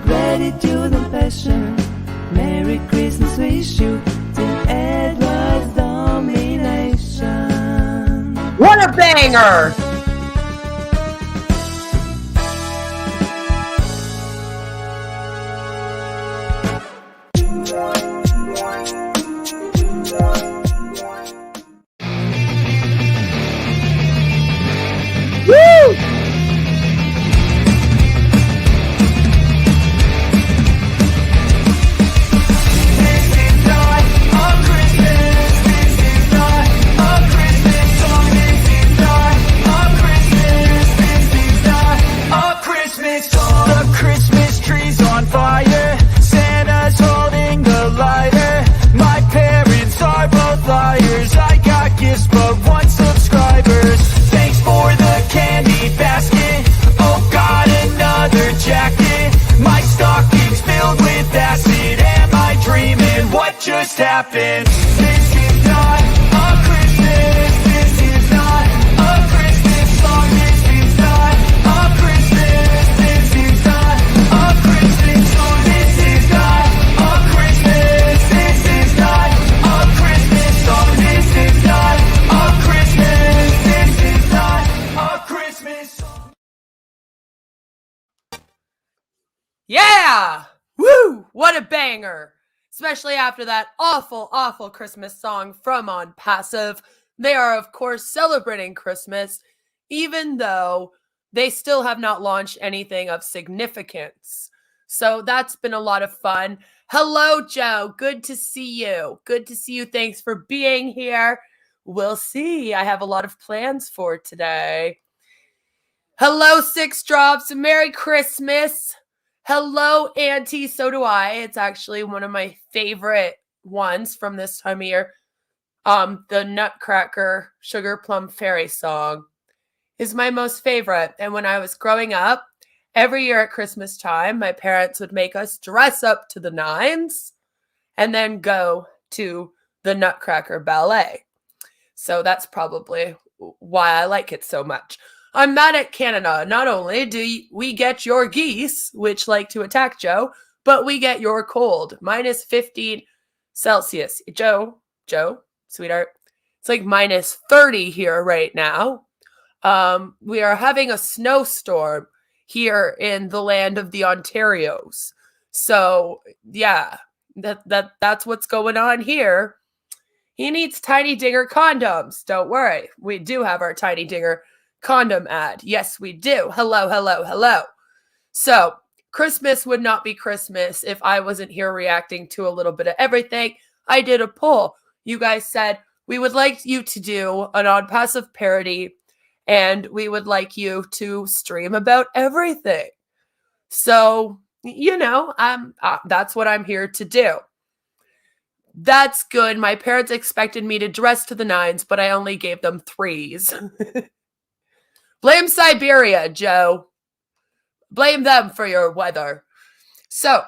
gratitude and passion. Merry Christmas wish you Team Edward's domination. What a banger! The Christmas tree's on fire, Santa's holding the lighter. My parents are both liars, I got gifts but one subscribers. Thanks for the candy basket, oh got another jacket. My stocking's filled with acid, am I dreaming? What just happened? This is not a Christmas, this is not a Christmas song, this is not a Christmas, this is not a Christmas song, this is not a Christmas, this is not a Christmas song, this is not a Christmas, this is not a Christmas song. Yeah! Woo! What a banger! Especially after that awful, awful Christmas song from ONPASSIVE. They are, of course, celebrating Christmas, even though they still have not launched anything of significance. So that's been a lot of fun. Hello, Joe. Good to see you. Good to see you. Thanks for being here. We'll see. I have a lot of plans for today. Hello, Six Drops. Merry Christmas. Hello, Auntie. So do I. It's actually one of my favorite ones from this time of year. The Nutcracker Sugar Plum Fairy song is my most favorite. And when I was growing up, every year at Christmas time, my parents would make us dress up to the nines and then go to the Nutcracker Ballet. So that's probably why I like it so much. I'm mad at Canada. Not only do we get your geese, which like to attack Joe, but we get your cold. Minus 15 Celsius. Joe, sweetheart, it's like minus 30 here right now. We are having a snowstorm here in the land of the Ontarios. So yeah, that's what's going on here. He needs Tiny Dinger condoms. Don't worry. We do have our Tiny Dinger condom ad. Yes, we do. Hello, hello, hello. So Christmas would not be Christmas if I wasn't here reacting to a little bit of everything. I did a poll. You guys said we would like you to do an ONPASSIVE parody and we would like you to stream about everything. So, you know, that's what I'm here to do. That's good. My parents expected me to dress to the nines, but I only gave them 3s. Blame Siberia, Joe. Blame them for your weather. So,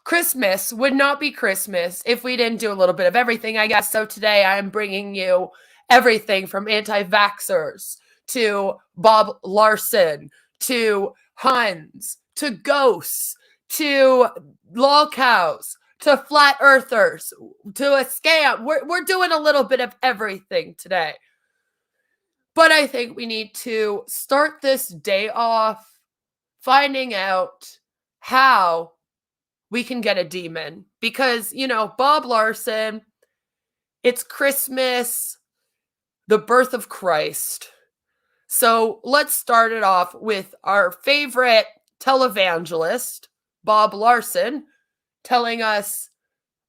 Christmas would not be Christmas if we didn't do a little bit of everything, I guess. So today I'm bringing you everything from anti-vaxxers to Bob Larson to Huns to ghosts to lol cows to flat earthers to a scam. We're doing a little bit of everything today. But I think we need to start this day off finding out how we can get a demon. Because, you know, Bob Larson, it's Christmas, the birth of Christ. So let's start it off with our favorite televangelist, Bob Larson, telling us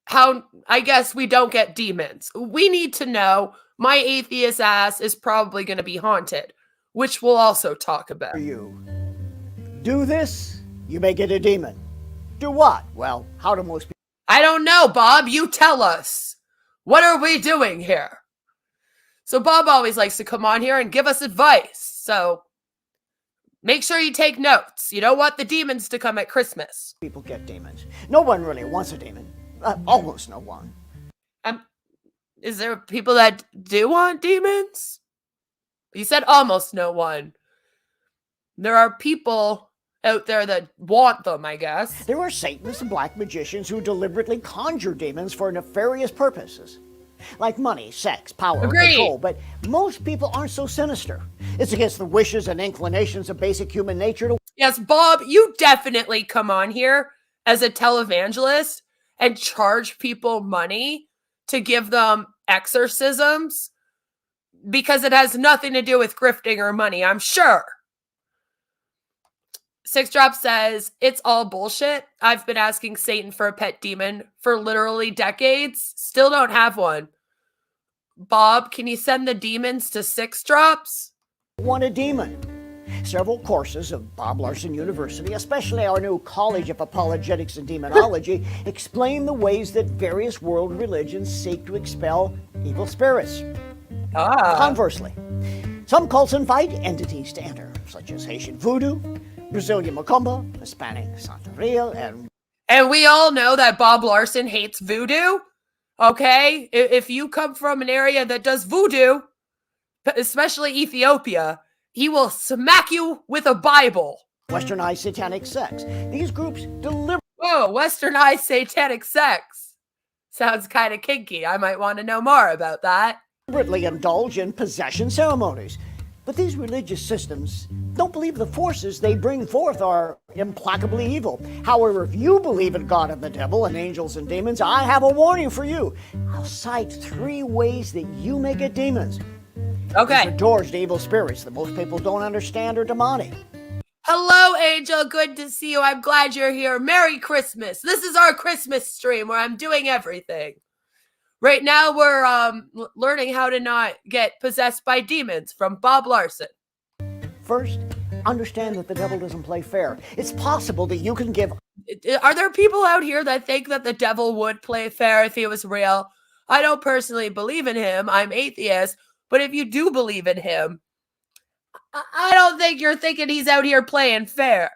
how, I guess, we don't get demons. We need to know my atheist ass is probably going to be haunted, which we'll also talk about. You do this, you may get a demon. Do what? Well, how do most people? I don't know, Bob. You tell us. What are we doing here? So Bob always likes to come on here and give us advice. So make sure you take notes. You don't want the demons to come at Christmas. People get demons. No one really wants a demon. Almost no one. Is there people that do want demons? You said almost no one. There are people out there that want them, I guess. There are Satanists and black magicians who deliberately conjure demons for nefarious purposes. Like money, sex, power, Agreed. Control. But most people aren't so sinister. It's against the wishes and inclinations of basic human nature to... Yes, Bob, you definitely come on here as a televangelist and charge people money to give them exorcisms because it has nothing to do with grifting or money, I'm sure. Six Drop says, it's all bullshit. I've been asking Satan for a pet demon for literally decades. Still don't have one. Bob, can you send the demons to Six Drops? Want a demon. Several courses of Bob Larson University, especially our new College of Apologetics and Demonology, explain the ways that various world religions seek to expel evil spirits. Conversely, some cults invite entities to enter, such as Haitian voodoo, Brazilian macumba, Hispanic Santeria, and we all know that Bob Larson hates voodoo. Okay? If you come from an area that does voodoo, especially Ethiopia, he will smack you with a Bible. Westernized satanic sex. These groups deliberately... Whoa, westernized satanic sex. Sounds kind of kinky. I might want to know more about that. Indulge in possession ceremonies. But these religious systems don't believe the forces they bring forth are implacably evil. However, if you believe in God and the devil and angels and demons, I have a warning for you. I'll cite 3 ways that you may get demons. Okay. These are doors to evil spirits that most people don't understand are demonic. Hello, Angel. Good to see you. I'm glad you're here. Merry Christmas. This is our Christmas stream where I'm doing everything. Right now, we're learning how to not get possessed by demons from Bob Larson. First, understand that the devil doesn't play fair. It's possible that you can give... Are there people out here that think that the devil would play fair if he was real? I don't personally believe in him. I'm atheist. But if you do believe in him, I don't think you're thinking he's out here playing fair.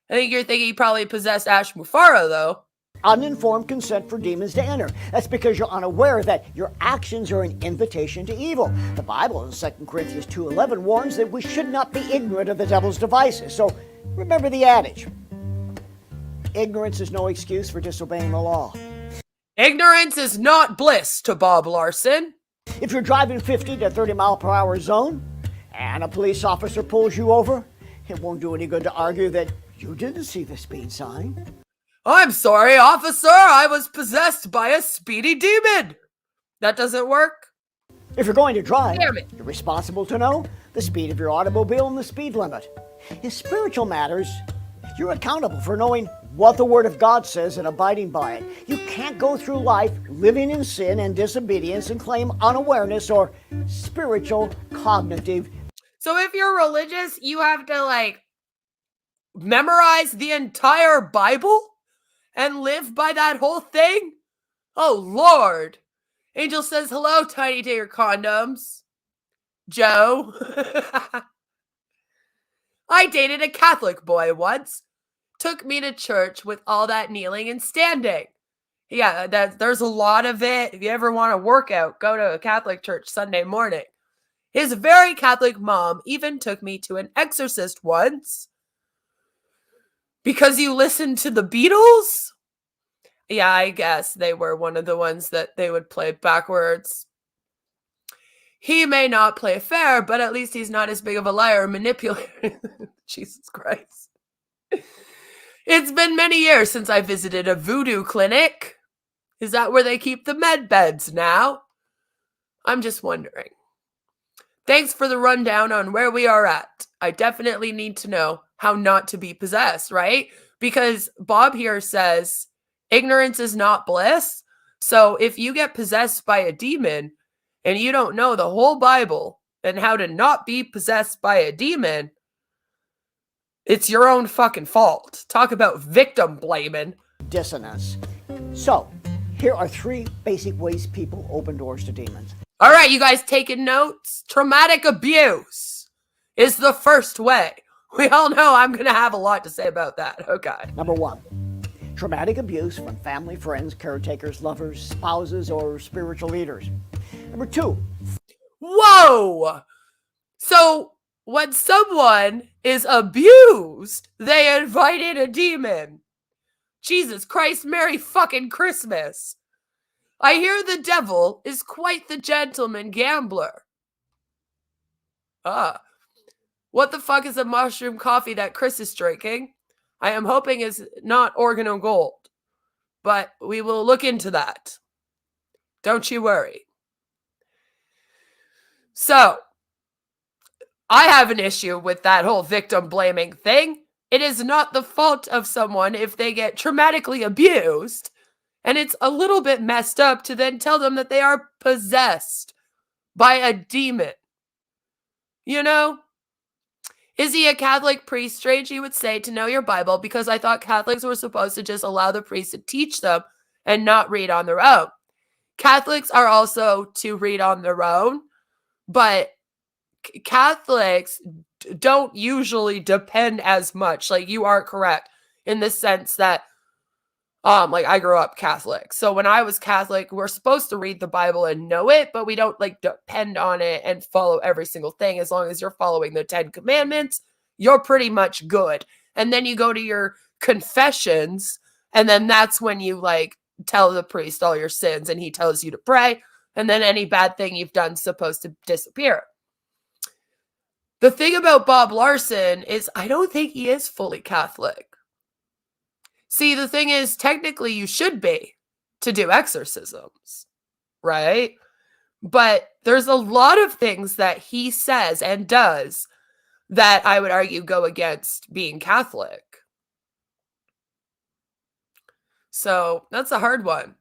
I think you're thinking he probably possessed Ash Mufara, though. Uninformed consent for demons to enter. That's because you're unaware that your actions are an invitation to evil. The Bible in 2 Corinthians 2:11 warns that we should not be ignorant of the devil's devices. So remember the adage. Ignorance is no excuse for disobeying the law. Ignorance is not bliss to Bob Larson. If you're driving 50 to 30 mile per hour zone and a police officer pulls you over, it won't do any good to argue that you didn't see the speed sign. I'm sorry, officer. I was possessed by a speedy demon. That doesn't work. If you're going to drive, Damn it. you're responsible to know the speed of your automobile and the speed limit. In spiritual matters, you're accountable for knowing what the Word of God says and abiding by it. You can't go through life living in sin and disobedience and claim unawareness or spiritual cognitive. So if you're religious, you have to, memorize the entire Bible and live by that whole thing? Oh, Lord. Angel says, hello, Tiny to your condoms. Joe. I dated a Catholic boy once. Took me to church with all that kneeling and standing. Yeah, there's a lot of it. If you ever want to work out, go to a Catholic church Sunday morning. His very Catholic mom even took me to an exorcist once. Because you listened to the Beatles? Yeah, I guess they were one of the ones that they would play backwards. He may not play fair, but at least he's not as big of a liar or manipulator. Jesus Christ. It's been many years since I visited a voodoo clinic. Is that where they keep the med beds now? I'm just wondering. Thanks for the rundown on where we are at. I definitely need to know how not to be possessed, right? Because Bob here says ignorance is not bliss. So if you get possessed by a demon and you don't know the whole Bible and how to not be possessed by a demon, it's your own fucking fault. Talk about victim blaming. Dissonance. So, here are 3 basic ways people open doors to demons. All right, you guys taking notes? Traumatic abuse is the first way. We all know I'm going to have a lot to say about that. Okay. Number 1, traumatic abuse from family, friends, caretakers, lovers, spouses, or spiritual leaders. Number 2. Whoa! So, when someone is abused, they invited a demon. Jesus Christ, Merry fucking Christmas. I hear the devil is quite the gentleman gambler. What the fuck is a mushroom coffee that Chris is drinking? I am hoping is not organo gold, but we will look into that. Don't you worry. So, I have an issue with that whole victim blaming thing. It is not the fault of someone if they get traumatically abused, and it's a little bit messed up to then tell them that they are possessed by a demon. You know? Is he a Catholic priest? Strange you would say to know your Bible, because I thought Catholics were supposed to just allow the priest to teach them and not read on their own. Catholics are also to read on their own, but Catholics don't usually depend as much. Like, you are correct in the sense that, I grew up Catholic. So when I was Catholic, we're supposed to read the Bible and know it, but we don't depend on it and follow every single thing. As long as you're following the 10 Commandments, you're pretty much good. And then you go to your confessions, and then that's when you tell the priest all your sins, and he tells you to pray, and then any bad thing you've done is supposed to disappear. The thing about Bob Larson is I don't think he is fully Catholic. See, the thing is, technically you should be to do exorcisms, right? But there's a lot of things that he says and does that I would argue go against being Catholic. So that's a hard one.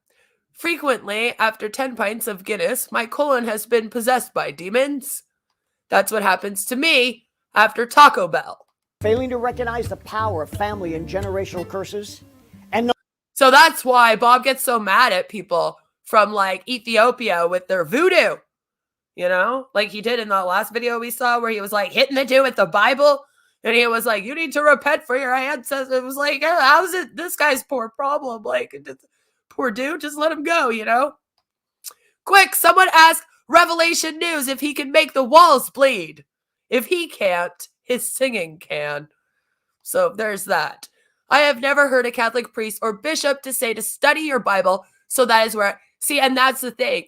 Frequently, after 10 pints of Guinness, my colon has been possessed by demons. That's what happens to me after Taco Bell. Failing to recognize the power of family and generational curses, and So that's why Bob gets so mad at people from like Ethiopia with their voodoo, you know, like he did in the last video we saw where he was like hitting the dude with the Bible and he was like, you need to repent for your ancestors. It was like, how's it this guy's poor problem? Like, poor dude, just let him go, you know? Quick, someone ask Revelation News if he can make the walls bleed. If he can't, his singing can. So there's that. I have never heard a Catholic priest or bishop to say to study your Bible. So that is where, see, and that's the thing.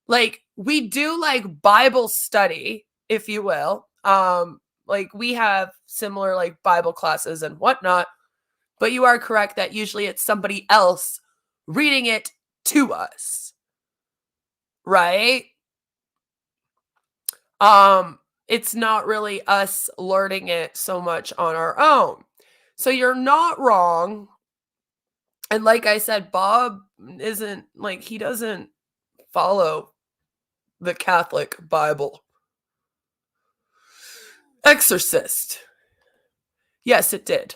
Like, we do like Bible study, if you will. Like we have similar like Bible classes and whatnot. But you are correct that usually it's somebody else reading it to us. Right? It's not really us learning it so much on our own. So you're not wrong. And like I said, Bob isn't like, he doesn't follow the Catholic Bible. Exorcist. Yes, it did.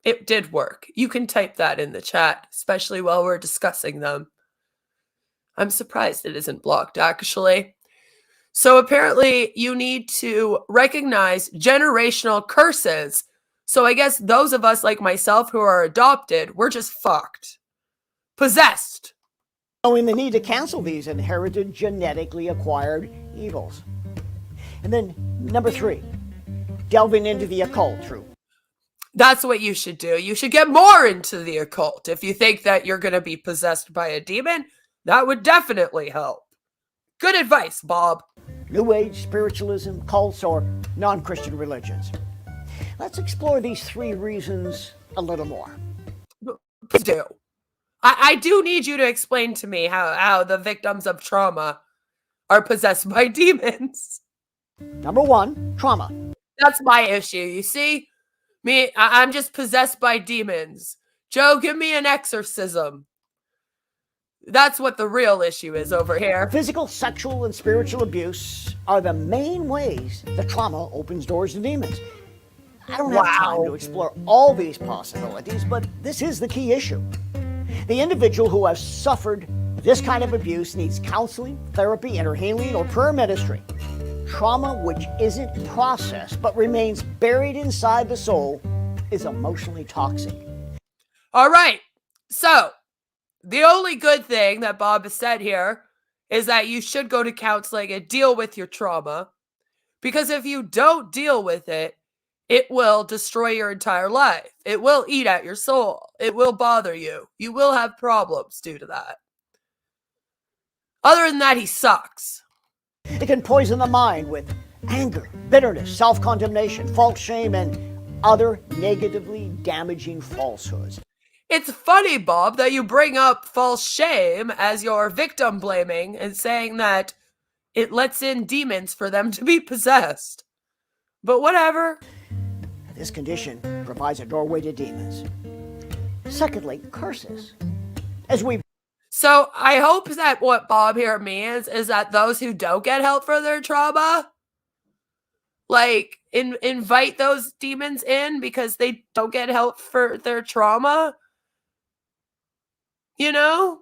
It did work. You can type that in the chat, especially while we're discussing them. I'm surprised it isn't blocked, actually. So apparently you need to recognize generational curses. So I guess those of us like myself who are adopted, we're just fucked. Possessed. knowing the need to cancel these inherited genetically acquired evils. And then number 3, delving into the occult through. That's what you should do. You should get more into the occult. If you think that you're going to be possessed by a demon, that would definitely help. Good advice, Bob. New Age, spiritualism, cults, or non-Christian religions. Let's explore these 3 reasons a little more. Please do. I do need you to explain to me how the victims of trauma are possessed by demons. Number 1, trauma. That's my issue, you see? I'm just possessed by demons. Joe, give me an exorcism. That's what the real issue is over here. Physical, sexual, and spiritual abuse are the main ways the trauma opens doors to demons. I don't have time to explore all these possibilities, but this is the key issue. The individual who has suffered this kind of abuse needs counseling, therapy, inner healing, or prayer ministry. Trauma which isn't processed but remains buried inside the soul is emotionally toxic. All right. So, the only good thing that Bob has said here is that you should go to counseling and deal with your trauma. Because if you don't deal with it, it will destroy your entire life. It will eat at your soul. It will bother you. You will have problems due to that. Other than that, he sucks. It can poison the mind with anger, bitterness, self-condemnation, false shame, and other negatively damaging falsehoods. It's funny, Bob, that you bring up false shame as your victim blaming and saying that it lets in demons for them to be possessed. But whatever. This condition provides a doorway to demons. Secondly, curses. So I hope that what Bob here means is that those who don't get help for their trauma, like, invite those demons in because they don't get help for their trauma. You know?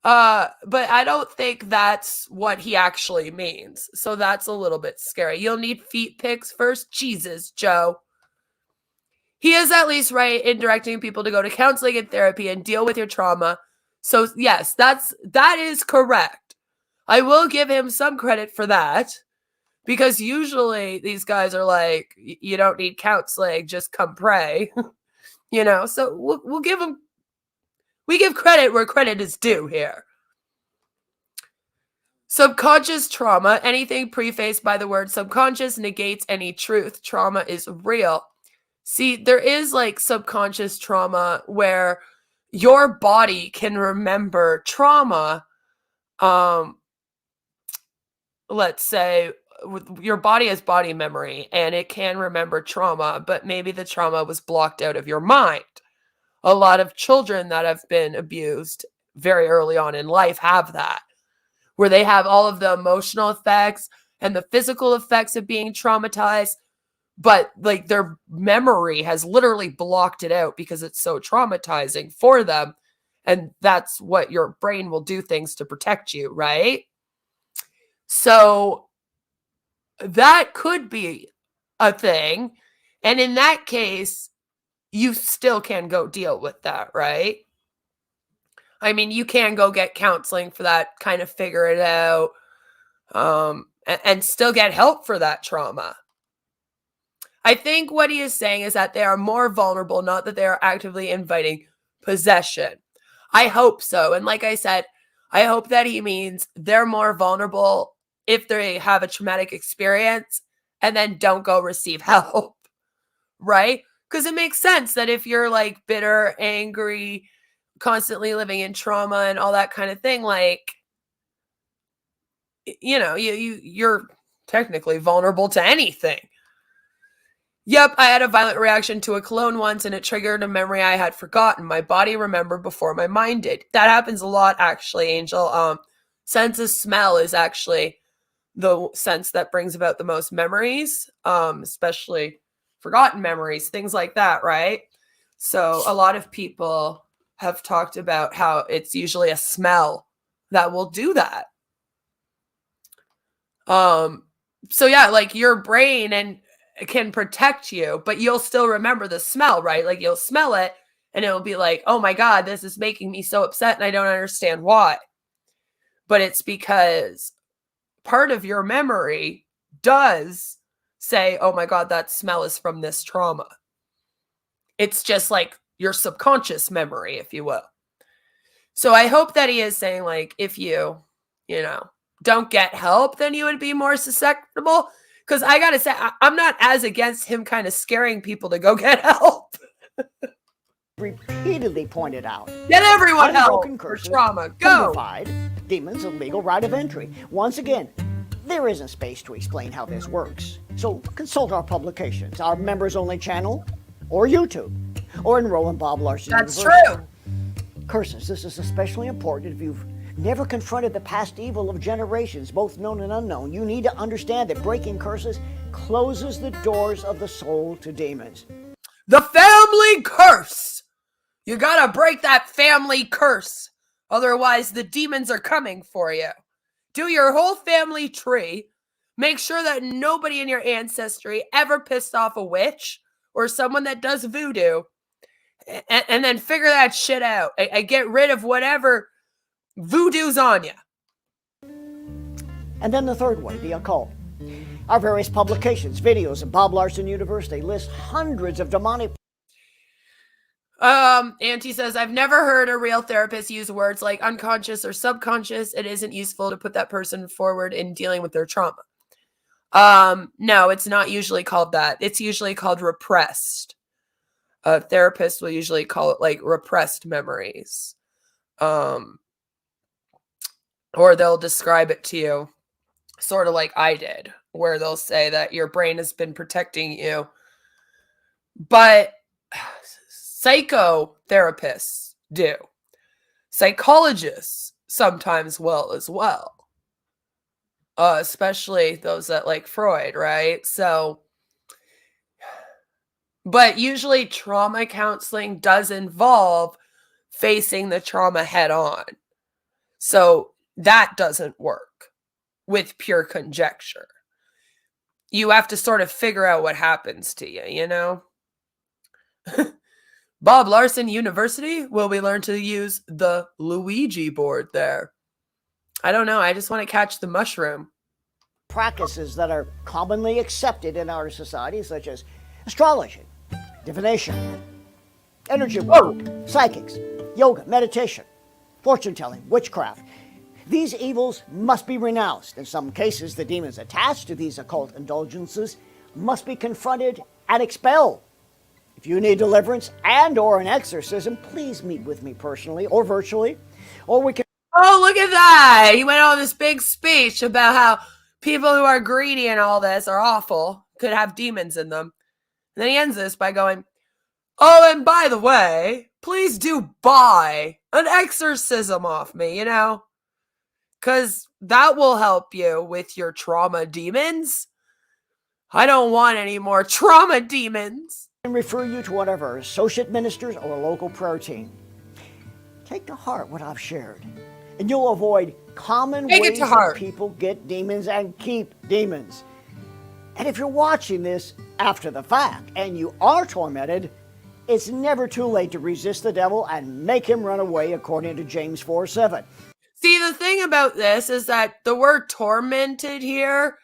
But I don't think that's what he actually means. So that's a little bit scary. You'll need feet pics first. Jesus, Joe. He is at least right in directing people to go to counseling and therapy and deal with your trauma. So yes, that is correct. I will give him some credit for that. Because usually these guys are like, you don't need counseling, just come pray. You know, so we'll give him, we give credit where credit is due here. Subconscious trauma, anything prefaced by the word subconscious negates any truth. Trauma is real. See, there is like subconscious trauma where your body can remember trauma. Let's say your body has body memory and it can remember trauma, but maybe the trauma was blocked out of your mind. A lot of children that have been abused very early on in life have that, where they have all of the emotional effects and the physical effects of being traumatized, but like their memory has literally blocked it out because it's so traumatizing for them. And that's what your brain will do, things to protect you, right? So that could be a thing. And in that case, you still can go deal with that, right? I mean, you can go get counseling for that, kind of figure it out, and still get help for that trauma. I think what he is saying is that they are more vulnerable, not that they are actively inviting possession. I hope so. And like I said, I hope that he means they're more vulnerable if they have a traumatic experience and then don't go receive help, right? Because it makes sense that if you're like bitter, angry, constantly living in trauma and all that kind of thing, like, you know, you're technically vulnerable to anything. Yep, I had a violent reaction to a cologne once and it triggered a memory I had forgotten. My body remembered before my mind did. That happens a lot, actually, Angel. Sense of smell is actually the sense that brings about the most memories, especially forgotten memories, things like that, right? So a lot of people have talked about how it's usually a smell that will do that. So yeah, like your brain and can protect you, but you'll still remember the smell, right? Like you'll smell it and it'll be like, oh my God, this is making me so upset and I don't understand why. But it's because part of your memory does say, oh my God, that smell is from this trauma. It's just like your subconscious memory, if you will. So I hope that he is saying, like, if you don't get help, then you would be more susceptible. Because I got to say, I'm not as against him kind of scaring people to go get help. Repeatedly pointed out. Get everyone help Unbroken for curses trauma. Go. provide demons a legal right of entry. Once again, there isn't space to explain how this works. So consult our publications, our members-only channel, or YouTube, or enroll in Bob Larson That's University. true. Curses, this is especially important if you've never confronted the past evil of generations, both known and unknown. You need to understand that breaking curses closes the doors of the soul to demons. The family curse. You gotta break that family curse. Otherwise, the demons are coming for you. Do your whole family tree. Make sure that nobody in your ancestry ever pissed off a witch or someone that does voodoo. And then figure that shit out. I get rid of whatever voodoo's on you. And then the third way, the occult. Our various publications, videos at Bob Larson University list hundreds of demonic. Auntie says, I've never heard a real therapist use words like unconscious or subconscious. It isn't useful to put that person forward in dealing with their trauma. No, it's not usually called that. It's usually called repressed. A therapist will usually call it like repressed memories. Or they'll describe it to you sort of like I did, where they'll say that your brain has been protecting you. But psychotherapists do. Psychologists sometimes will as well. Especially those that like Freud, right? So, but usually trauma counseling does involve facing the trauma head on. So that doesn't work with pure conjecture. You have to sort of figure out what happens to you, you know? Bob Larson University, will we learn to use the Luigi board there? I don't know. I just want to catch the mushroom. Practices that are commonly accepted in our society, such as astrology, divination, energy work, psychics, yoga, meditation, fortune telling, witchcraft. These evils must be renounced. In some cases, the demons attached to these occult indulgences must be confronted and expelled. If you need deliverance and or an exorcism, please meet with me personally or virtually, or we can... Oh, look at that. He went on this big speech about how people who are greedy and all this are awful, could have demons in them. And then he ends this by going, oh, and by the way, please do buy an exorcism off me, because that will help you with your trauma demons. I don't want any more trauma demons. And refer you to one of our associate ministers or a local prayer team. Take to heart what I've shared, and you'll avoid common ways that people get demons and keep demons. And if you're watching this after the fact and you are tormented, it's never too late to resist the devil and make him run away, according to James 4:7. See, the thing about this is that the word tormented here,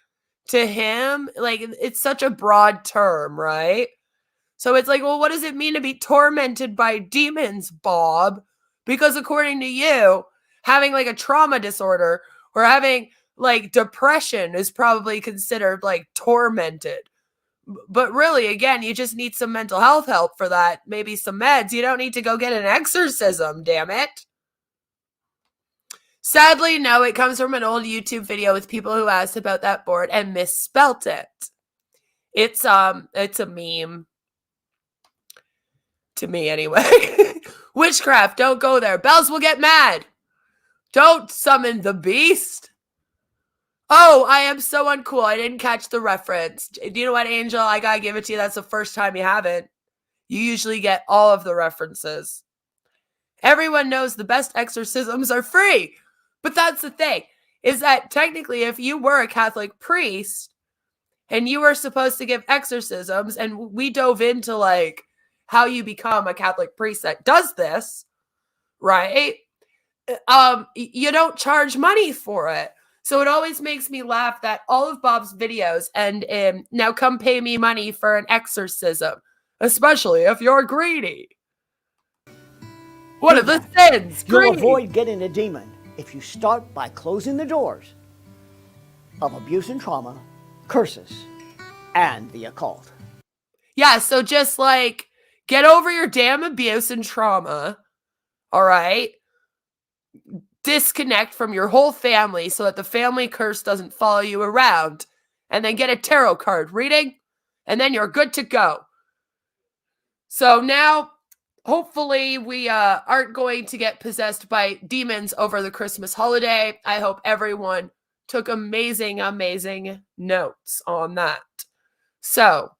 to him, it's such a broad term, right? So it's like, well, what does it mean to be tormented by demons, Bob? Because according to you, having a trauma disorder or having depression is probably considered tormented. But really, again, you just need some mental health help for that. Maybe some meds. You don't need to go get an exorcism, damn it. Sadly, no, it comes from an old YouTube video with people who asked about that board and misspelt it. It's a meme. To me, anyway. Witchcraft, don't go there. Bells will get mad. Don't summon the beast. Oh, I am so uncool. I didn't catch the reference. Do you know what, Angel? I gotta give it to you. That's the first time you haven't. You usually get all of the references. Everyone knows the best exorcisms are free. But that's the thing, is that technically if you were a Catholic priest and you were supposed to give exorcisms, and we dove into how you become a Catholic priest that does this, right? You don't charge money for it. So it always makes me laugh that all of Bob's videos end in, now come pay me money for an exorcism, especially if you're greedy. What are the sins? You'll avoid getting a demon if you start by closing the doors of abuse and trauma, curses, and the occult. Yeah, so just get over your damn abuse and trauma, all right? Disconnect from your whole family so that the family curse doesn't follow you around, and then get a tarot card reading, and then you're good to go. So now, hopefully, we aren't going to get possessed by demons over the Christmas holiday. I hope everyone took amazing, amazing notes on that. So,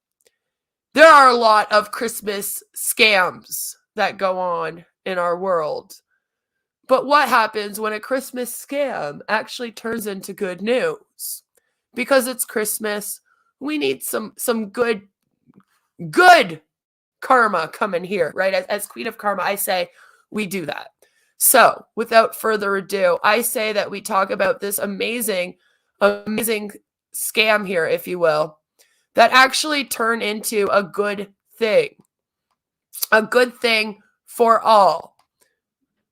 there are a lot of Christmas scams that go on in our world. But what happens when a Christmas scam actually turns into good news? Because it's Christmas, we need some good karma coming here, right? As Queen of Karma, I say we do that. So, without further ado, I say that we talk about this amazing scam here, if you will, that actually turn into a good thing. A good thing for all.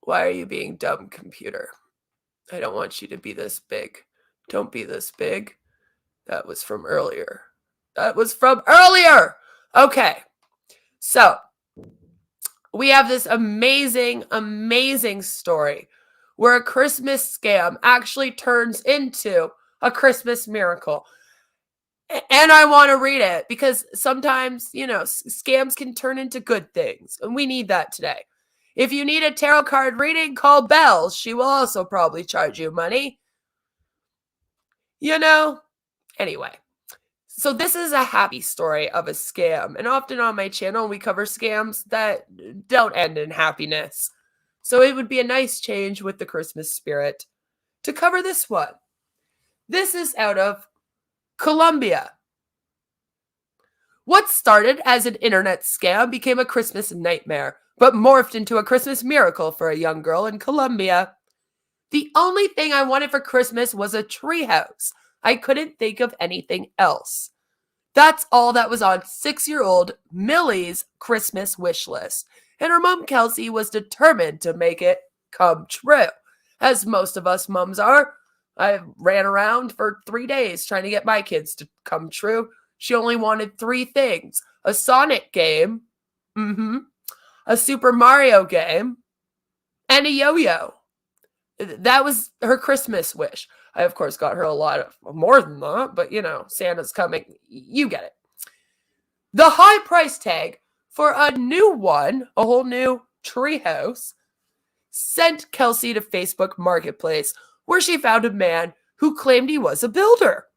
Why are you being dumb, computer? I don't want you to be this big. Don't be this big. That was from earlier. Okay. So, we have this amazing, amazing story where a Christmas scam actually turns into a Christmas miracle. And I want to read it because sometimes, scams can turn into good things. And we need that today. If you need a tarot card reading, call Bells. She will also probably charge you money. Anyway. So this is a happy story of a scam. And often on my channel, we cover scams that don't end in happiness. So it would be a nice change with the Christmas spirit to cover this one. This is out of Colombia. What started as an internet scam became a Christmas nightmare, but morphed into a Christmas miracle for a young girl in Colombia. The only thing I wanted for Christmas was a treehouse. I couldn't think of anything else. That's all that was on 6-year-old Millie's Christmas wish list, and her mom Kelsey was determined to make it come true. as most of us mums are. I ran around for 3 days trying to get my kids to come true. She only wanted 3 things: a Sonic game, a Super Mario game, and a yo-yo. That was her Christmas wish. I, of course, got her a lot of more than that, but Santa's coming. You get it. The high price tag for a new one, a whole new treehouse, sent Kelsey to Facebook Marketplace, where she found a man who claimed he was a builder.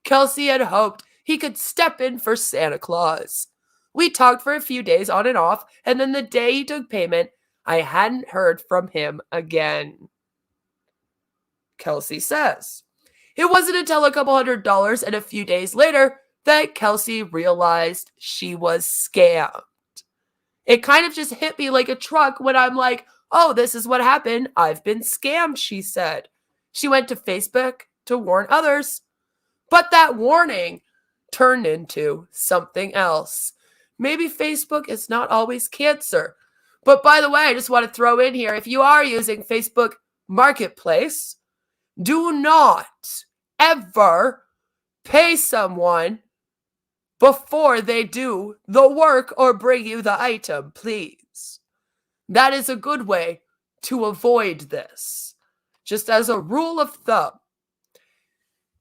Kelsey had hoped he could step in for Santa Claus. We talked for a few days on and off, and then the day he took payment, I hadn't heard from him again. Kelsey says, it wasn't until a couple $100 and a few days later that Kelsey realized she was scammed. It kind of just hit me like a truck when I'm like, oh, this is what happened. I've been scammed, she said. She went to Facebook to warn others, but that warning turned into something else. Maybe Facebook is not always cancer. But by the way, I just want to throw in here, if you are using Facebook Marketplace, do not ever pay someone before they do the work or bring you the item, please. That is a good way to avoid this. Just as a rule of thumb.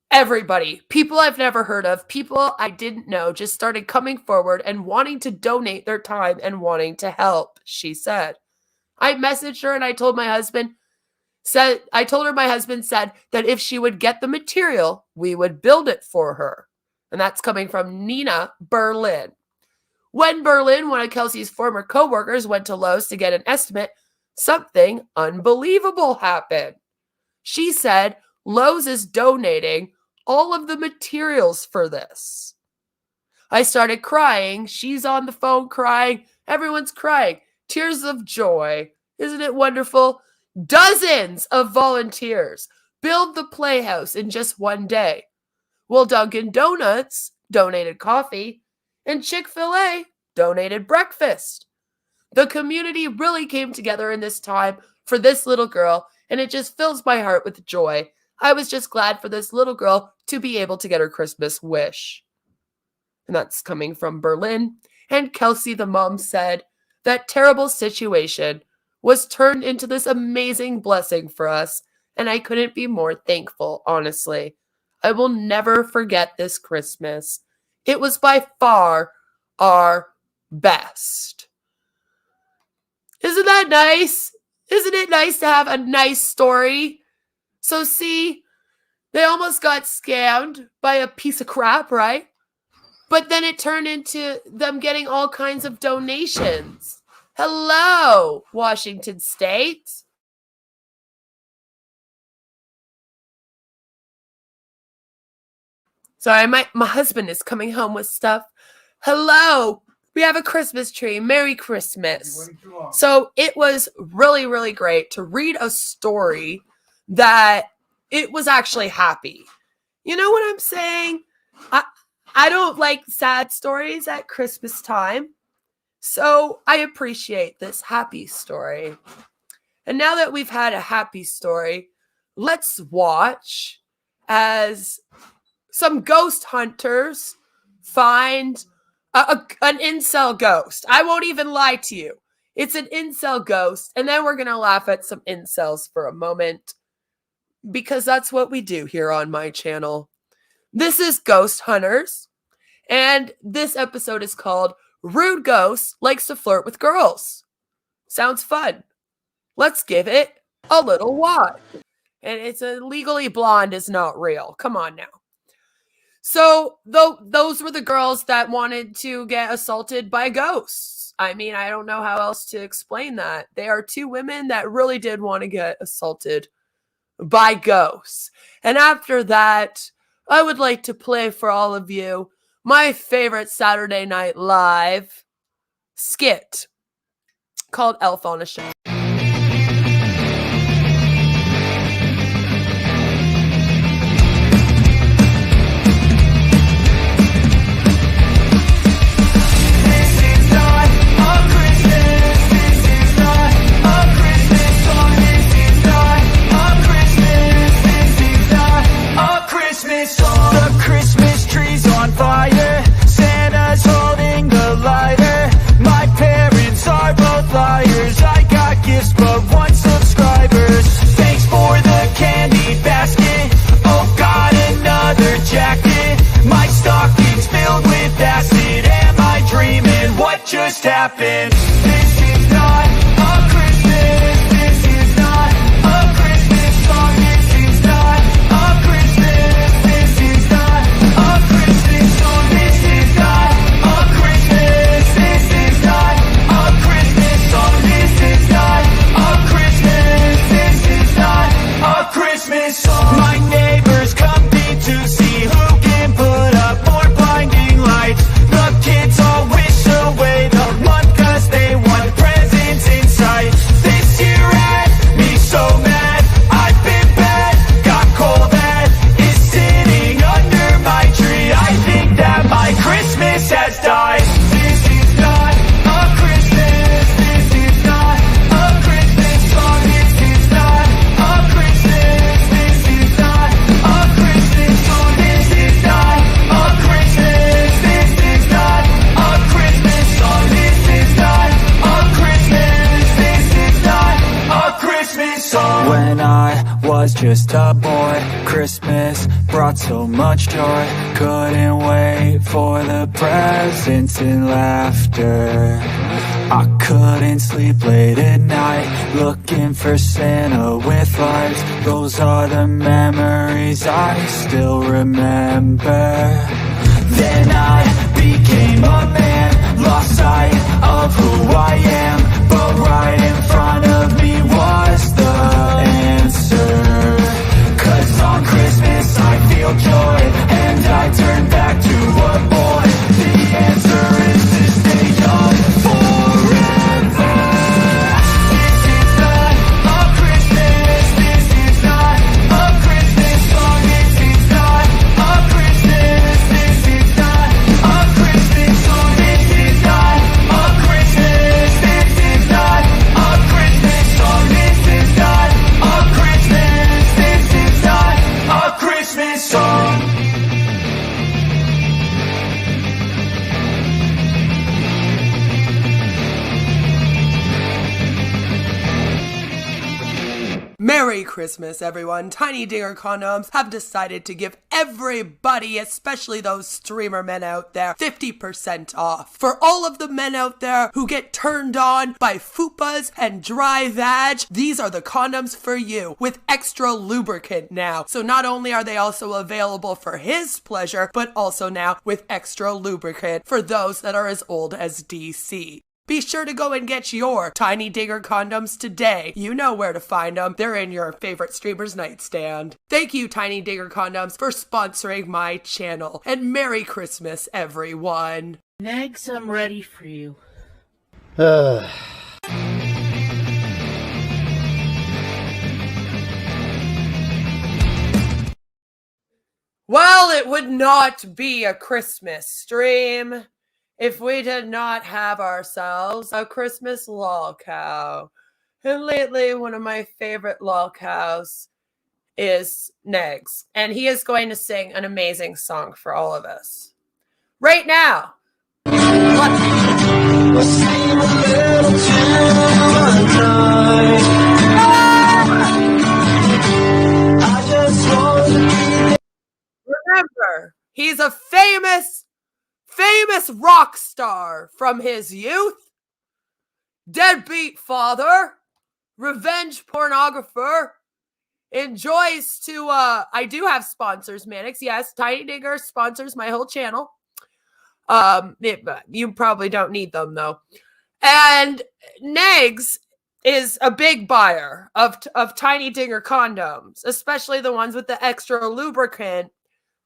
Everybody, people I've never heard of, people I didn't know, just started coming forward and wanting to donate their time and wanting to help, she said. I messaged her and I told my husband said that if she would get the material, we would build it for her. And that's coming from Nina Berlin. When Berlin, one of Kelsey's former co-workers, went to Lowe's to get an estimate, something unbelievable happened. She said Lowe's is donating all of the materials for this. I started crying. She's on the phone crying. Everyone's crying. Tears of joy. Isn't it wonderful? Dozens of volunteers build the playhouse in just one day. Well, Dunkin' Donuts donated coffee, and Chick-fil-A donated breakfast. The community really came together in this time for this little girl, and it just fills my heart with joy. I was just glad for this little girl to be able to get her Christmas wish. And that's coming from Berlin. And Kelsey, the mom, said that terrible situation was turned into this amazing blessing for us, and I couldn't be more thankful, honestly. I will never forget this Christmas. It was by far our best. Isn't that nice? Isn't it nice to have a nice story? So see, they almost got scammed by a piece of crap, right? But then it turned into them getting all kinds of donations. Hello, Washington State. Sorry, my husband is coming home with stuff. Hello, we have a Christmas tree. Merry Christmas. So it was really, really great to read a story that it was actually happy. You know what I'm saying? I don't like sad stories at Christmas time. So I appreciate this happy story. And now that we've had a happy story, let's watch as some ghost hunters find an incel ghost. I won't even lie to you. It's an incel ghost. And then we're going to laugh at some incels for a moment, because that's what we do here on my channel. This is Ghost Hunters. And this episode is called Rude Ghost Likes to Flirt with Girls. Sounds fun. Let's give it a little watch. And it's a Legally Blonde is not real. Come on now. So those were the girls that wanted to get assaulted by ghosts. I mean, I don't know how else to explain that. They are 2 women that really did want to get assaulted by ghosts. And after that, I would like to play for all of you my favorite Saturday Night Live skit called Elf on a Shelf. This is not a Christmas song. This is not a just happened. This is not a Christmas. This is not a Christmas song. This is not a Christmas. This is not a Christmas song. This is not a Christmas. This is not a Christmas song. This is not a Christmas. This is not a Christmas song. My neighbors compete to see who can put up more blinding lights. The kids all wish away the month 'cause they want presents in sight. This year had me so mad. I've been bad, got coal that is sitting under my tree. I think that my Christmas has died. This is not a Christmas. This is not a Christmas song. This is not a Christmas. This is not a Christmas song. This is not a Christmas. This is not a Christmas song. This is not a Christmas. This is not a Christmas song. When I was just a boy, Christmas brought so much joy. Couldn't wait for the presents and laughter. I couldn't sleep late at night, looking for Santa with lights. Those are the memories I still remember. Then I became a man, lost sight of who I am. But right in front of me was the answer. 'Cause on Christmas I feel joy, and I turn back to a boy. The answer is to stay young forever. This is not a Christmas. This is not a Christmas song. This is not a Christmas. This is not a Christmas song. This is not a Christmas. This is not a Christmas song. This is not a Christmas. This is not a Christmas song. Merry Christmas, everyone. Tiny Dinger Condoms have decided to give everybody, especially those streamer men out there, 50% off. For all of the men out there who get turned on by fupas and dry vag, these are the condoms for you with extra lubricant now. So not only are they also available for his pleasure, but also now with extra lubricant for those that are as old as DC. Be sure to go and get your Tiny Dinger condoms today. You know where to find them. They're in your favorite streamer's nightstand. Thank you, Tiny Dinger condoms, for sponsoring my channel. And Merry Christmas, everyone. Next, I'm ready for you. Well, it would not be a Christmas stream if we did not have ourselves a Christmas lol cow. And lately, one of my favorite lol cows is Negs. And he is going to sing an amazing song for all of us. Right now. Remember, he's a famous rock star from his youth, deadbeat father, revenge pornographer, enjoys to, I do have sponsors, Mannix. Yes, Tiny Digger sponsors my whole channel. You probably don't need them, though. And Negs is a big buyer of Tiny Digger condoms, especially the ones with the extra lubricant,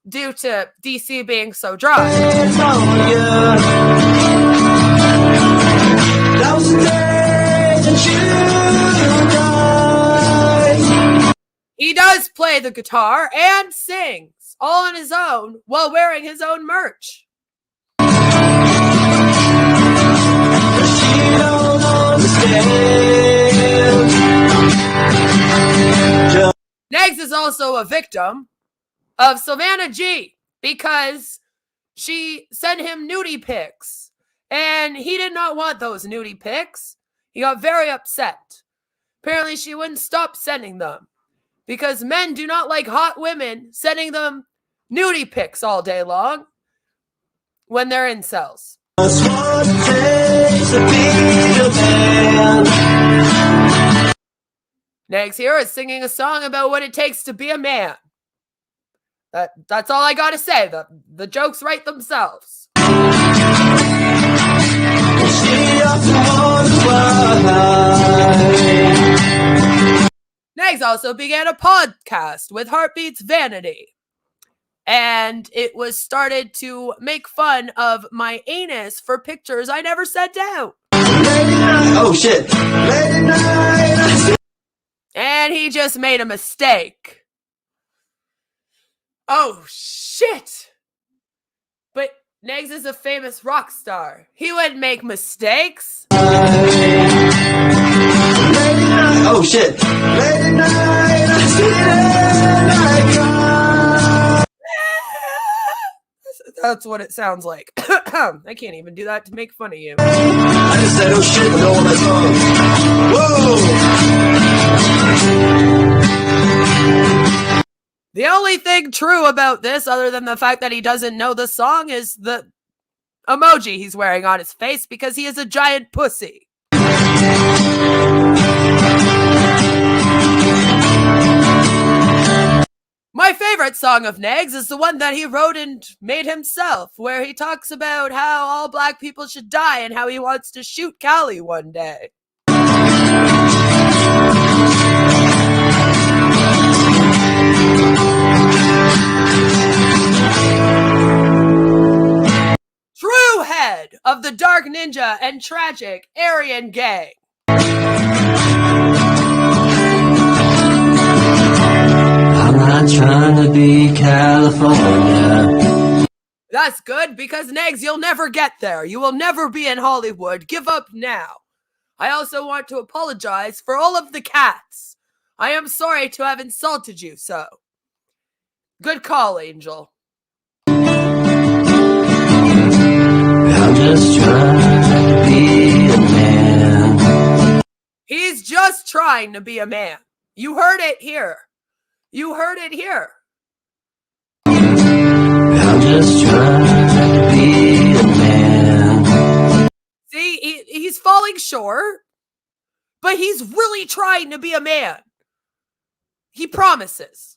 due to DC being so dry. He does play the guitar and sings all on his own while wearing his own merch. Negs is also a victim of Savannah G because she sent him nudie pics and he did not want those nudie pics. He got very upset. Apparently she wouldn't stop sending them because men do not like hot women sending them nudie pics all day long when they're incels. Next here is singing a song about what it takes to be a man. That's all I gotta say. The jokes write themselves. Negs also began a podcast with Heartbeat's Vanity. And it was started to make fun of my anus for pictures I never sent down. Oh shit. And he just made a mistake. Oh shit. But Negs is a famous rock star. He wouldn't make mistakes. Oh shit. That's what it sounds like. I can't even do that to make fun of you. I just said oh shit and all that song. Whoa! The only thing true about this, other than the fact that he doesn't know the song, is the emoji he's wearing on his face because he is a giant pussy. My favorite song of Negs is the one that he wrote and made himself, where he talks about how all black people should die and how he wants to shoot Callie one day. True head of the Dark Ninja and tragic Aryan gang. I'm not trying to be California. That's good because Negs, you'll never get there. You will never be in Hollywood. Give up now. I also want to apologize for all of the cats. I am sorry to have insulted you so. Good call, Angel. I'm just trying to be a man. He's just trying to be a man. You heard it here. You heard it here. I'm just trying to be a man. See, he's falling short, but he's really trying to be a man. He promises.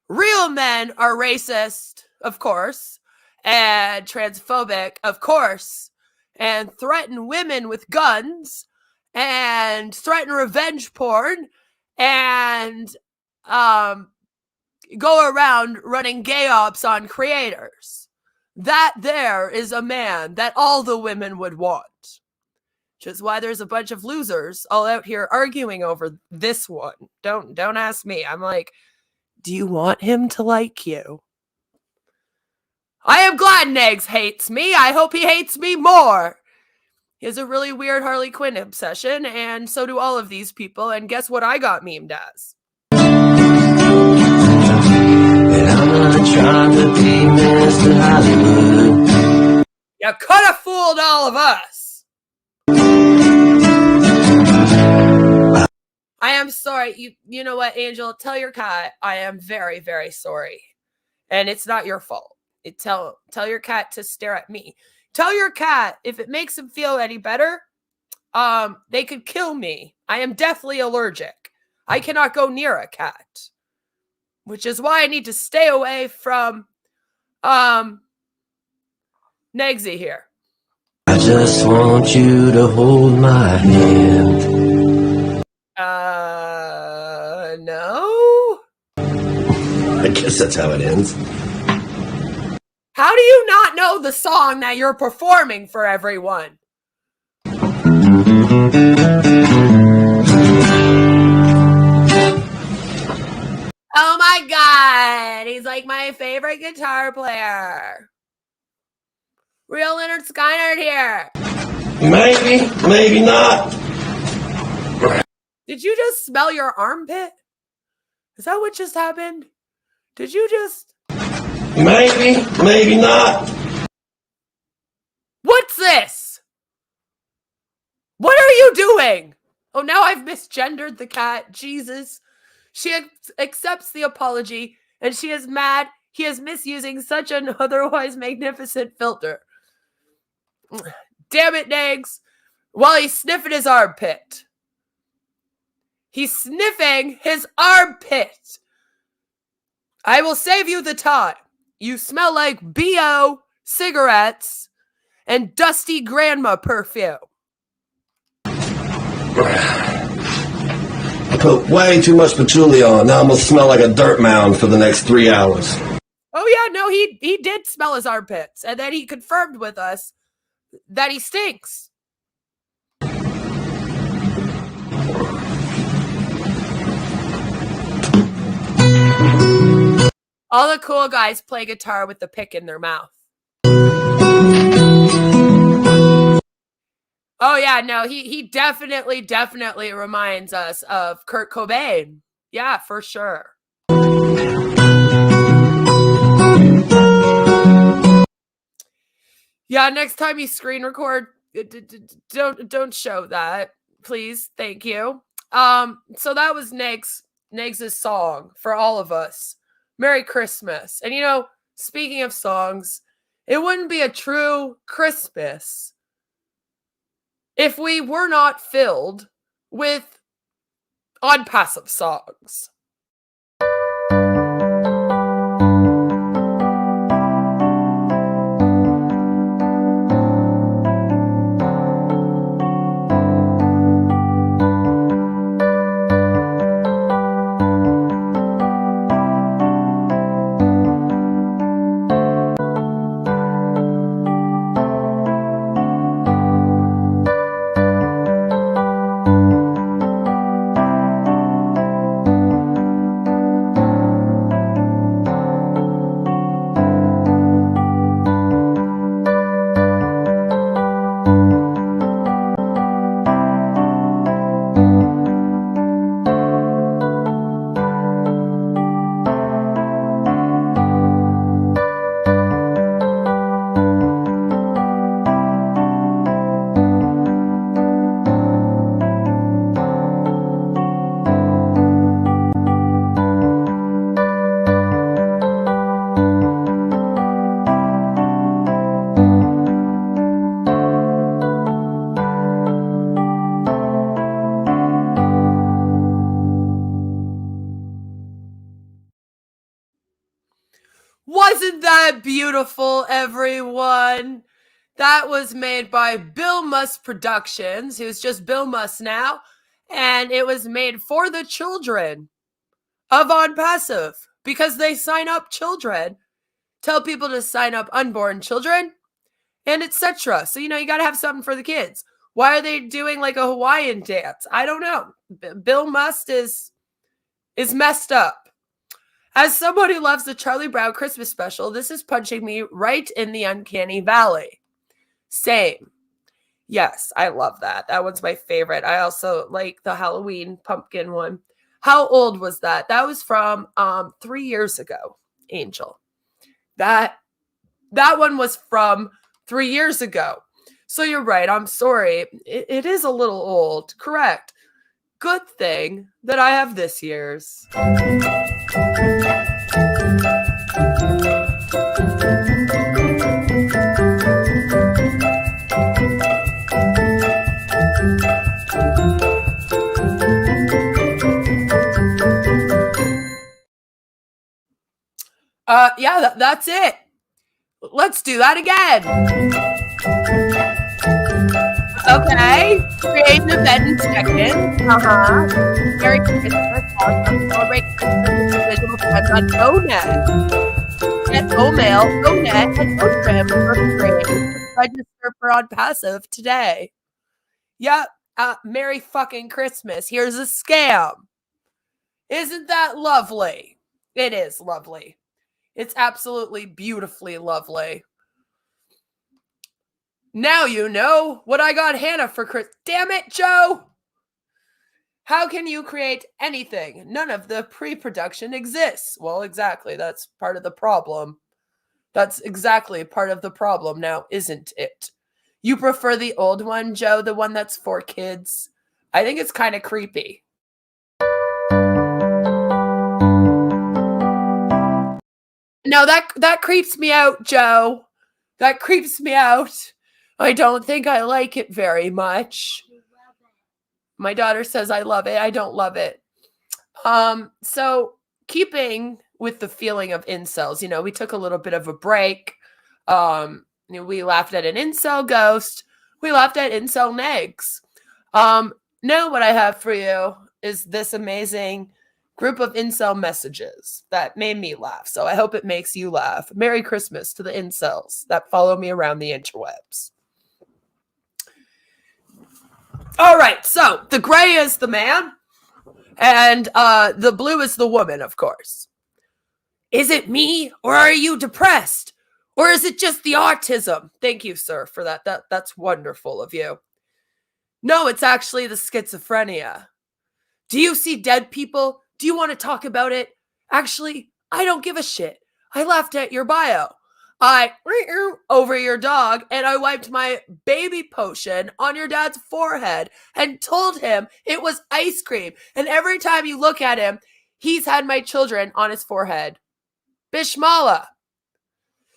Real men are racist, of course, and transphobic, of course, and threaten women with guns, and threaten revenge porn, and go around running gay ops on creators. That there is a man that all the women would want. Which is why there's a bunch of losers all out here arguing over this one. Don't ask me. I'm like, do you want him to like you? I am glad Negs hates me. I hope he hates me more. He has a really weird Harley Quinn obsession, and so do all of these people. And guess what I got memed as? And I'm not trying to be Mr. Hollywood. You could have fooled all of us. I am sorry. You know what, Angel? Tell your cat I am very, very sorry. And it's not your fault. Tell your cat to stare at me. Tell your cat if it makes him feel any better, they could kill me. I am deathly allergic. I cannot go near a cat. Which is why I need to stay away from Negsy here. I just want you to hold my hand. No? I guess that's how it ends. How do you not know the song that you're performing for everyone? Oh my god, he's like my favorite guitar player. Real Leonard Skynyrd here. Maybe, maybe not. Did you just smell your armpit? Is that what just happened? Did you just... Maybe, maybe not. What's this? What are you doing? Oh, now I've misgendered the cat. Jesus. She accepts the apology, and she is mad he is misusing such an otherwise magnificent filter. Damn it, Nags. While he's sniffing his armpit. He's sniffing his armpit. I will save you the time. You smell like B.O. cigarettes and dusty grandma perfume. I put way too much patchouli on. Now I'm going to smell like a dirt mound for the next 3 hours. Oh, yeah, no, he did smell his armpits. And then he confirmed with us that he stinks. All the cool guys play guitar with the pick in their mouth. Oh, yeah, no, he definitely reminds us of Kurt Cobain. Yeah, for sure. Yeah, next time you screen record, don't show that, please. Thank you. So that was Nags' song for all of us. Merry Christmas. And you know, speaking of songs, it wouldn't be a true Christmas if we were not filled with ONPASSIVE songs. Wasn't that beautiful, everyone? That was made by Bill Muss Productions, who's just Bill Muss now, and it was made for the children of ONPASSIVE because they sign up children, tell people to sign up unborn children, and etc. So, you know, you got to have something for the kids. Why are they doing like a Hawaiian dance? I don't know. Bill Must is messed up. As someone who loves the Charlie Brown Christmas special, this is punching me right in the uncanny valley. Same. Yes, I love that. That one's my favorite. I also like the Halloween pumpkin one. How old was that? That was from 3 years ago, Angel. That one was from 3 years ago. So you're right. I'm sorry. It is a little old. Correct. Good thing that I have this year's. Yeah, that's it. Let's do that again. Okay. Create an event in seconds. Merry Christmas. Awesome. Celebrate Christmas with individual friends on GoNet. Get GoMail, GoNet, and GoTrim for free. Register for ONPASSIVE today. Yep. Merry fucking Christmas. Here's a scam. Isn't that lovely? It is lovely. It's absolutely beautifully lovely. Now you know what I got Hannah for Christmas. Damn it, Joe! How can you create anything? None of the pre-production exists. Well, exactly. That's part of the problem. That's exactly part of the problem now, isn't it? You prefer the old one, Joe, the one that's for kids? I think it's kind of creepy. No, that creeps me out, Joe. That creeps me out. I don't think I like it very much. My daughter says I love it. I don't love it. So keeping with the feeling of incels, we took a little bit of a break. We laughed at an incel ghost. We laughed at incel negs. Now what I have for you is this amazing group of incel messages that made me laugh. So I hope it makes you laugh. Merry Christmas to the incels that follow me around the interwebs. All right, so the gray is the man, and the blue is the woman, of course. Is it me, or are you depressed? Or is it just the autism? Thank you, sir, for that. That's wonderful of you. No, it's actually the schizophrenia. Do you see dead people? Do you want to talk about it? Actually, I don't give a shit. I laughed at your bio. I over your dog, and I wiped my baby potion on your dad's forehead and told him it was ice cream. And every time you look at him, he's had my children on his forehead. Bishmala.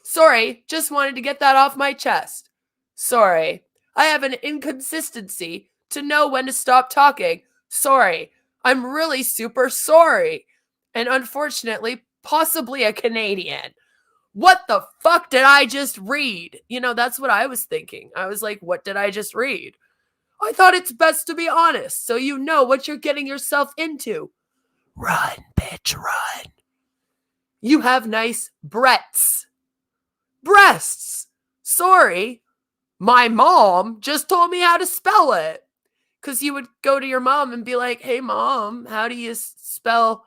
Sorry, just wanted to get that off my chest. Sorry, I have an inconsistency to know when to stop talking. Sorry, I'm really super sorry. And unfortunately, possibly a Canadian. What the fuck did I just read? That's what I was thinking. I was like, what did I just read? I thought it's best to be honest, so you know what you're getting yourself into. Run, bitch, run. You have nice breasts. Breasts. Sorry, my mom just told me how to spell it. Because you would go to your mom and be like, hey, mom, how do you spell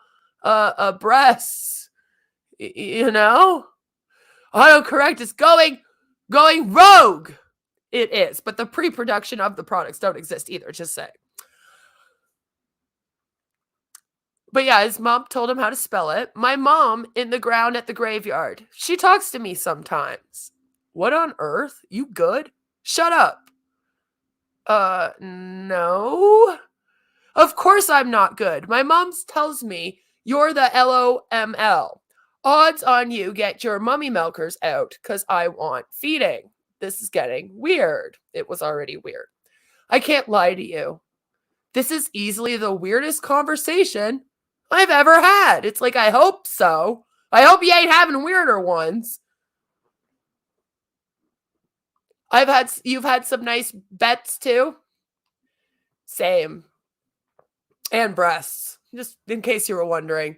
breasts? Autocorrect is going rogue. It is, but the pre-production of the products don't exist either, just say. But yeah, his mom told him how to spell it. My mom in the ground at the graveyard. She talks to me sometimes. What on earth? You good? Shut up. No. Of course I'm not good. My mom tells me you're the LOML. Odds on you get your mummy milkers out because I want feeding. This is getting weird. It was already weird. I can't lie to you. This is easily the weirdest conversation I've ever had. It's like, I hope so. I hope you ain't having weirder ones. You've had some nice bets too. Same. And breasts, just in case you were wondering.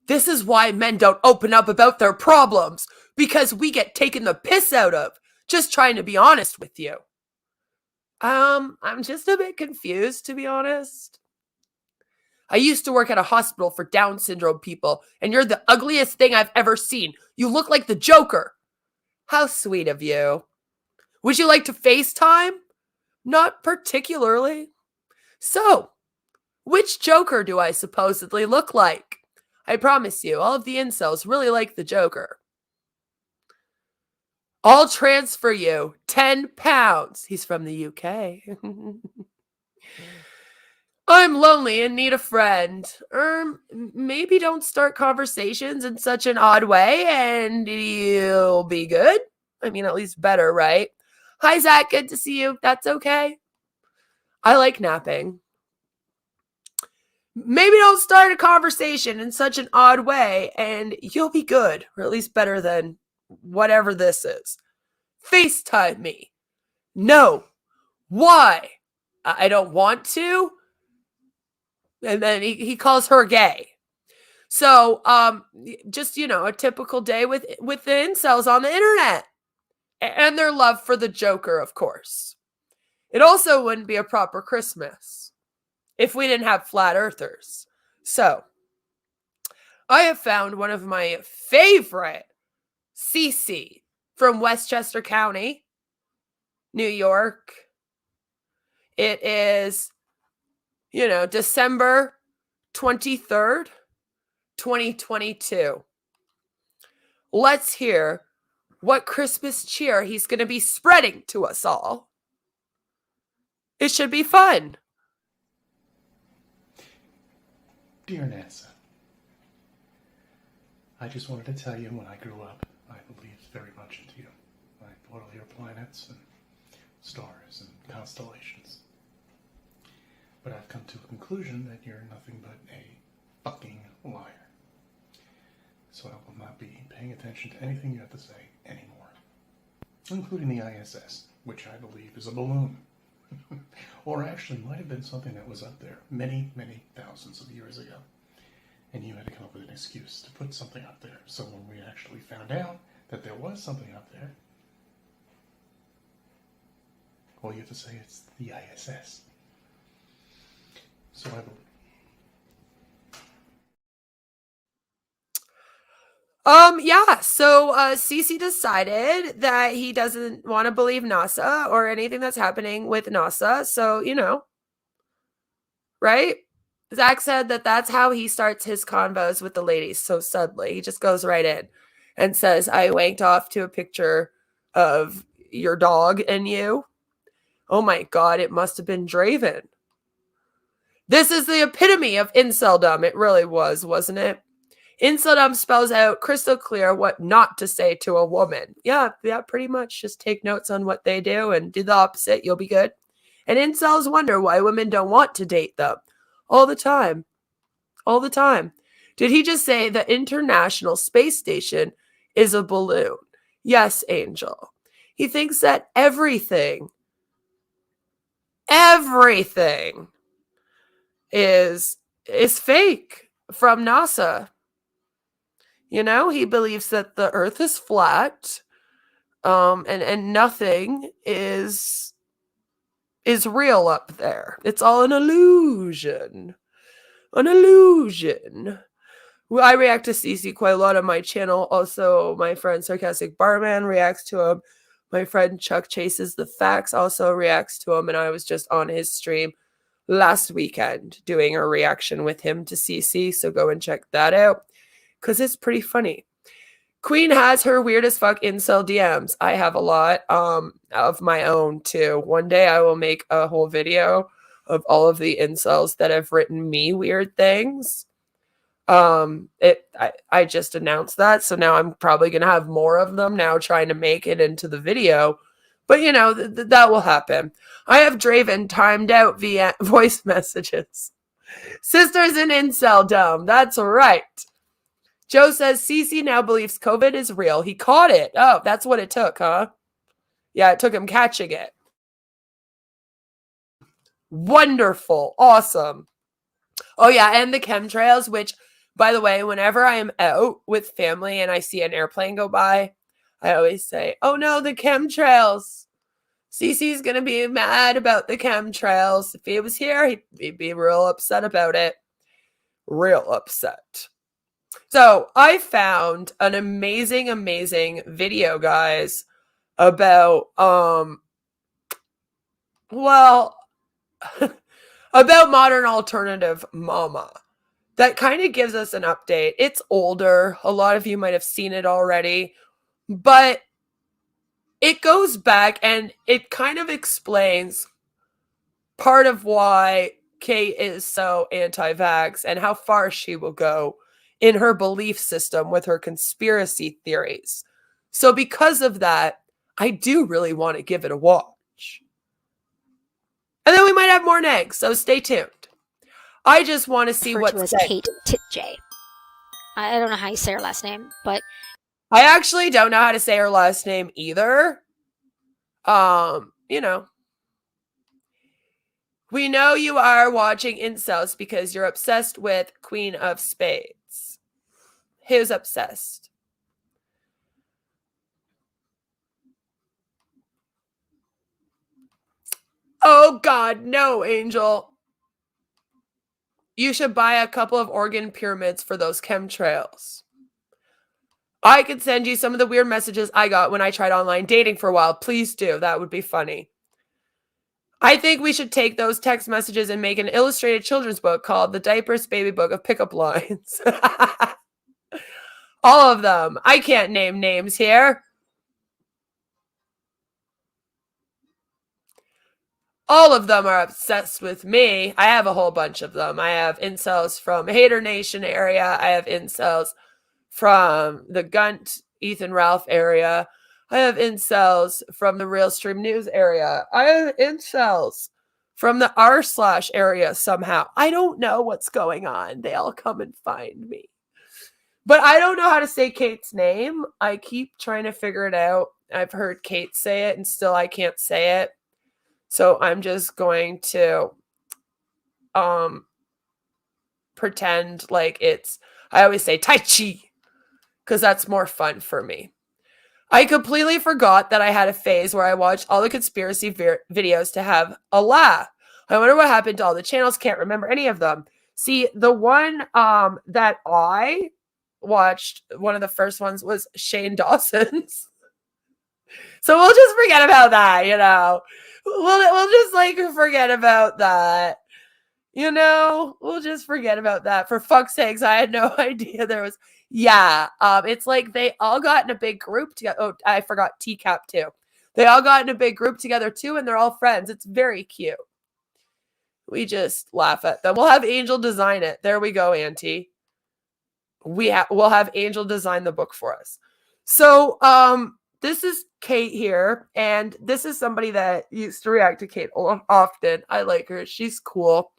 This is why men don't open up about their problems, because we get taken the piss out of. Just trying to be honest with you. I'm just a bit confused, to be honest. I used to work at a hospital for Down syndrome people, and you're the ugliest thing I've ever seen. You look like the Joker. How sweet of you. Would you like to FaceTime? Not particularly. So, which Joker do I supposedly look like? I promise you, all of the incels really like the Joker. I'll transfer you 10 pounds. He's from the UK. I'm lonely and need a friend. Maybe don't start conversations in such an odd way and you'll be good. I mean, at least better, right? Hi, Zach. Good to see you. That's okay. I like napping. Maybe don't start a conversation in such an odd way and you'll be good, or at least better than whatever this is. FaceTime me. No. Why? I don't want to. And then he calls her gay. So, just, a typical day with the incels on the internet. And their love for the Joker, of course. It also wouldn't be a proper Christmas if we didn't have flat earthers. So, I have found one of my favorite CC from Westchester County, New York. It is, December 23rd, 2022. Let's hear what Christmas cheer he's going to be spreading to us all. It should be fun. Dear NASA, I just wanted to tell you when I grew up, I believed very much into you. I thought all your planets and stars and constellations. But I've come to a conclusion that you're nothing but a fucking liar. So I will not be paying attention to anything you have to say anymore, including the ISS, which I believe is a balloon. Or actually might have been something that was up there many, many thousands of years ago. And you had to come up with an excuse to put something up there. So when we actually found out that there was something up there, all you have to say is the ISS. So I believe. So Cece decided that he doesn't want to believe NASA or anything that's happening with NASA. So, right? Zach said that that's how he starts his convos with the ladies so subtly. He just goes right in and says, I wanked off to a picture of your dog and you. Oh my God, it must have been Draven. This is the epitome of inceldom. It really was, wasn't it? Inceldom spells out crystal clear what not to say to a woman. Yeah, pretty much. Just take notes on what they do and do the opposite. You'll be good. And incels wonder why women don't want to date them. All the time. All the time. Did he just say the International Space Station is a balloon? Yes, Angel. He thinks that everything is fake from NASA. He believes that the Earth is flat, and nothing is real up there. It's all an illusion. An illusion. Well, I react to Cece quite a lot on my channel. Also, my friend Sarcastic Barman reacts to him. My friend Chuck Chases the Facts also reacts to him, and I was just on his stream last weekend doing a reaction with him to Cece, so go and check that out, because it's pretty funny. Queen has her weird as fuck incel DMs. I have a lot of my own, too. One day I will make a whole video of all of the incels that have written me weird things. I just announced that, so now I'm probably going to have more of them now trying to make it into the video. But, that will happen. I have Draven timed out via voice messages. Sisters in inceldom. That's right. Joe says, Cece now believes COVID is real. He caught it. Oh, that's what it took, huh? Yeah, it took him catching it. Wonderful. Awesome. Oh, yeah, and the chemtrails, which, by the way, whenever I am out with family and I see an airplane go by, I always say, oh, no, the chemtrails. Cece's going to be mad about the chemtrails. If he was here, he'd be real upset about it. Real upset. So I found an amazing, amazing video, guys, about, about Modern Alternative Mama. That kind of gives us an update. It's older. A lot of you might have seen it already, but it goes back and it kind of explains part of why Kate is so anti-vax and how far she will go in her belief system with her conspiracy theories. So because of that, I do really want to give it a watch. And then we might have more negs, so stay tuned. I just want to see what's as Kate Titjay. I don't know how you say her last name, but I actually don't know how to say her last name either. We know you are watching Incels because you're obsessed with Queen of Spades. Who's obsessed? Oh God, no, Angel. You should buy a couple of organ pyramids for those chemtrails. I could send you some of the weird messages I got when I tried online dating for a while. Please do. That would be funny. I think we should take those text messages and make an illustrated children's book called The Diapers Baby Book of Pickup Lines. All of them. I can't name names here. All of them are obsessed with me. I have a whole bunch of them. I have incels from Hater Nation area. I have incels from the Gunt, Ethan Ralph area. I have incels from the Real Stream News area. I have incels from the r/ area somehow. I don't know what's going on. They all come and find me. But I don't know how to say Kate's name. I keep trying to figure it out. I've heard Kate say it and still I can't say it. So I'm just going to pretend like it's, I always say Tai Chi because that's more fun for me. I completely forgot that I had a phase where I watched all the conspiracy videos to have a laugh. I wonder what happened to all the channels. Can't remember any of them. See, the one that I watched, one of the first ones was Shane Dawson's. So we'll just forget about that, you know. We'll just like forget about that. You know, we'll just forget about that. For fuck's sakes, I had no idea there was. Yeah, it's like they all got in a big group together. Oh, I forgot TCAP too. They all got in a big group together too, and they're all friends. It's very cute. We just laugh at them. We'll have Angel design it. There we go, Auntie. We'll have Angel design the book for us. So, this is Kate here, and this is somebody that used to react to Kate often. I like her. She's cool.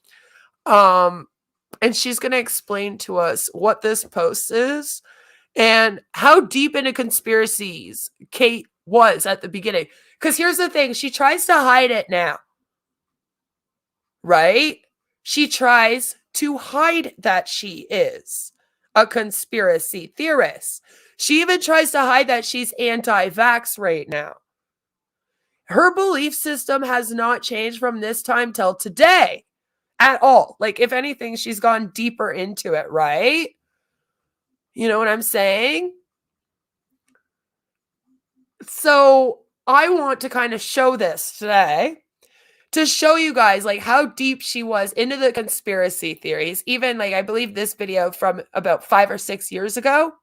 And she's going to explain to us what this post is and how deep into conspiracies Kate was at the beginning. Because here's the thing. She tries to hide it now. Right? She tries to hide that she is a conspiracy theorist. She even tries to hide that she's anti-vax right now. Her belief system has not changed from this time till today. At all. Like, if anything, she's gone deeper into it, right? You know what I'm saying? So I want to kind of show this today to show you guys like how deep she was into the conspiracy theories. Even like, I believe this video from about 5 or 6 years ago.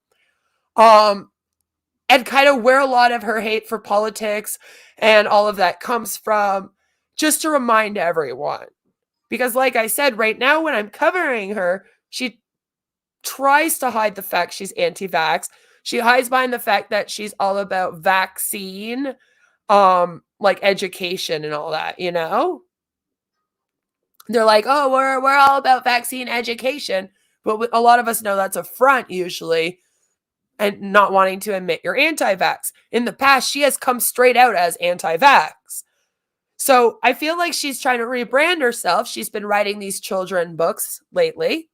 And kind of where a lot of her hate for politics and all of that comes from, just to remind everyone. Because like I said, right now when I'm covering her, she tries to hide the fact she's anti-vax. She hides behind the fact that she's all about vaccine, like education and all that, you know? They're like, oh, we're all about vaccine education. But a lot of us know that's a front usually and not wanting to admit you're anti-vax. In the past, she has come straight out as anti-vax. So I feel like she's trying to rebrand herself. She's been writing these children books lately.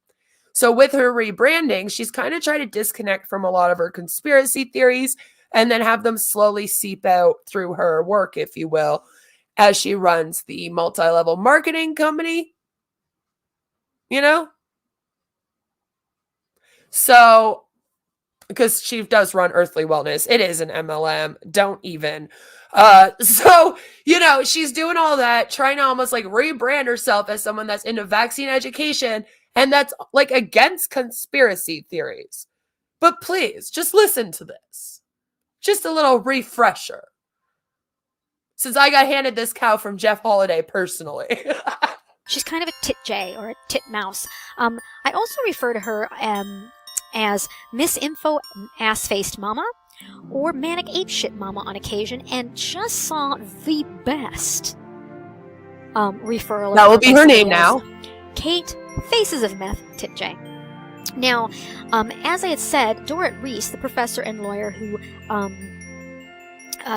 So with her rebranding, she's kind of trying to disconnect from a lot of her conspiracy theories and then have them slowly seep out through her work, if you will, as she runs the multi-level marketing company. You know? So, because she does run Earthly Wellness. It is an MLM. Don't even. So, you know, she's doing all that, trying to almost like rebrand herself as someone that's into vaccine education and that's like against conspiracy theories. But please, just listen to this. Just a little refresher. Since I got handed this cow from Jeff Holiday personally. She's kind of a tit jay or a tit mouse. I also refer to her as Miss Info Ass-Faced Mama or Manic Apeshit Mama on occasion, and just saw the best referral. That will be her name now. Kate, Faces of Meth, Tit J. Now, as I had said, Dorrit Reese, the professor and lawyer who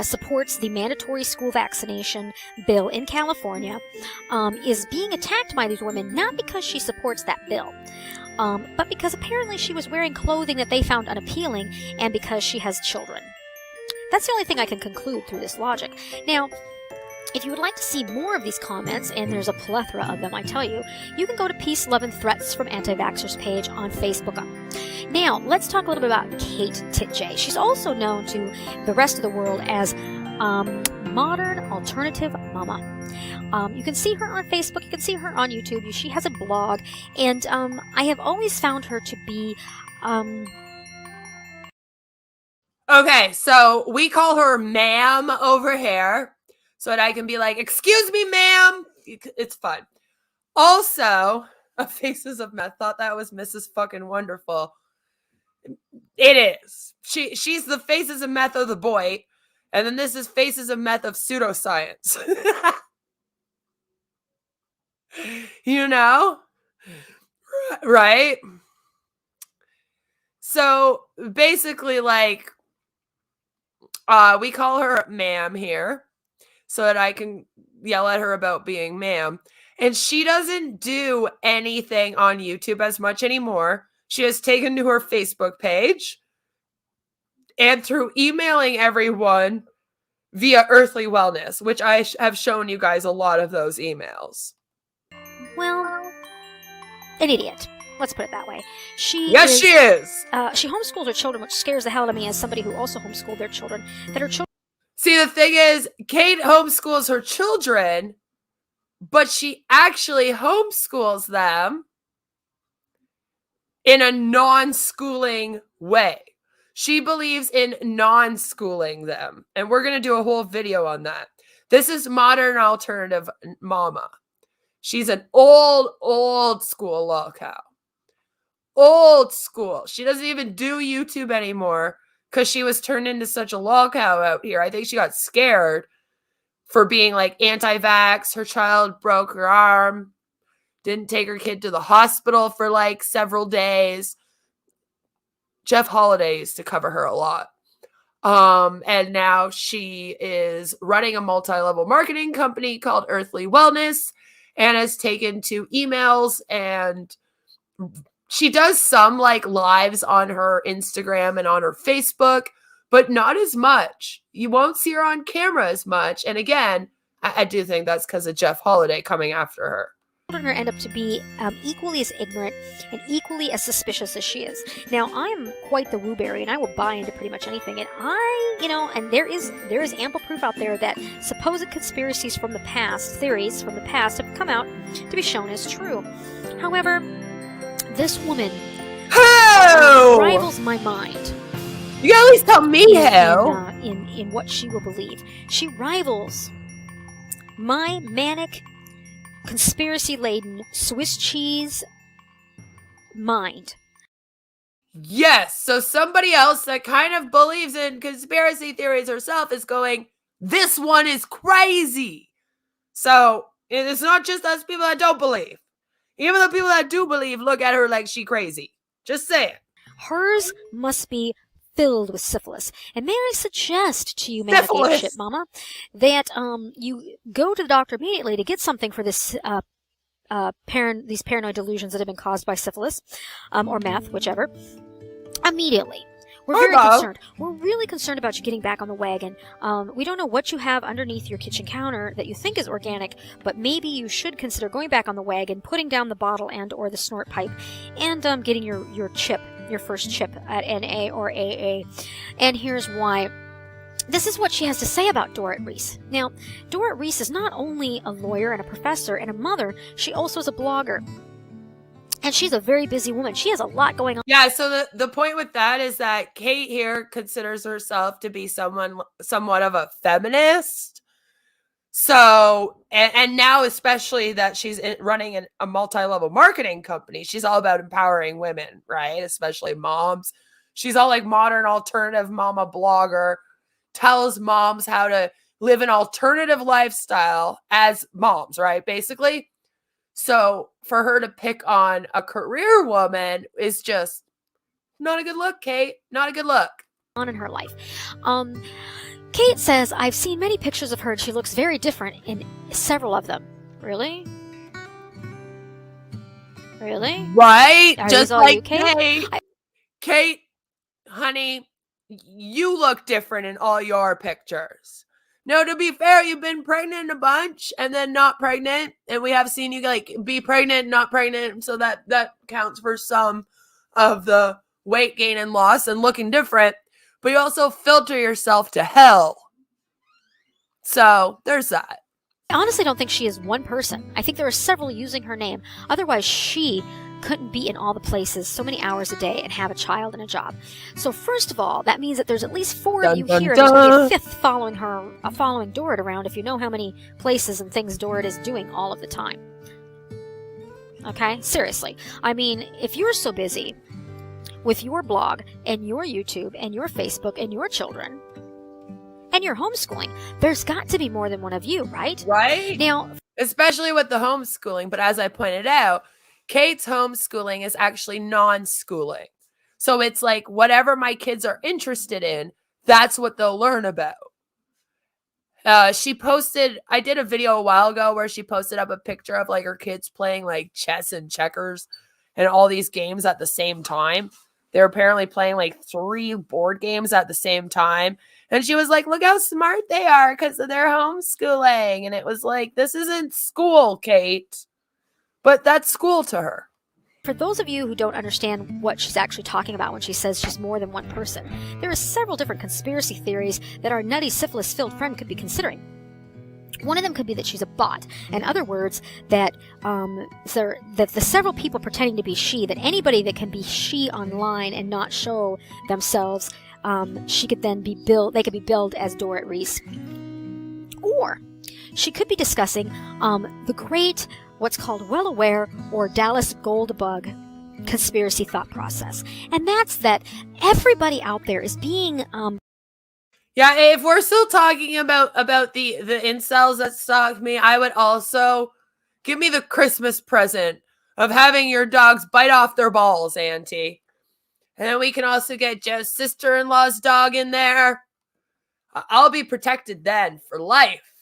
supports the mandatory school vaccination bill in California, is being attacked by these women, not because she supports that bill, but because apparently she was wearing clothing that they found unappealing, and because she has children. That's the only thing I can conclude through this logic. Now, if you would like to see more of these comments, and there's a plethora of them, I tell you, you can go to Peace, Love, and Threats from Anti-Vaxxers page on Facebook. Now, let's talk a little bit about Kate Titjay. She's also known to the rest of the world as Modern Alternative Mama. You can see her on Facebook, you can see her on YouTube, she has a blog, and I have always found her to be... Okay, so we call her ma'am over here, so that I can be like, excuse me, ma'am. It's fun. Also, Faces of Meth thought that was Mrs. fucking Wonderful. It is. She's the Faces of Meth of the boy. And then this is Faces of Meth of Pseudoscience. You know? Right? So basically, like, we call her ma'am here so that I can yell at her about being ma'am. And she doesn't do anything on YouTube as much anymore. She has taken to her Facebook page and through emailing everyone via Earthly Wellness, which I have shown you guys a lot of those emails. Well, an idiot. Let's put it that way. She is. She homeschools her children, which scares the hell out of me as somebody who also homeschooled their children. That her children. See, the thing is, Kate homeschools her children, but she actually homeschools them in a non-schooling way. She believes in non-schooling them. And we're going to do a whole video on that. This is modern alternative mama. She's an old school lolcow. Old school. She doesn't even do YouTube anymore because she was turned into such a lolcow out here. I think she got scared for being like anti-vax. Her child broke her arm. Didn't take her kid to the hospital for like several days. Jeff Holiday used to cover her a lot. And now she is running a multi-level marketing company called Earthly Wellness and has taken to emails, and she does some like lives on her Instagram and on her Facebook, but not as much. You won't see her on camera as much. And again, I do think that's because of Jeff Holiday coming after her. Children end up to be equally as ignorant and equally as suspicious as she is. Now, I am quite the wooberry, and I will buy into pretty much anything. And and there is ample proof out there that supposed conspiracies from the past, theories from the past, have come out to be shown as true. However, this woman rivals my mind. You gotta at least tell me how. In what she will believe. She rivals my manic, conspiracy-laden Swiss cheese mind. Yes, so somebody else that kind of believes in conspiracy theories herself is going, this one is crazy. So it's not just us people that don't believe. Even the people that do believe look at her like she crazy. Just saying. Hers must be filled with syphilis. And may I suggest to you, manic shit mama, that you go to the doctor immediately to get something for this these paranoid delusions that have been caused by syphilis, or meth, whichever. Immediately. We're very concerned. We're really concerned about you getting back on the wagon. We don't know what you have underneath your kitchen counter that you think is organic, but maybe you should consider going back on the wagon, putting down the bottle and or the snort pipe, and getting your chip, your first chip at NA or AA. And here's why. This is what she has to say about Dorrit Reese. Now, Dorrit Reese is not only a lawyer and a professor and a mother, she also is a blogger. And she's a very busy woman. She has a lot going on. Yeah, so the point with that is that Kate here considers herself to be somewhat of a feminist. So, and now especially that she's running a multi-level marketing company, she's all about empowering women, right? Especially moms. She's all like modern alternative mama blogger, tells moms how to live an alternative lifestyle as moms, right? Basically. So for her to pick on a career woman is just not a good look, Kate. Not a good look. On in her life. Kate says, I've seen many pictures of her and she looks very different in several of them. Really? Really? Right? Are Just all like you, Kate? Kate, honey, you look different in all your pictures. No, to be fair, you've been pregnant a bunch and then not pregnant. And we have seen you like be pregnant, not pregnant. So that counts for some of the weight gain and loss and looking different. But you also filter yourself to hell. So there's that. I honestly don't think she is one person. I think there are several using her name. Otherwise, she couldn't be in all the places so many hours a day and have a child and a job. So first of all, that means that there's at least 4 of you here. There's going to be a 5th following her, following Dorrit around if you know how many places and things Dorrit is doing all of the time. Okay? Seriously. I mean, if you're so busy with your blog and your YouTube and your Facebook and your children, and you're homeschooling, there's got to be more than one of you, right? Right? Now, Especially with the homeschooling. But as I pointed out, Kate's homeschooling is actually non-schooling. So it's like whatever my kids are interested in, that's what they'll learn about. She posted, I did a video a while ago where she posted up a picture of like her kids playing like chess and checkers and all these games at the same time. They're apparently playing like 3 board games at the same time. And she was like, look how smart they are because of their homeschooling. And it was like, this isn't school, Kate. But that's school to her. for those of you who don't understand what she's actually talking about when she says she's more than one person, there are several different conspiracy theories that our nutty syphilis-filled friend could be considering. One of them could be that she's a bot. In other words, that that the several people pretending to be she, that anybody that can be she online and not show themselves, she could then be billed. They could be billed as Dorrit Reese. Or she could be discussing the great, what's called well-aware or Dallas Goldbug conspiracy thought process, and that's that everybody out there is being Yeah, if we're still talking about the incels that stalk me, I would also give me the Christmas present of having your dogs bite off their balls, Auntie. And then we can also get Joe's sister-in-law's dog in there. I'll be protected then for life.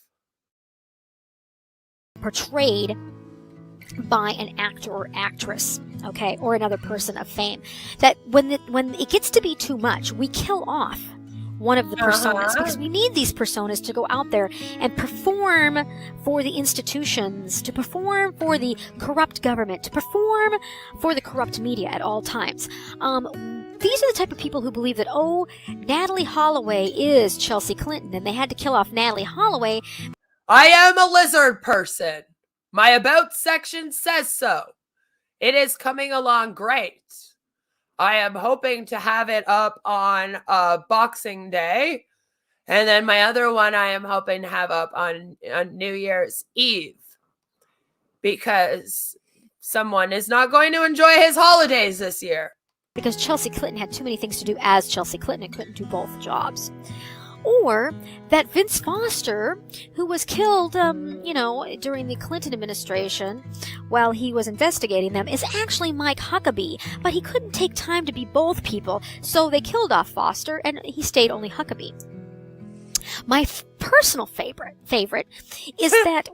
portrayed by an actor or actress, okay, or another person of fame. That when it gets to be too much, we kill off one of the personas because we need these personas to go out there and perform for the institutions, to perform for the corrupt government, to perform for the corrupt media at all times. These are the type of people who believe that, oh, Natalie Holloway is Chelsea Clinton, and they had to kill off Natalie Holloway. I am a lizard person. My about section says so. It is coming along great. I am hoping to have it up on Boxing Day. And then my other one I am hoping to have up on New Year's Eve. Because someone is not going to enjoy his holidays this year. Because Chelsea Clinton had too many things to do as Chelsea Clinton and couldn't do both jobs. Or that Vince Foster, who was killed, during the Clinton administration while he was investigating them, is actually Mike Huckabee. But he couldn't take time to be both people, so they killed off Foster and he stayed only Huckabee. My personal favorite is that,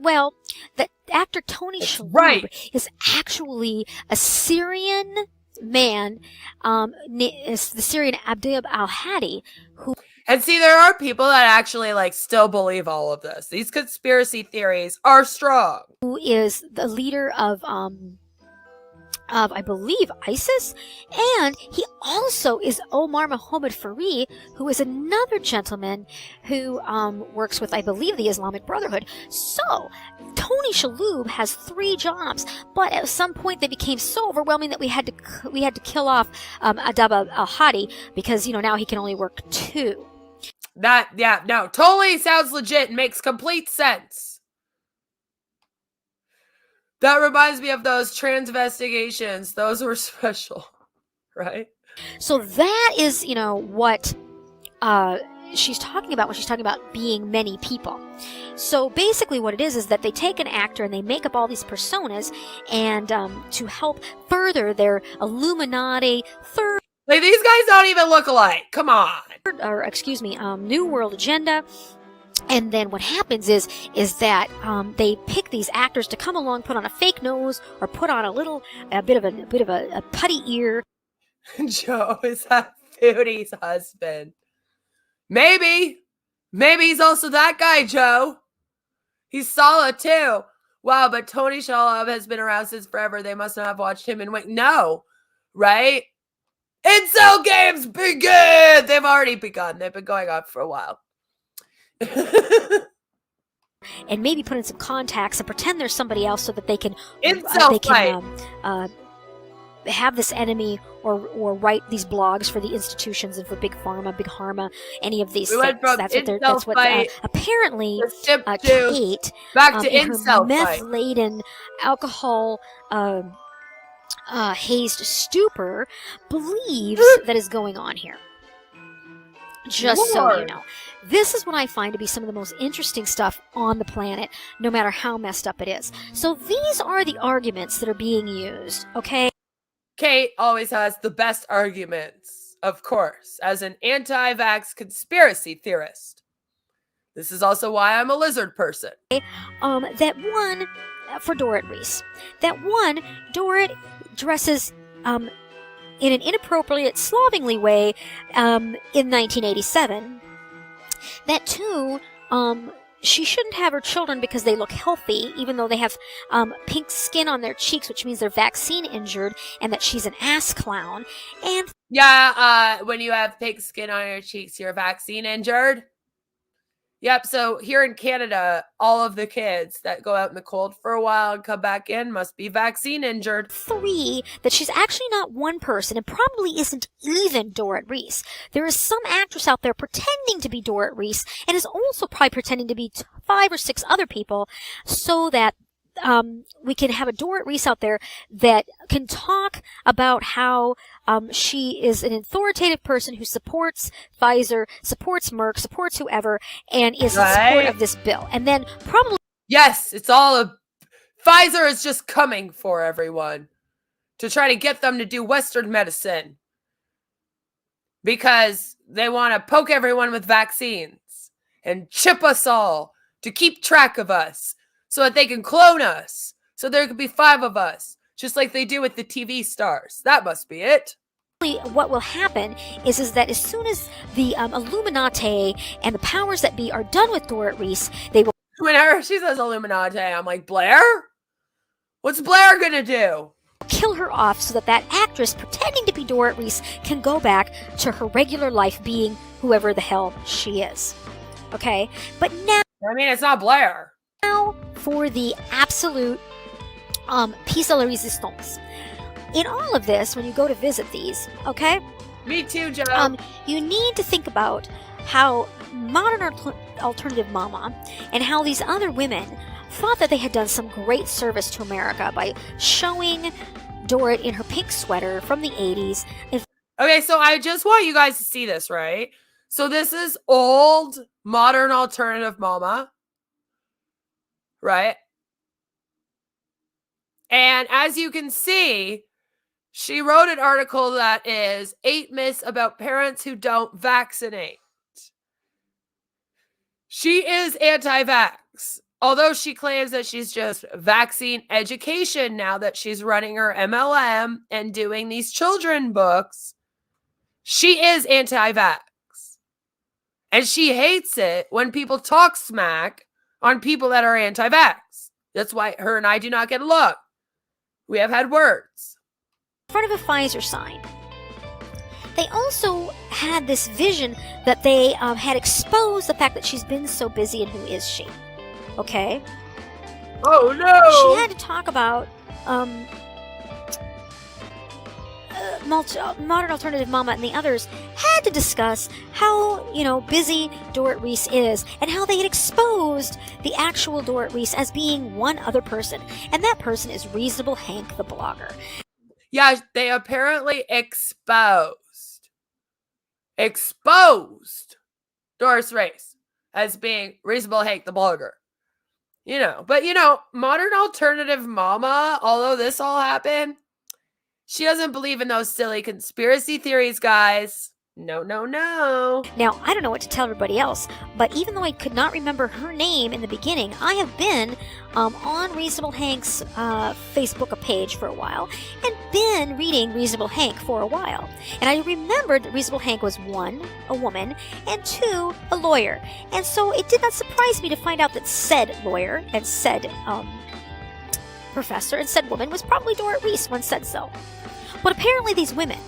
that actor Tony Shalhoub is actually a Syrian man, is the Syrian Abdul al-Hadi, who... And see, there are people that actually still believe all of this. These conspiracy theories are strong. Who is the leader of I believe ISIS, and he also is Omar Mohammed Fareed, who is another gentleman who works with, I believe, the Islamic Brotherhood. So Tony Shalhoub has 3 jobs, but at some point they became so overwhelming that we had to kill off Adab al-Hadi because now he can only work 2. Totally sounds legit and makes complete sense. That reminds me of those trans investigations. Those were special, right? So that is, what she's talking about when she's talking about being many people. So basically what it is that they take an actor and they make up all these personas and to help further their Illuminati these guys don't even look alike. Come on. New World agenda. And then what happens is that they pick these actors to come along, put on a fake nose, or put on a bit of a putty ear. Joe is that Foodie's husband. Maybe he's also that guy, Joe. He's solid too. Wow, but Tony Shalhoub has been around since forever. They must not have watched him and wait. No, right? Incel games begin! They've already begun. They've been going on for a while. And maybe put in some contacts and pretend there's somebody else so that they can have this enemy or write these blogs for the institutions and for Big Pharma, any of these things. That's what apparently Kate, back to in incel her meth-laden, alcohol hazed stupor, believes that is going on here. Just so you Lord. know. This is what I find to be some of the most interesting stuff on the planet, no matter how messed up it is. So these are the arguments that are being used, okay? Kate always has the best arguments, of course, as an anti-vax conspiracy theorist. This is also why I'm a lizard person. That one, for Dorrit Reese, Dorrit dresses in an inappropriate, slovenly way in 1987. That two, she shouldn't have her children because they look healthy, even though they have pink skin on their cheeks, which means they're vaccine injured, and that she's an ass clown. And Yeah, when you have pink skin on your cheeks, you're vaccine injured. Yep, so here in Canada, all of the kids that go out in the cold for a while and come back in must be vaccine injured. three, that she's actually not one person and probably isn't even Dorrit Reese. There is some actress out there pretending to be Dorrit Reese and is also probably pretending to be 5 or 6 other people so that we can have a Dorrit Reese out there that can talk about how she is an authoritative person who supports Pfizer, supports Merck, supports whoever, and is in support of this bill. And then probably... Yes, it's all a... Pfizer is just coming for everyone to try to get them to do Western medicine because they want to poke everyone with vaccines and chip us all to keep track of us so that they can clone us, so there could be 5 of us, just like they do with the TV stars. That must be it. What will happen is that as soon as the Illuminati and the powers that be are done with Dorrit Reese, they will... Whenever she says Illuminati, I'm like, Blair? What's Blair gonna do? Kill her off so that that actress pretending to be Dorrit Reese can go back to her regular life being whoever the hell she is. Okay? But now... I mean, it's not Blair. Now for the absolute piece de la resistance. In all of this, when you go to visit these, okay? Me too, Joe. You need to think about how modern alternative mama and how these other women thought that they had done some great service to America by showing Dorrit in her pink sweater from the 80s. Okay, so I just want you guys to see this, right? So this is old modern alternative mama. Right? And as you can see, she wrote an article that is 8 myths about parents who don't vaccinate. She is anti-vax, although she claims that she's just vaccine education now that she's running her MLM and doing these children books. She is anti-vax. And she hates it when people talk smack on people that are anti-vax. That's why her and I do not get along. We have had words. In front of a Pfizer sign. They also had this vision that they had exposed the fact that she's been so busy and who is she. Okay? Oh no! She had to talk about modern alternative mama and the others had to discuss how, busy Dorrit Reese is and how they had exposed the actual Dorrit Reese as being one other person. And that person is Reasonable Hank, the blogger. Yeah, they apparently exposed Doris Reese as being Reasonable Hank, the blogger. But modern alternative mama, although this all happened, she doesn't believe in those silly conspiracy theories, guys. No. Now, I don't know what to tell everybody else, but even though I could not remember her name in the beginning, I have been on Reasonable Hank's Facebook page for a while and been reading Reasonable Hank for a while. And I remembered that Reasonable Hank was 1, a woman, and 2, a lawyer. And so it did not surprise me to find out that said lawyer and said professor and said woman was probably Dorrit Reese when said so. But apparently these women,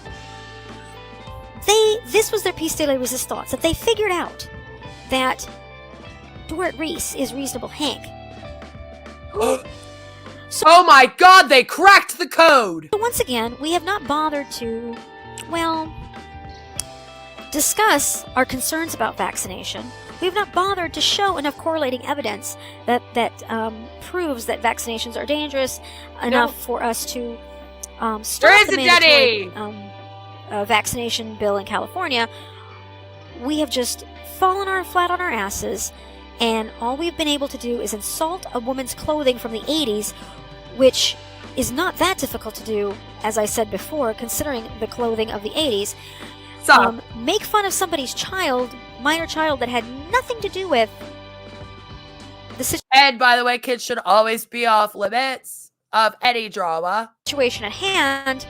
this was their piece de la resistance, that they figured out that Dorrit Reese is Reasonable Hank. So, oh my God, they cracked the code! Once again, we have not bothered to, discuss our concerns about vaccination. We have not bothered to show enough correlating evidence that proves that vaccinations are dangerous enough for us to start the mandatory vaccination bill in California. we have just fallen flat on our asses, and all we've been able to do is insult a woman's clothing from the 80s, which is not that difficult to do, as I said before, considering the clothing of the 80s. Make fun of somebody's minor child that had nothing to do with the situation. And by the way, kids should always be off limits of any drama. Situation at hand.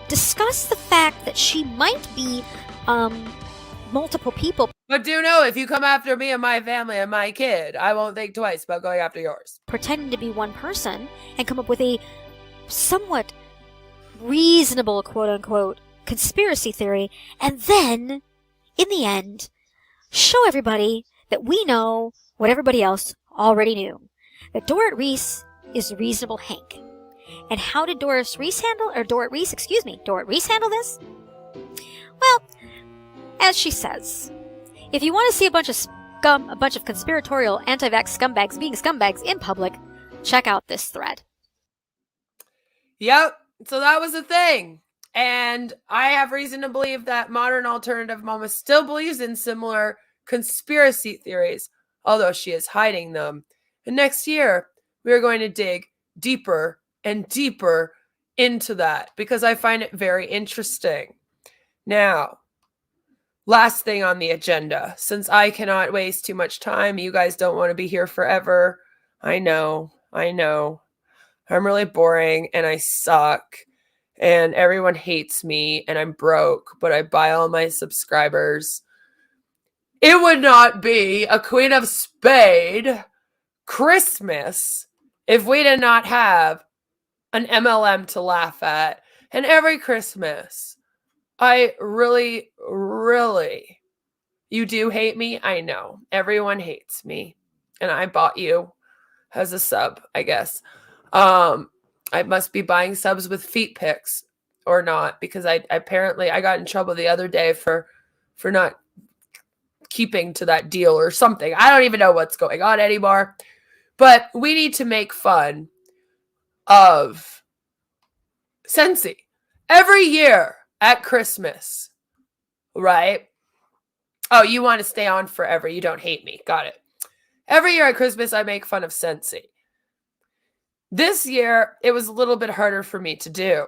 Discuss the fact that she might be multiple people. But do know, if you come after me and my family and my kid, I won't think twice about going after yours. Pretending to be one person and come up with a somewhat reasonable, quote-unquote, conspiracy theory, and then, in the end, show everybody that we know what everybody else already knew. That Dorrit Reese is Reasonable Hank. And how did Dorrit Reese handle this? Well, as she says, if you want to see a bunch of conspiratorial anti-vax scumbags being scumbags in public, check out this thread. Yep. So that was the thing. And I have reason to believe that modern alternative mama still believes in similar conspiracy theories, although she is hiding them. And next year, we are going to dig deeper and deeper into that because I find it very interesting. Now, last thing on the agenda, since I cannot waste too much time, you guys don't want to be here forever. I know. I'm really boring and I suck and everyone hates me and I'm broke, but I buy all my subscribers. It would not be a Queen of Spade Christmas if we did not have an MLM to laugh at. And every Christmas, I really, you do hate me. I know. Everyone hates me. And I bought you as a sub, I guess. I must be buying subs with feet pics or not, because I got in trouble the other day for not keeping to that deal or something. I don't even know what's going on anymore. But we need to make fun of Scentsy every year at Christmas, right? Oh, you want to stay on forever. You don't hate me. Got it. Every year at Christmas, I make fun of Scentsy. This year, it was a little bit harder for me to do.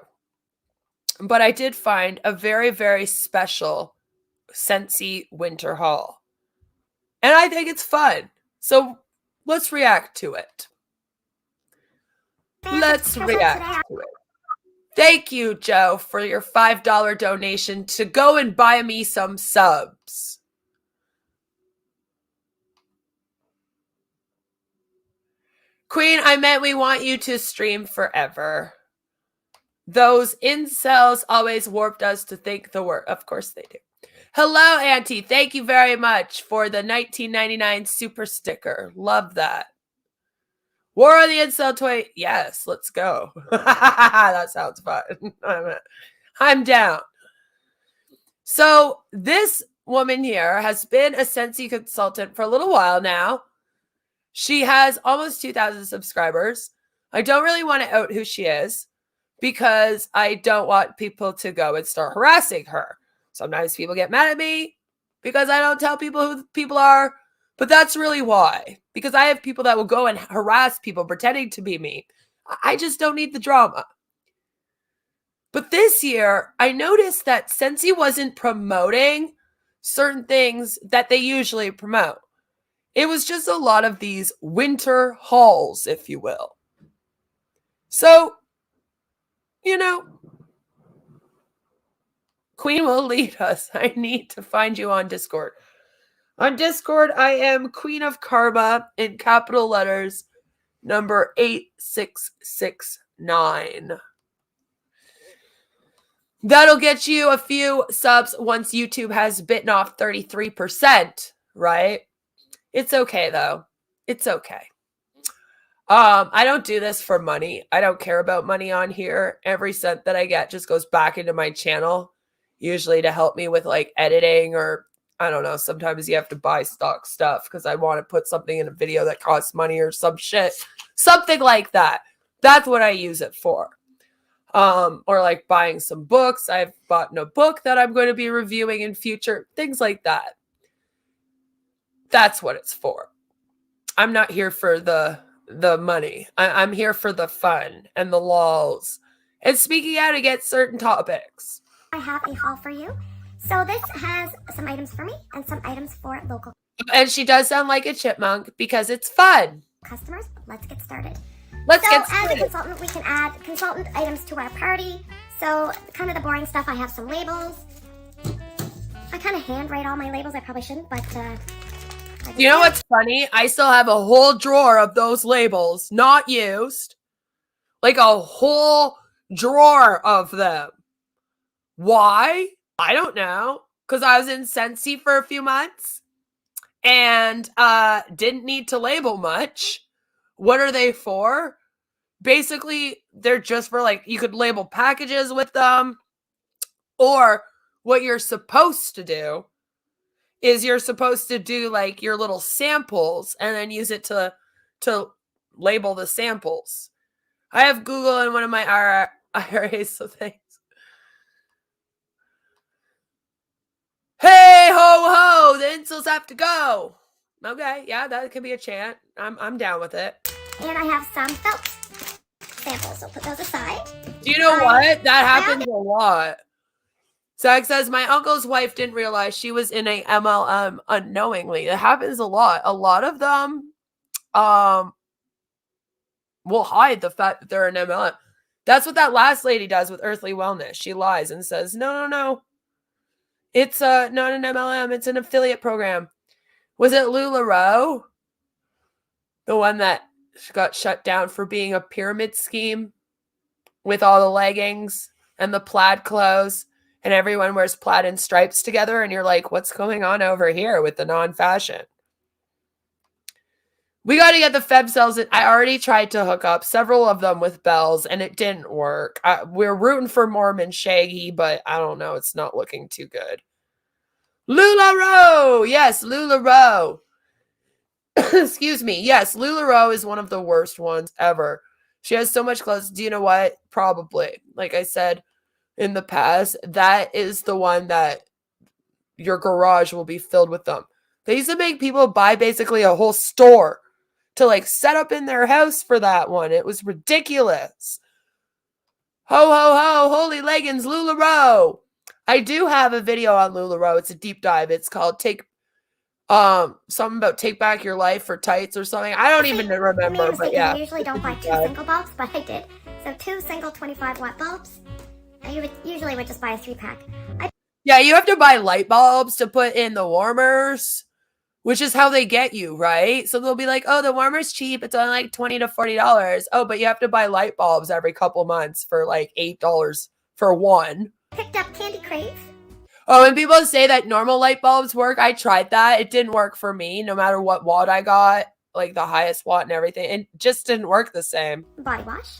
But I did find a very, very special Scentsy winter haul. And I think it's fun. So let's react to it. Let's react to it. Thank you, Joe, for your $5 donation to go and buy me some subs. Queen, I meant we want you to stream forever. Those incels always warped us to think the worst. Of course they do. Hello, Auntie. Thank you very much for the 1999 super sticker. Love that. War on the Incel toy. Yes, let's go. That sounds fun. I'm down. So this woman here has been a Scentsy consultant for a little while now. She has almost 2,000 subscribers. I don't really want to out who she is because I don't want people to go and start harassing her. Sometimes people get mad at me because I don't tell people who people are, but that's really why. Because I have people that will go and harass people pretending to be me. I just don't need the drama. But this year, I noticed that Scentsy wasn't promoting certain things that they usually promote. It was just a lot of these winter hauls, if you will. So, you know, Queen will lead us. I need to find you on Discord. On Discord, I am Queen of Karma in capital letters, number 8669. That'll get you a few subs once YouTube has bitten off 33%, right? It's okay, though. It's okay. I don't do this for money. I don't care about money on here. Every cent that I get just goes back into my channel, usually to help me with like editing or I don't know. Sometimes you have to buy stock stuff because I want to put something in a video that costs money or some shit. Something like that. That's what I use it for. or like buying some books. I've bought a book that I'm going to be reviewing in future, things like that. That's what it's for. I'm not here for the money. I'm here for the fun and the lols and speaking out against certain topics. I have a haul for you. So this has some items for me and some items for local And she does sound like a chipmunk because it's fun. customers. Let's get started. Let's So get as a started. consultant, we can add consultant items to our party. So kind of the boring stuff, I have some labels. I kind of handwrite all my labels. I probably shouldn't, but You know what's funny? I still have a whole drawer of those labels not used. Like a whole drawer of them. Why? I don't know. Because I was in Scentsy for a few months and didn't need to label much. What are they for? Basically, they're just for like, you could label packages with them. Or what you're supposed to do is you're supposed to do like your little samples and then use it to label the samples. I have Google in one of my IRAs, so thanks. Hey ho ho, the incels have to go. Okay, yeah, that could be a chant. I'm down with it. and I have some felt samples. So put those aside. Do you know what? That happens a lot. Zach says, my uncle's wife didn't realize she was in a MLM unknowingly. It happens a lot. A lot of them will hide the fact that they're an MLM. That's what that last lady does with Earthly Wellness. She lies and says, no. It's not an MLM. It's an affiliate program. Was it LuLaRoe? The one that got shut down for being a pyramid scheme with all the leggings and the plaid clothes and everyone wears plaid and stripes together. And you're like, what's going on over here with the non-fashion? We got to get the Feb cells. I already tried to hook up several of them with bells and it didn't work. We're rooting for Mormon Shaggy, but I don't know. It's not looking too good. LuLaRoe. Yes, LuLaRoe. Excuse me. Yes, LuLaRoe is one of the worst ones ever. She has so much clothes. Do you know what? Probably. Like I said in the past, that is the one that your garage will be filled with them. They used to make people buy basically a whole store to like set up in their house for that one. It was ridiculous. Ho, ho, ho, holy leggings, LuLaRoe. I do have a video on LuLaRoe. It's a deep dive. It's called something about Take Back Your Life for tights or something. I don't even remember, but yeah. I usually don't buy two single bulbs, but I did. So 2 single 25-watt bulbs. And you usually would just buy a 3-pack. Yeah, you have to buy light bulbs to put in the warmers, which is how they get you, right? So they'll be like, oh, the warmer's cheap. It's only like $20 to $40. Oh, but you have to buy light bulbs every couple months for like $8 for one. Picked up Candy Crave. Oh, and people say that normal light bulbs work. I tried that. It didn't work for me, no matter what watt I got, like the highest watt and everything. It just didn't work the same. Body wash.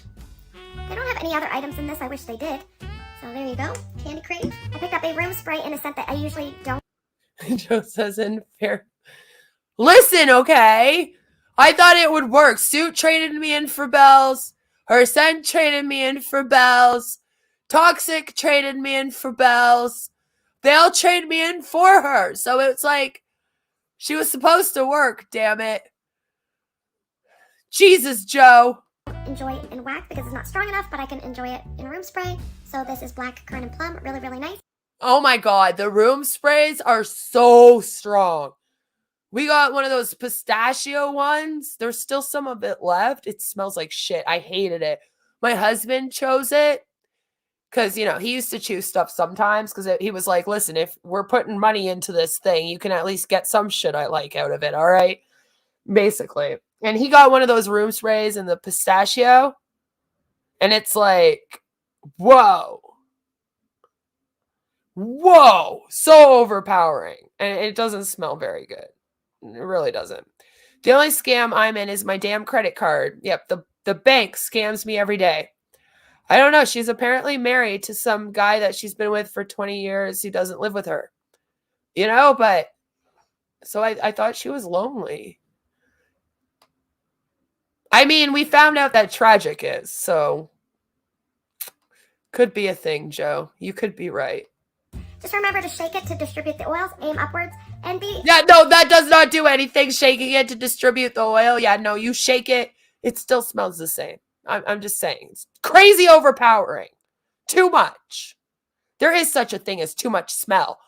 They don't have any other items in this. I wish they did. So there you go. Candy Crave. I picked up a room spray in a scent that I usually don't. Joe says in fair. Listen, okay? I thought it would work. Suit traded me in for bells. Her scent traded me in for bells. Toxic traded me in for bells. They all traded me in for her. So it's like she was supposed to work, damn it. Jesus, Joe. Enjoy it in wax because it's not strong enough, but I can enjoy it in room spray. So this is black currant and plum. Really, really nice. Oh my God. The room sprays are so strong. We got one of those pistachio ones. There's still some of it left. It smells like shit. I hated it. My husband chose it because, you know, he used to choose stuff sometimes because he was like, listen, if we're putting money into this thing, you can at least get some shit I like out of it. All right. Basically. And he got one of those room sprays in the pistachio. And it's like, whoa. Whoa. So overpowering. And it doesn't smell very good. It really doesn't. The only scam I'm in is my damn credit card. Yep, the bank scams me every day. I don't know. She's apparently married to some guy that she's been with for 20 years who doesn't live with her. You know, but so I thought she was lonely. I mean, we found out that tragic is, so Could be a thing, Joe. You could be right. Just remember to shake it to distribute the oils, aim upwards, and be... Yeah, no, that does not do anything. Shaking it to distribute the oil. Yeah, no, you shake it. It still smells the same. I'm just saying. It's crazy overpowering. Too much. There is such a thing as too much smell.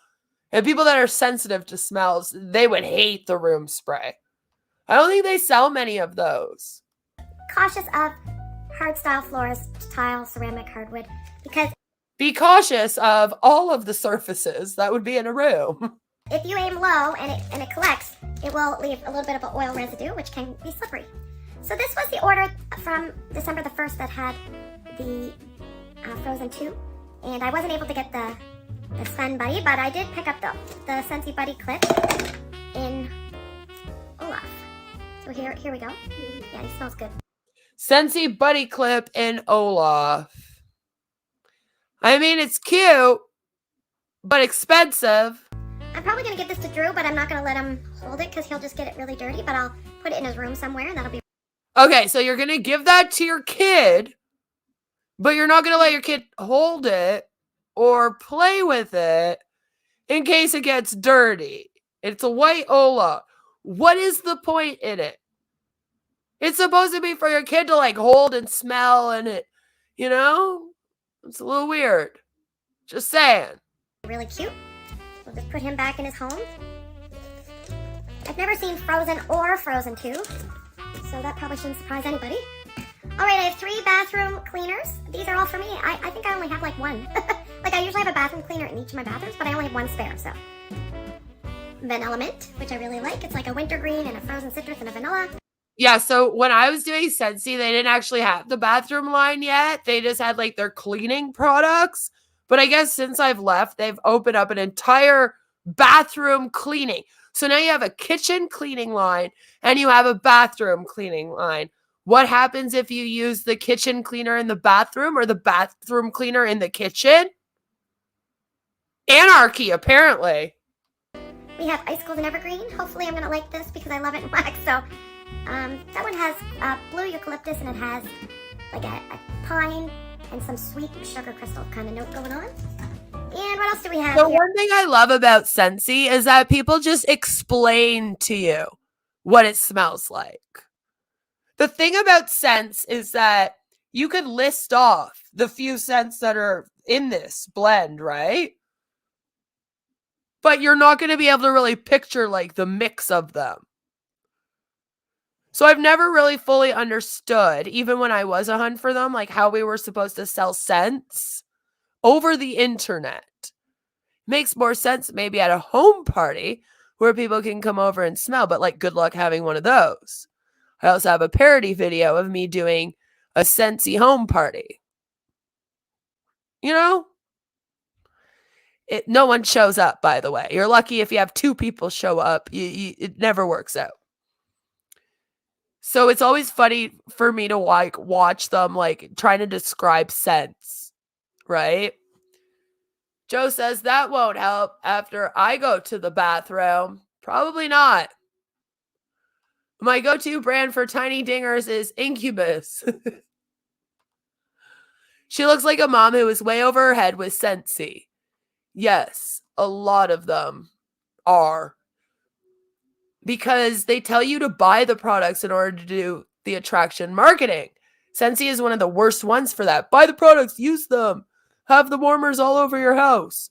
And people that are sensitive to smells, they would hate the room spray. I don't think they sell many of those. Cautious of hard style floors, tile, ceramic, hardwood, because be cautious of all of the surfaces that would be in a room. If you aim low and it collects, it will leave a little bit of an oil residue, which can be slippery. So this was the order from December the 1st that had the Frozen 2, and I wasn't able to get the Sven Buddy, but I did pick up the Scentsy Buddy clip in Olaf. So here we go. Yeah, he smells good. Scentsy Buddy clip in Olaf. I mean, it's cute, but expensive. I'm probably going to give this to Drew, but I'm not going to let him hold it because he'll just get it really dirty, but I'll put it in his room somewhere, and that'll be... Okay, so you're going to give that to your kid, but you're not going to let your kid hold it or play with it in case it gets dirty. It's a white Olaf. What is the point in it? It's supposed to be for your kid to, like, hold and smell and it, you know? It's a little weird. Just saying. Really cute. We'll just put him back in his home. I've never seen Frozen or Frozen 2, so that probably shouldn't surprise anybody. Alright, I have 3 bathroom cleaners. These are all for me. I think I only have like one. Like, I usually have a bathroom cleaner in each of my bathrooms, but I only have one spare, so. Vanilla Mint, which I really like. It's like a wintergreen and a frozen citrus and a vanilla. Yeah, so when I was doing Scentsy, they didn't actually have the bathroom line yet. They just had like their cleaning products. But I guess since I've left, they've opened up an entire bathroom cleaning. So now you have a kitchen cleaning line and you have a bathroom cleaning line. What happens if you use the kitchen cleaner in the bathroom or the bathroom cleaner in the kitchen? Anarchy, apparently. We have Icicles and Evergreen. Hopefully I'm going to like this because I love it in wax, so... that one has blue eucalyptus and it has like a pine and some sweet sugar crystal kind of note going on. And what else do we have The here? one thing I love about Scentsy is that people just explain to you what it smells like. The thing about scents is that you could list off the few scents that are in this blend, right? But you're not going to be able to really picture like the mix of them. So I've never really fully understood, even when I was a hunt for them, like how we were supposed to sell scents over the internet. Makes more sense maybe at a home party where people can come over and smell, but like good luck having one of those. I also have a parody video of me doing a Scentsy home party. You know? No one shows up, by the way. You're lucky if you have 2 people show up. It never works out. So it's always funny for me to like watch them like trying to describe scents, right? Joe says that won't help after I go to the bathroom. Probably not. My go-to brand for tiny dingers is Incubus. She looks like a mom who is way over her head with Scentsy. Yes, a lot of them are. Because they tell you to buy the products in order to do the attraction marketing. Scentsy is one of the worst ones for that. Buy the products, use them. Have the warmers all over your house.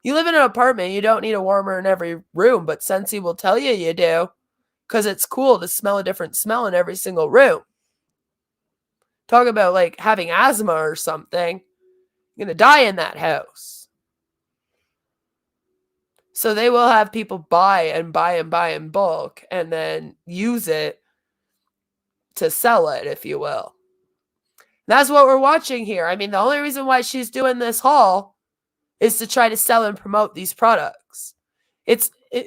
You live in an apartment, you don't need a warmer in every room, but Scentsy will tell you you do. Because it's cool to smell a different smell in every single room. Talk about like having asthma or something. You're going to die in that house. So they will have people buy and buy and buy in bulk and then use it to sell it, if you will. That's what we're watching here. I mean, the only reason why she's doing this haul is to try to sell and promote these products.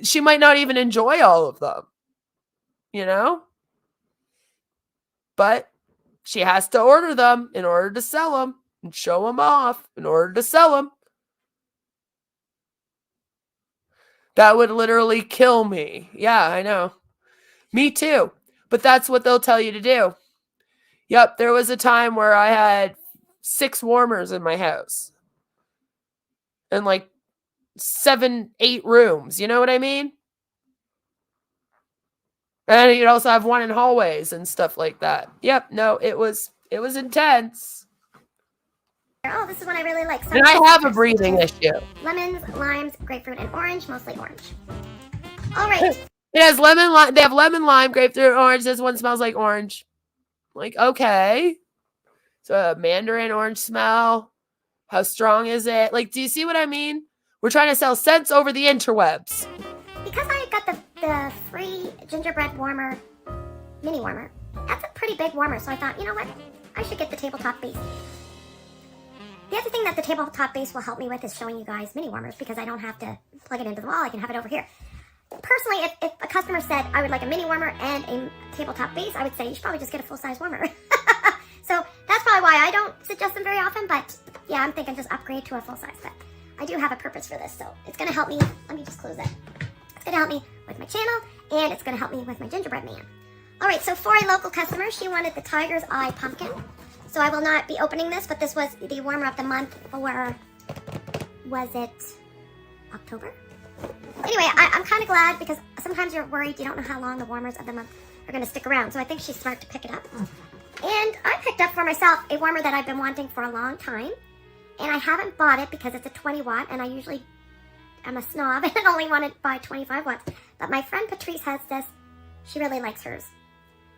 She might not even enjoy all of them, you know? But she has to order them in order to sell them and show them off in order to sell them. That would literally kill me. Yeah, I know. Me too. But that's what they'll tell you to do. Yep, there was a time where I had 6 warmers in my house. And like 7, 8 rooms. You know what I mean? And you'd also have one in hallways and stuff like that. Yep, no, it was intense. Oh, this is one I really like. And I have a breathing issue. Lemons, limes, grapefruit, and orange, mostly orange. All right. It has lemon, they have lemon, lime, grapefruit, orange. This one smells like orange. Like, okay. So a mandarin orange smell. How strong is it? Like, do you see what I mean? We're trying to sell scents over the interwebs. Because I got the free gingerbread warmer, mini warmer, that's a pretty big warmer, so I thought, you know what? I should get the tabletop base. The other thing that the tabletop base will help me with is showing you guys mini warmers, because I don't have to plug it into the wall. I can have it over here. Personally, if a customer said I would like a mini warmer and a tabletop base, I would say you should probably just get a full-size warmer. So that's probably why I don't suggest them very often, but yeah, I'm thinking just upgrade to a full-size. But I do have a purpose for this, so it's going to help me. Let me just close that. It's going to help me with my channel, and it's going to help me with my gingerbread man. All right, so for a local customer, she wanted the Tiger's Eye Pumpkin. So I will not be opening this, but this was the warmer of the month for, was it October? Anyway, I'm kind of glad, because sometimes you're worried you don't know how long the warmers of the month are going to stick around. So I think she's smart to pick it up. And I picked up for myself a warmer that I've been wanting for a long time. And I haven't bought it because it's a 20 watt, and I usually am a snob and only want to buy 25 watts. But my friend Patrice has this. She really likes hers.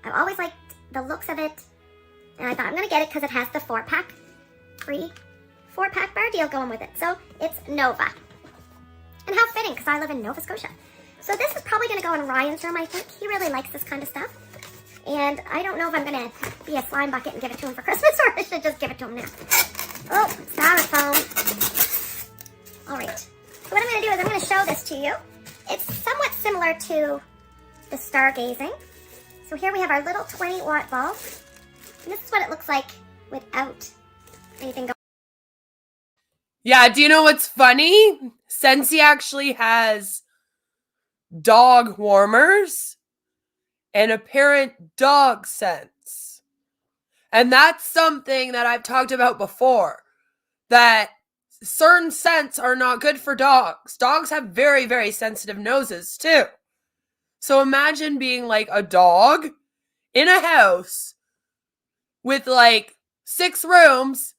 I've always liked the looks of it. And I thought I'm going to get it because it has the 4-pack, free 4-pack bar deal going with it. So it's Nova. And how fitting, because I live in Nova Scotia. So this is probably going to go in Ryan's room, I think. He really likes this kind of stuff. And I don't know if I'm going to be a slime bucket and give it to him for Christmas, or I should just give it to him now. Oh, styrofoam. All right. So what I'm going to do is I'm going to show this to you. It's somewhat similar to the stargazing. So here we have our little 20-watt bulb. And this is what it looks like without anything going on. Yeah, do you know what's funny? Scentsy actually has dog warmers and apparent dog scents. And that's something that I've talked about before, that certain scents are not good for dogs. Dogs have very, very sensitive noses too. So imagine being like a dog in a house with like 6 rooms,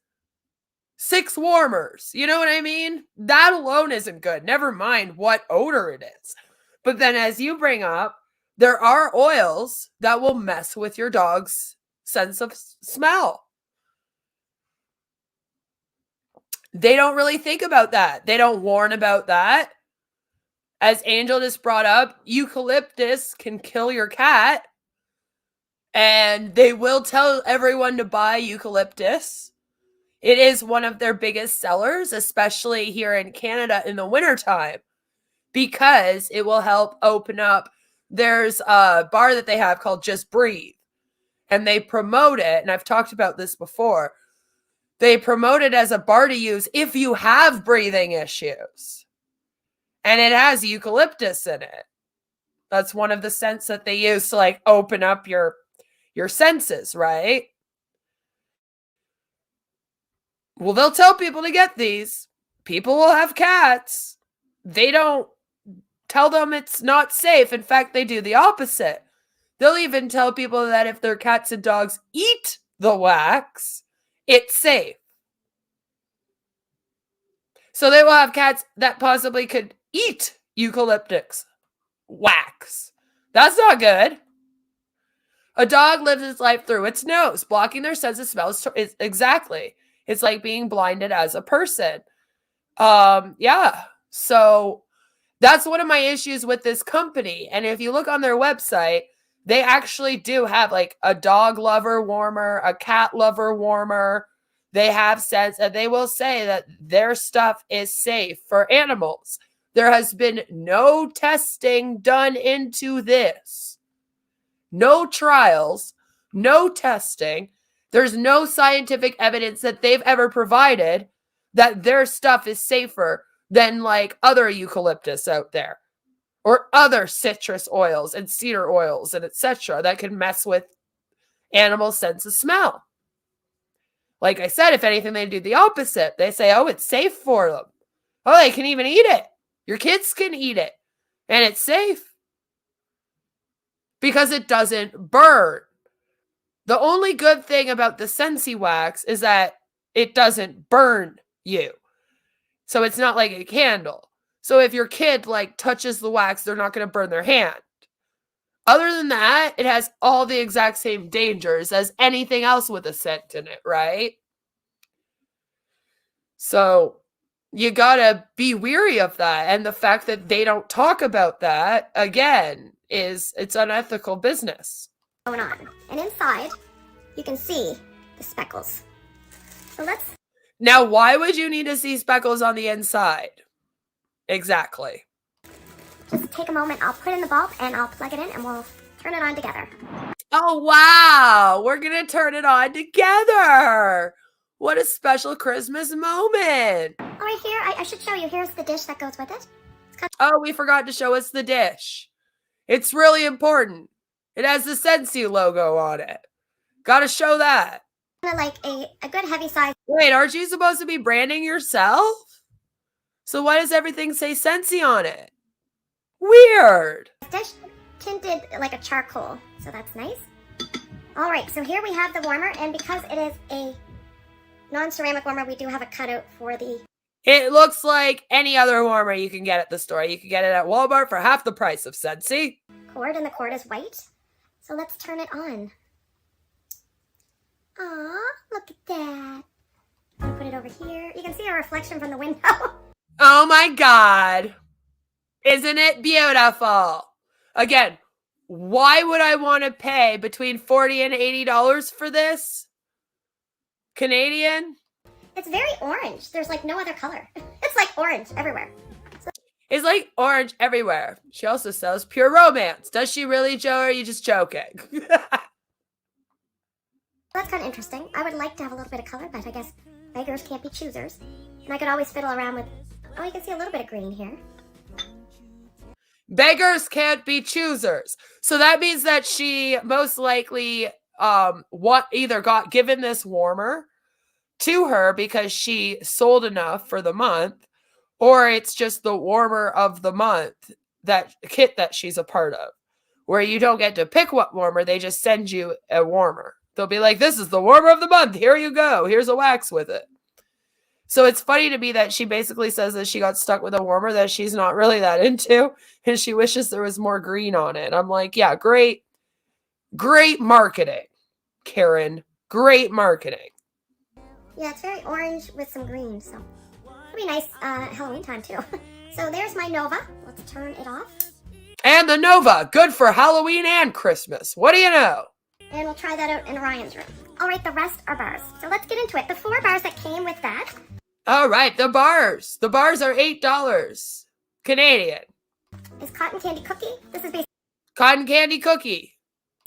6 warmers. You know what I mean? That alone isn't good. Never mind what odor it is. But then as you bring up, there are oils that will mess with your dog's sense of smell. They don't really think about that. They don't warn about that. As Angel just brought up, eucalyptus can kill your cat. And they will tell everyone to buy eucalyptus. It is one of their biggest sellers, especially here in Canada in the wintertime, because it will help open up. There's a bar that they have called Just Breathe, and they promote it. And I've talked about this before. They promote it as a bar to use if you have breathing issues. And it has eucalyptus in it. That's one of the scents that they use to like open up your senses, right? Well, they'll tell people to get these. People will have cats. They don't tell them it's not safe. In fact, they do the opposite. They'll even tell people that if their cats and dogs eat the wax, it's safe. So they will have cats that possibly could eat eucalyptus wax. That's not good. A dog lives its life through its nose, blocking their sense of smell. Exactly. It's like being blinded as a person. Yeah. So that's one of my issues with this company. And if you look on their website, they actually do have like a dog lover warmer, a cat lover warmer. They have scents, and they will say that their stuff is safe for animals. There has been no testing done into this. No trials, no testing. There's no scientific evidence that they've ever provided that their stuff is safer than like other eucalyptus out there or other citrus oils and cedar oils and etc. that can mess with animal sense of smell. Like I said, if anything, they do the opposite. They say, oh, it's safe for them. Oh, they can even eat it. Your kids can eat it. And it's safe. Because it doesn't burn. The only good thing about the Scentsy wax is that it doesn't burn you. So it's not like a candle. So if your kid like touches the wax, they're not going to burn their hand. Other than that, it has all the exact same dangers as anything else with a scent in it, right? So you gotta be weary of that. And the fact that they don't talk about that, again, it's unethical business. Going on. And inside, you can see the speckles. So let's... Now, why would you need to see speckles on the inside? Exactly. Just take a moment. I'll put in the bulb and I'll plug it in and we'll turn it on together. Oh, wow. We're going to turn it on together. What a special Christmas moment. Oh, right here, I should show you. Here's the dish that goes with it. Oh, we forgot to show us the dish. It's really important. It has the Scentsy logo on it. Gotta show that. Like a good heavy size. Wait, aren't you supposed to be branding yourself? So why does everything say Scentsy on it? Weird. Dish tinted like a charcoal, so that's nice. All right, so here we have the warmer, and because it is a non-ceramic warmer, we do have a cutout for the... It looks like any other warmer you can get at the store. You can get it at Walmart for half the price of Scentsy. Cord, and the cord is white. So let's turn it on. Aw, look at that. I'll put it over here. You can see a reflection from the window. Oh my God. Isn't it beautiful? Again, why would I want to pay between $40 and $80 for this? Canadian? It's very orange. There's like no other color. It's like orange everywhere. It's like orange everywhere. She also sells Pure Romance. Does she really, Joe, or are you just joking? That's kind of interesting. I would like to have a little bit of color, but I guess beggars can't be choosers. And I could always fiddle around with... Oh, you can see a little bit of green here. Beggars can't be choosers. So that means that she most likely either got given this warmer to her because she sold enough for the month, or it's just the warmer of the month, that kit that she's a part of, where you don't get to pick what warmer, they just send you a warmer. They'll be like, this is the warmer of the month. Here you go. Here's a wax with it. So it's funny to me that she basically says that she got stuck with a warmer that she's not really that into, and she wishes there was more green on it. I'm like, yeah, great marketing, Karen. Great marketing. Yeah, it's very orange with some green, so it'll be nice Halloween time too. So there's my Nova. Let's turn it off. And the Nova, good for Halloween and Christmas. What do you know? And we'll try that out in Ryan's room. All right, the rest are bars. So let's get into it. The 4 bars that came with that. All right, the bars. The bars are $8 Canadian. Is cotton candy cookie. This is basically Cotton candy cookie.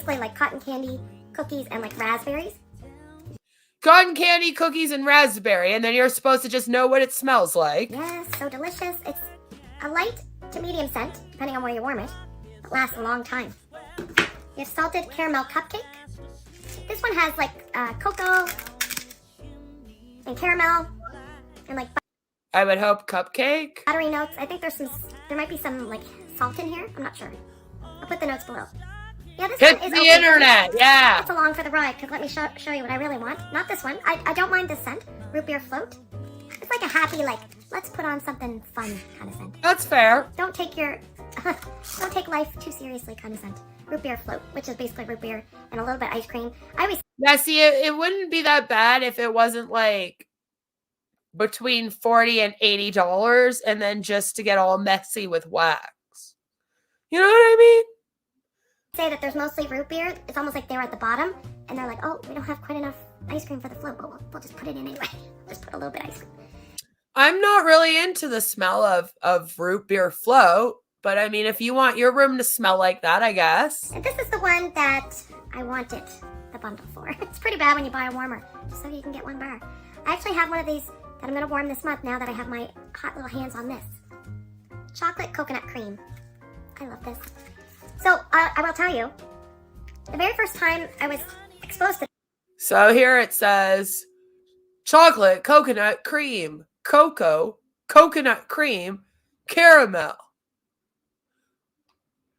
like cotton candy cookies and like raspberries. Cotton candy cookies and raspberry, and then you're supposed to just know what it smells like. Yes, so delicious. It's a light to medium scent, depending on where you warm it. It lasts a long time. You have salted caramel cupcake. This one has like cocoa and caramel and like I would hope cupcake. buttery notes. I think there might be some like salt in here. I'm not sure. I'll put the notes below. Yeah, this Hit one is the okay. internet, yeah. It's along for the ride, because let me show you what I really want. Not this one. I don't mind this scent. Root beer float. It's like a happy, like, let's put on something fun kind of scent. That's fair. Don't take life too seriously kind of scent. Root beer float, which is basically root beer and a little bit ice cream. Yeah, see, it wouldn't be that bad if it wasn't like between $40 and $80 and then just to get all messy with wax. You know what I mean? Say that there's mostly root beer. It's almost like they're at the bottom and they're like, oh, we don't have quite enough ice cream for the float, but we'll just put it in anyway. Just put a little bit of ice cream. I'm not really into the smell of root beer float, but I mean, if you want your room to smell like that, I guess. And this is the one that I wanted the bundle for. It's pretty bad when you buy a warmer, just so you can get 1 bar. I actually have one of these that I'm going to warm this month now that I have my hot little hands on this. Chocolate coconut cream. I love this. So, I will tell you, the very first time I was exposed to... So here it says, chocolate, coconut, cream, cocoa, coconut cream, caramel.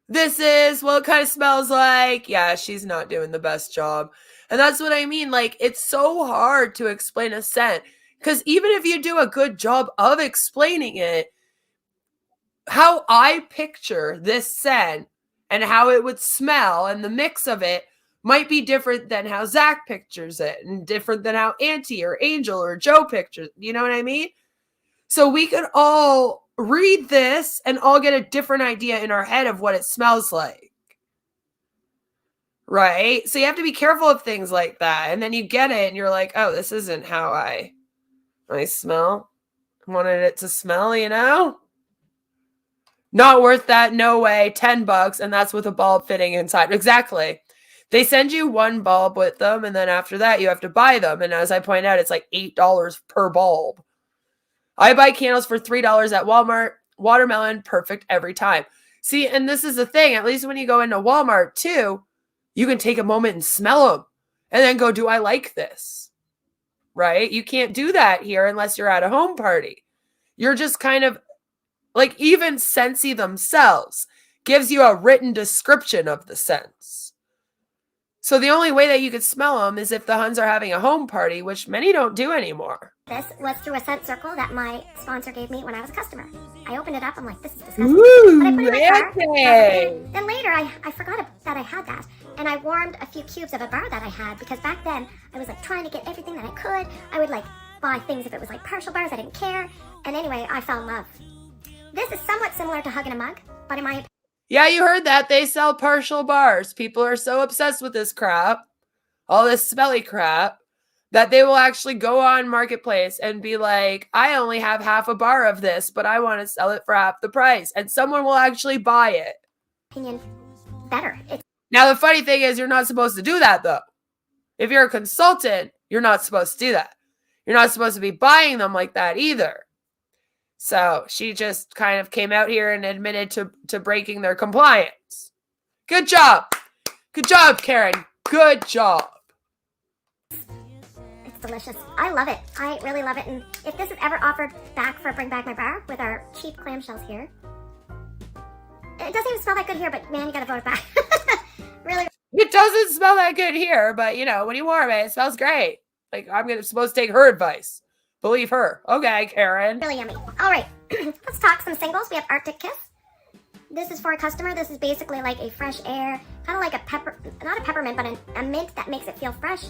This is what it kind of smells like. Yeah, she's not doing the best job. And that's what I mean. Like, it's so hard to explain a scent. Because even if you do a good job of explaining it, how I picture this scent and how it would smell and the mix of it might be different than how Zach pictures it and different than how Auntie or Angel or Joe pictures. You know what I mean? So we could all read this and all get a different idea in our head of what it smells like. Right? So you have to be careful of things like that. And then you get it and you're like, oh, this isn't how I smell. I wanted it to smell, you know? Not worth that, no way. $10, and that's with a bulb fitting inside. Exactly. They send you one bulb with them, and then after that, you have to buy them. And as I point out, it's like $8 per bulb. I buy candles for $3 at Walmart. Watermelon, perfect every time. See, and this is the thing. At least when you go into Walmart, too, you can take a moment and smell them. And then go, do I like this? Right? You can't do that here unless you're at a home party. You're just kind of like, even Scentsy themselves gives you a written description of the scents. So the only way that you could smell them is if the Huns are having a home party, which many don't do anymore. This was through a scent circle that my sponsor gave me when I was a customer. I opened it up. I'm like, this is disgusting. Ooh, but I put it in my car. okay. Then later, I forgot that I had that. And I warmed a few cubes of a bar that I had, because back then, I was like trying to get everything that I could. I would like buy things if it was like partial bars. I didn't care. And anyway, I fell in love. This is somewhat similar to Hugging a Mug, but in my opinion, Yeah, you heard that. They sell partial bars. People are so obsessed with this crap, all this smelly crap, that they will actually go on Marketplace and be like, I only have half a bar of this, but I want to sell it for half the price. And someone will actually buy it. better. Now, the funny thing is, you're not supposed to do that, though. If you're a consultant, you're not supposed to do that. You're not supposed to be buying them like that either. So she just kind of came out here and admitted to breaking their compliance. Good job. Good job, Karen. Good job. It's delicious. I love it. I really love it. And if this is ever offered back for Bring Back My Bar with our cheap clamshells here, it doesn't even smell that good here, but man, you gotta vote it back. Really. It doesn't smell that good here, but you know, when you warm it, it smells great. Like, I'm supposed to take her advice. Believe her. Okay, Karen. Really yummy. All right, let's talk some singles. We have Arctic Kiss. This is for a customer. This is basically like a fresh air, kind of like a pepper, not a peppermint, but a mint that makes it feel fresh.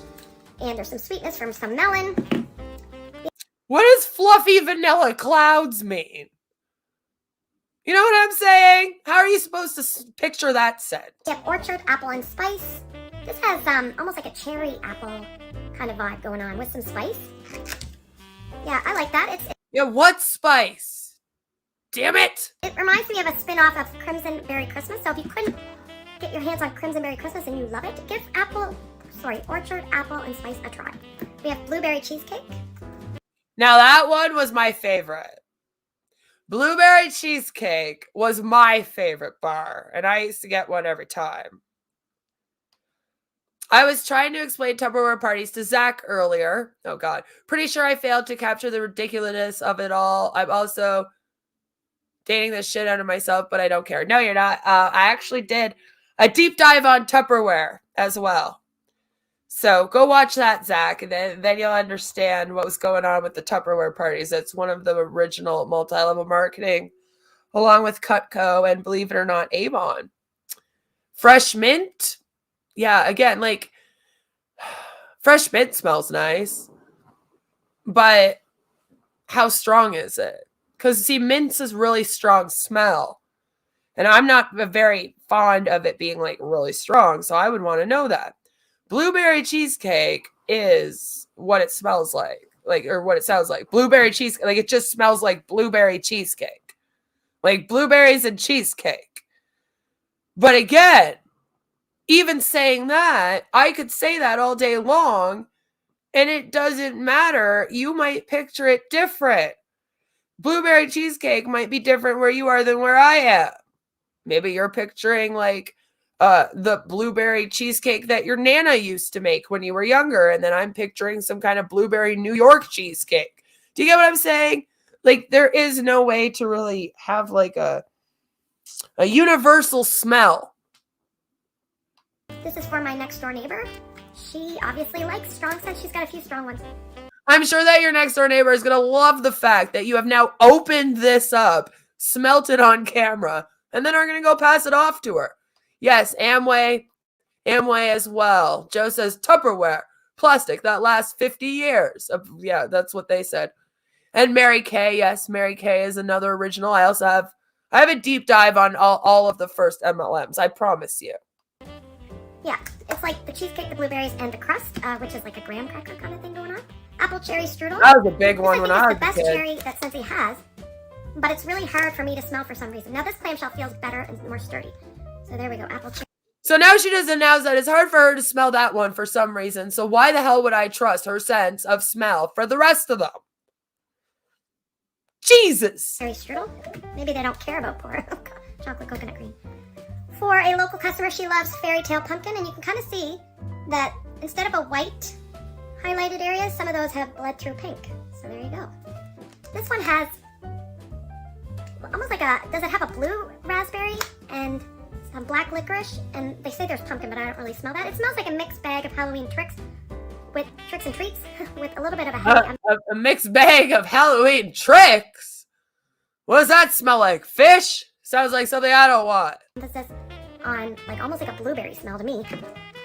And there's some sweetness from some melon. What does fluffy vanilla clouds mean? You know what I'm saying? How are you supposed to picture that scent? We have orchard, apple, and spice. This has almost like a cherry apple kind of vibe going on with some spice. Yeah, I like that. Yeah, what spice? Damn it! It reminds me of a spin-off of Crimson Berry Christmas. So if you couldn't get your hands on Crimson Berry Christmas and you love it, give orchard, apple, and spice a try. We have blueberry cheesecake. Now that one was my favorite. Blueberry cheesecake was my favorite bar, and I used to get one every time. I was trying to explain Tupperware parties to Zach earlier. Oh, God. Pretty sure I failed to capture the ridiculousness of it all. I'm also dating the shit out of myself, but I don't care. No, you're not. I actually did a deep dive on Tupperware as well. So go watch that, Zach, and then you'll understand what was going on with the Tupperware parties. It's one of the original multi-level marketing, along with Cutco and, believe it or not, Avon. Fresh mint. Yeah, again, like, fresh mint smells nice, but how strong is it? Because, see, mint is really strong smell, and I'm not very fond of it being, like, really strong, so I would want to know that. Blueberry cheesecake is what it smells like, or what it sounds like. Blueberry cheesecake, like, it just smells like blueberry cheesecake, like blueberries and cheesecake. But again, even saying that, I could say that all day long, and it doesn't matter. You might picture it different. Blueberry cheesecake might be different where you are than where I am. Maybe you're picturing, like, the blueberry cheesecake that your Nana used to make when you were younger. And then I'm picturing some kind of blueberry New York cheesecake. Do you get what I'm saying? Like, there is no way to really have like a universal smell. This is for my next door neighbor. She obviously likes strong scents. She's got a few strong ones. I'm sure that your next door neighbor is going to love the fact that you have now opened this up, smelt it on camera, and then are going to go pass it off to her. Yes, Amway as well. Joe says Tupperware, plastic that lasts 50 years. Yeah, that's what they said. And Mary Kay, yes, Mary Kay is another original. I have a deep dive on all of the first MLMs, I promise you. Yeah, it's like the cheesecake, the blueberries, and the crust, which is like a graham cracker kind of thing going on. Apple cherry strudel. That was a big one when I was a kid. It's the best cherry that Scentsy has, but it's really hard for me to smell for some reason. Now this clamshell feels better and more sturdy. So there we go, apple cherry. So now she just announced that it's hard for her to smell that one for some reason. So why the hell would I trust her sense of smell for the rest of them? Jesus. Cherry strudel. Maybe they don't care about poor chocolate coconut cream. For a local customer, she loves Fairy Tale Pumpkin, and you can kind of see that instead of a white highlighted area, some of those have bled through pink. So there you go. This one has almost like does it have a blue raspberry and some black licorice? And they say there's pumpkin, but I don't really smell that. It smells like a mixed bag of Halloween tricks and treats with a little bit of a mixed bag of Halloween tricks? What does that smell like? Fish? Sounds like something I don't want. Emphasis on like almost like a blueberry smell to me.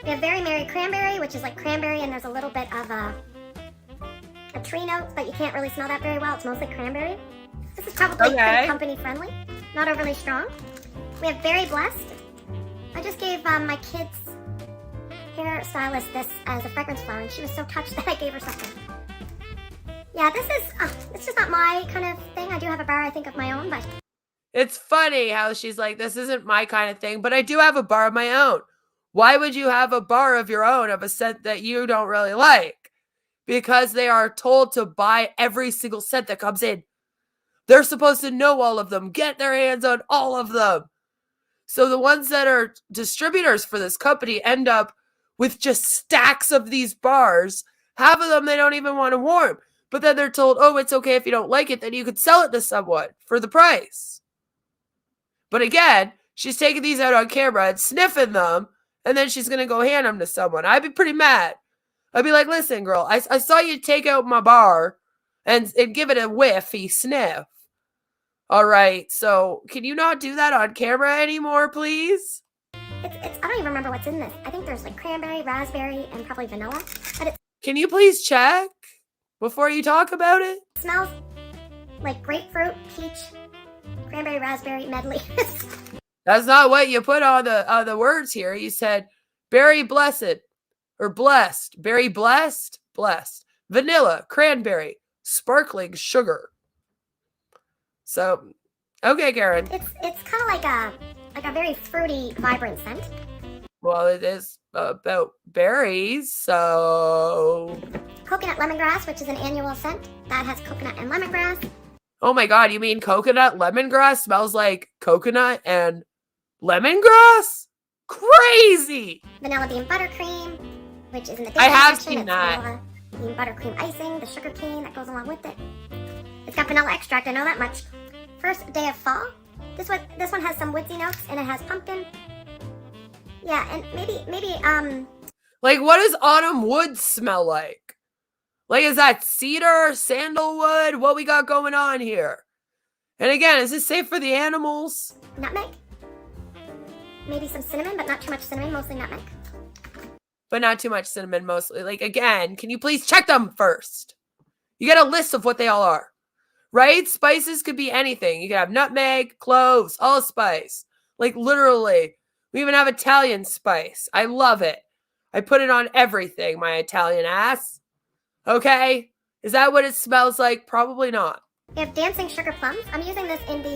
We have Very Merry Cranberry, which is like cranberry, and there's a little bit of a tree note, but you can't really smell that very well. It's mostly cranberry. This is probably pretty company friendly, not overly strong. We have Very Blessed. I just gave my kid's hairstylist this as a fragrance flower, and she was so touched that I gave her something. Yeah, it's just not my kind of thing. I do have a bar, I think, of my own, but it's funny how she's like, this isn't my kind of thing, but I do have a bar of my own. Why would you have a bar of your own of a scent that you don't really like? Because they are told to buy every single scent that comes in. They're supposed to know all of them, get their hands on all of them. So the ones that are distributors for this company end up with just stacks of these bars. Half of them they don't even want to warm. But then they're told, oh, it's okay if you don't like it, then you could sell it to someone for the price. But again, she's taking these out on camera and sniffing them, and then she's going to go hand them to someone. I'd be pretty mad. I'd be like, listen, girl, I saw you take out my bar and give it a whiffy sniff. All right, so can you not do that on camera anymore, please? I don't even remember what's in this. I think there's like cranberry, raspberry, and probably vanilla. But can you please check before you talk about it? It smells like grapefruit, peach, cranberry, raspberry medley. That's not what you put on the words here. You said berry blessed or blessed, berry blessed, vanilla, cranberry, sparkling sugar. So, okay, Karen. It's kind of like a very fruity, vibrant scent. Well, it is about berries, so Coconut lemongrass, which is an annual scent that has coconut and lemongrass. Oh my God, you mean coconut lemongrass smells like coconut and lemongrass? Crazy! Vanilla bean buttercream, which is in the I have section. seen that. Vanilla bean buttercream icing, the sugar cane that goes along with it. It's got vanilla extract, I know that much. First day of fall. This one has some woodsy notes, and it has pumpkin. Yeah, and maybe like, what does autumn wood smell like? Like, is that cedar, sandalwood? What we got going on here? And again, is this safe for the animals? Nutmeg. Maybe some cinnamon, but not too much cinnamon, mostly nutmeg. But not too much cinnamon, mostly. Like, again, can you please check them first? You get a list of what they all are. Right? Spices could be anything. You could have nutmeg, cloves, allspice. Like, literally. We even have Italian spice. I love it. I put it on everything, my Italian ass. Okay? Is that what it smells like? Probably not. We have dancing sugar plums. I'm using this in the,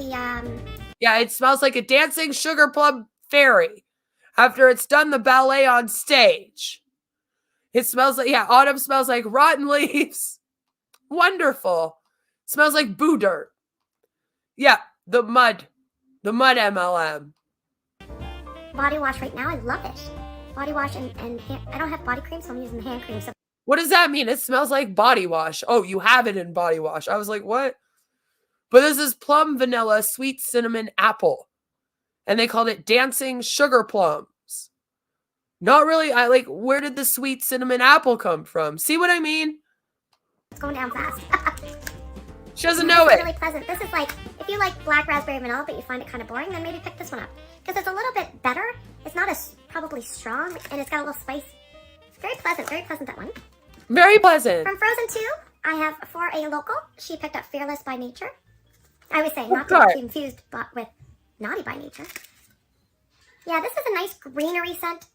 Yeah, it smells like a dancing sugar plum fairy after it's done the ballet on stage. It smells like, yeah, autumn smells like rotten leaves. Wonderful. Smells like boo dirt. Yeah, the mud MLM. body wash right now. I love it. Body wash and hand, I don't have body cream, so I'm using the hand cream. So What does that mean? It smells like body wash. Oh, you have it in body wash. I was like, what? But this is plum vanilla sweet cinnamon apple. And they called it dancing sugar plums. Not really. Where did the sweet cinnamon apple come from? See what I mean? it's going down fast. She doesn't know It's it. really pleasant. This is like, if you like black raspberry vanilla, but you find it kind of boring, then maybe pick this one up. Because it's a little bit better. It's not as probably strong, and it's got a little spice. It's very pleasant, that one. Very pleasant. From Frozen 2, I have for a local, she picked up Fearless by Nature. I would say not to be confused with Naughty by Nature. Yeah, this is a nice greenery scent.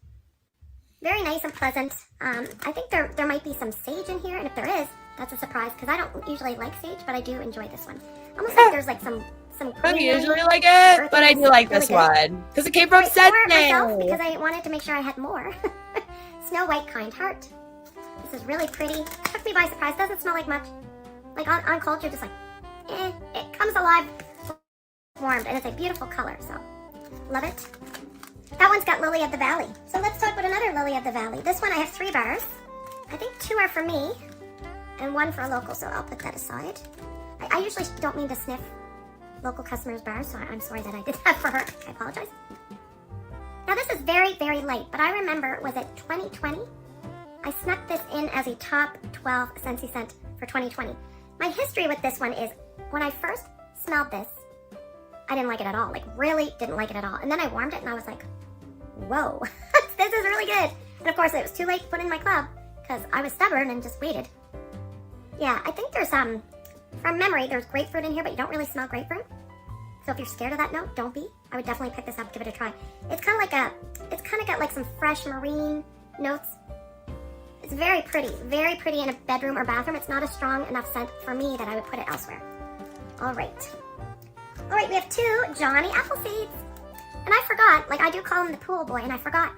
Very nice and pleasant. I think there might be some sage in here, and if there is, that's a surprise, because I don't usually like sage, but I do enjoy this one. Almost like there's like some I don't usually like it, but I do like this one. Because it came from Scentsy. Scentsy. Because I wanted to make sure I had more. Snow White Kind Heart. This is really pretty. Took me by surprise. Doesn't smell like much. Like on cold, you're just like, eh. It comes alive, warmed, and it's a beautiful color, so love it. That one's got Lily of the Valley. So let's talk about another Lily of the Valley. This one I have 3 bars. I think 2 are for me, and 1 for a local, so I'll put that aside. I usually don't mean to sniff local customers' bars, so I'm sorry that I did that for her. I apologize. Now this is very, very light, but I remember, was it 2020? I snuck this in as a top 12 Scentsy scent for 2020. My history with this one is, when I first smelled this, I didn't like it at all. Like, really didn't like it at all. And then I warmed it and I was like, whoa, this is really good. And of course it was too late to put in my club because I was stubborn and just waited. Yeah, I think there's, from memory, there's grapefruit in here, but you don't really smell grapefruit. So if you're scared of that note, don't be. I would definitely pick this up, give it a try. It's kind of like it's kind of got like some fresh marine notes. It's very pretty in a bedroom or bathroom. It's not a strong enough scent for me that I would put it elsewhere. All right, we have 2 Johnny Appleseeds. And I forgot, like I do call him the pool boy, and I forgot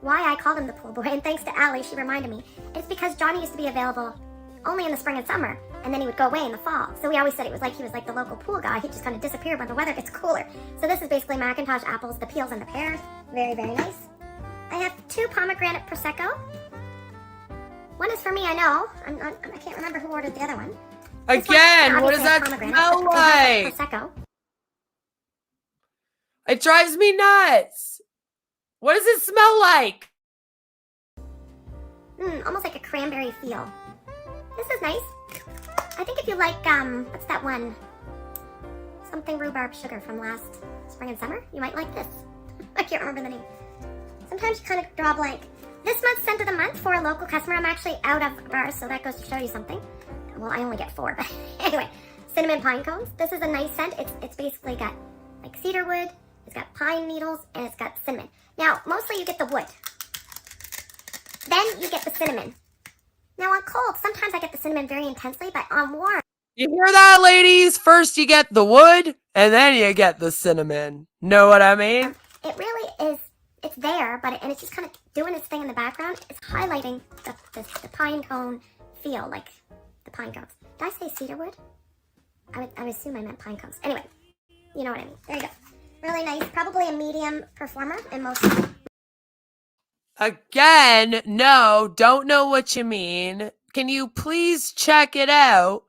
why I called him the pool boy. And thanks to Allie, she reminded me. It's because Johnny used to be available only in the spring and summer, and then he would go away in the fall. So we always said it was like he was like the local pool guy. He just kind of disappeared when the weather gets cooler. So this is basically Macintosh apples, the peels and the pears. Very, very nice. I have 2 pomegranate Prosecco. 1 is for me, I know. I can't remember who ordered the other one. Again, what does that smell like? Prosecco. It drives me nuts. What does it smell like? Almost like a cranberry feel. This is nice. I think if you like, what's that one? Something rhubarb sugar from last spring and summer. You might like this. I can't remember the name. Sometimes you kind of draw a blank. This month's scent of the month for a local customer. I'm actually out of bars, so that goes to show you something. Well, I only get 4, but anyway. Cinnamon pine cones. This is a nice scent. It's basically got like cedarwood, it's got pine needles, and it's got cinnamon. Now, mostly you get the wood. Then you get the cinnamon. Now on cold, sometimes I get the cinnamon very intensely, but on warm. You hear that, ladies? First you get the wood, and then you get the cinnamon. Know what I mean? It really is, it's there, but and it's just kind of doing its thing in the background. It's highlighting the pine cone feel, like the pine cones. Did I say cedarwood? I would assume I meant pine cones. Anyway, you know what I mean. There you go. Really nice. Probably a medium performer in most. Again, no, don't know what you mean. Can you please check it out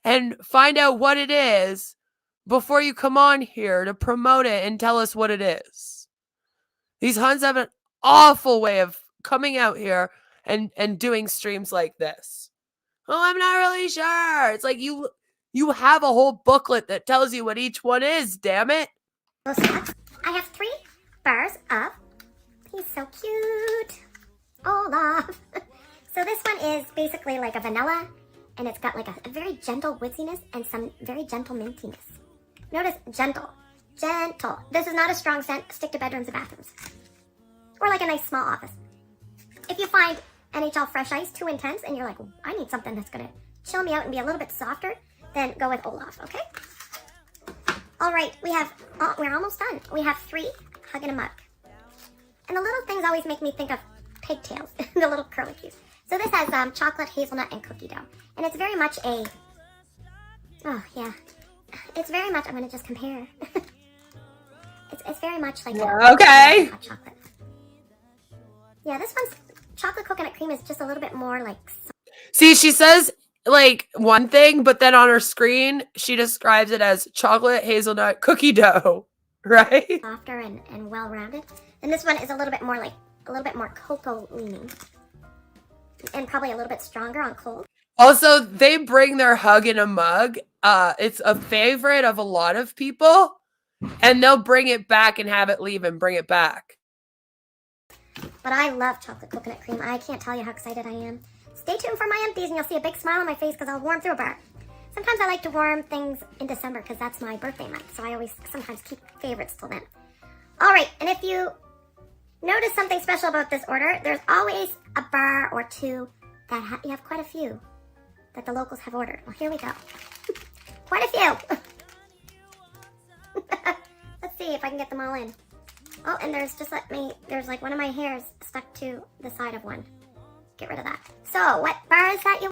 and find out what it is before you come on here to promote it and tell us what it is? These Huns have an awful way of coming out here and doing streams like this. Oh, I'm not really sure. It's like you have a whole booklet that tells you what each one is, damn it. I have 3 bars of, he's so cute, Olaf. So this one is basically like a vanilla, and it's got like a very gentle wooziness and some very gentle mintiness. Notice gentle. This is not a strong scent. Stick to bedrooms and bathrooms. Or like a nice small office. If you find NHL Fresh Ice too intense and you're like, I need something that's going to chill me out and be a little bit softer, then go with Olaf, okay? All right, we're almost done. We have 3 Hug in a Mug. And the little things always make me think of pigtails, the little curly cues. So this has chocolate, hazelnut, and cookie dough. And it's very much a, oh yeah, it's very much, I'm going to just compare. It's very much like Okay. hot chocolate. Yeah, this one's chocolate coconut cream is just a little bit more like. See, she says like one thing, but then on her screen, she describes it as chocolate hazelnut cookie dough, right? Softer and well-rounded. And this one is a little bit more cocoa leaning. And probably a little bit stronger on cold. Also, they bring their hug in a mug. It's a favorite of a lot of people. And they'll bring it back and have it leave and bring it back. But I love chocolate coconut cream. I can't tell you how excited I am. Stay tuned for my empties and you'll see a big smile on my face because I'll warm through a bar. Sometimes I like to warm things in December because that's my birthday month. So I always sometimes keep favorites till then. Alright, and if you notice something special about this order, there's always a bar or two that you have quite a few that the locals have ordered. Well, here we go. Quite a few. Let's see if I can get them all in. Oh, and there's there's like one of my hairs stuck to the side of one. Get rid of that. So, what bar is that you?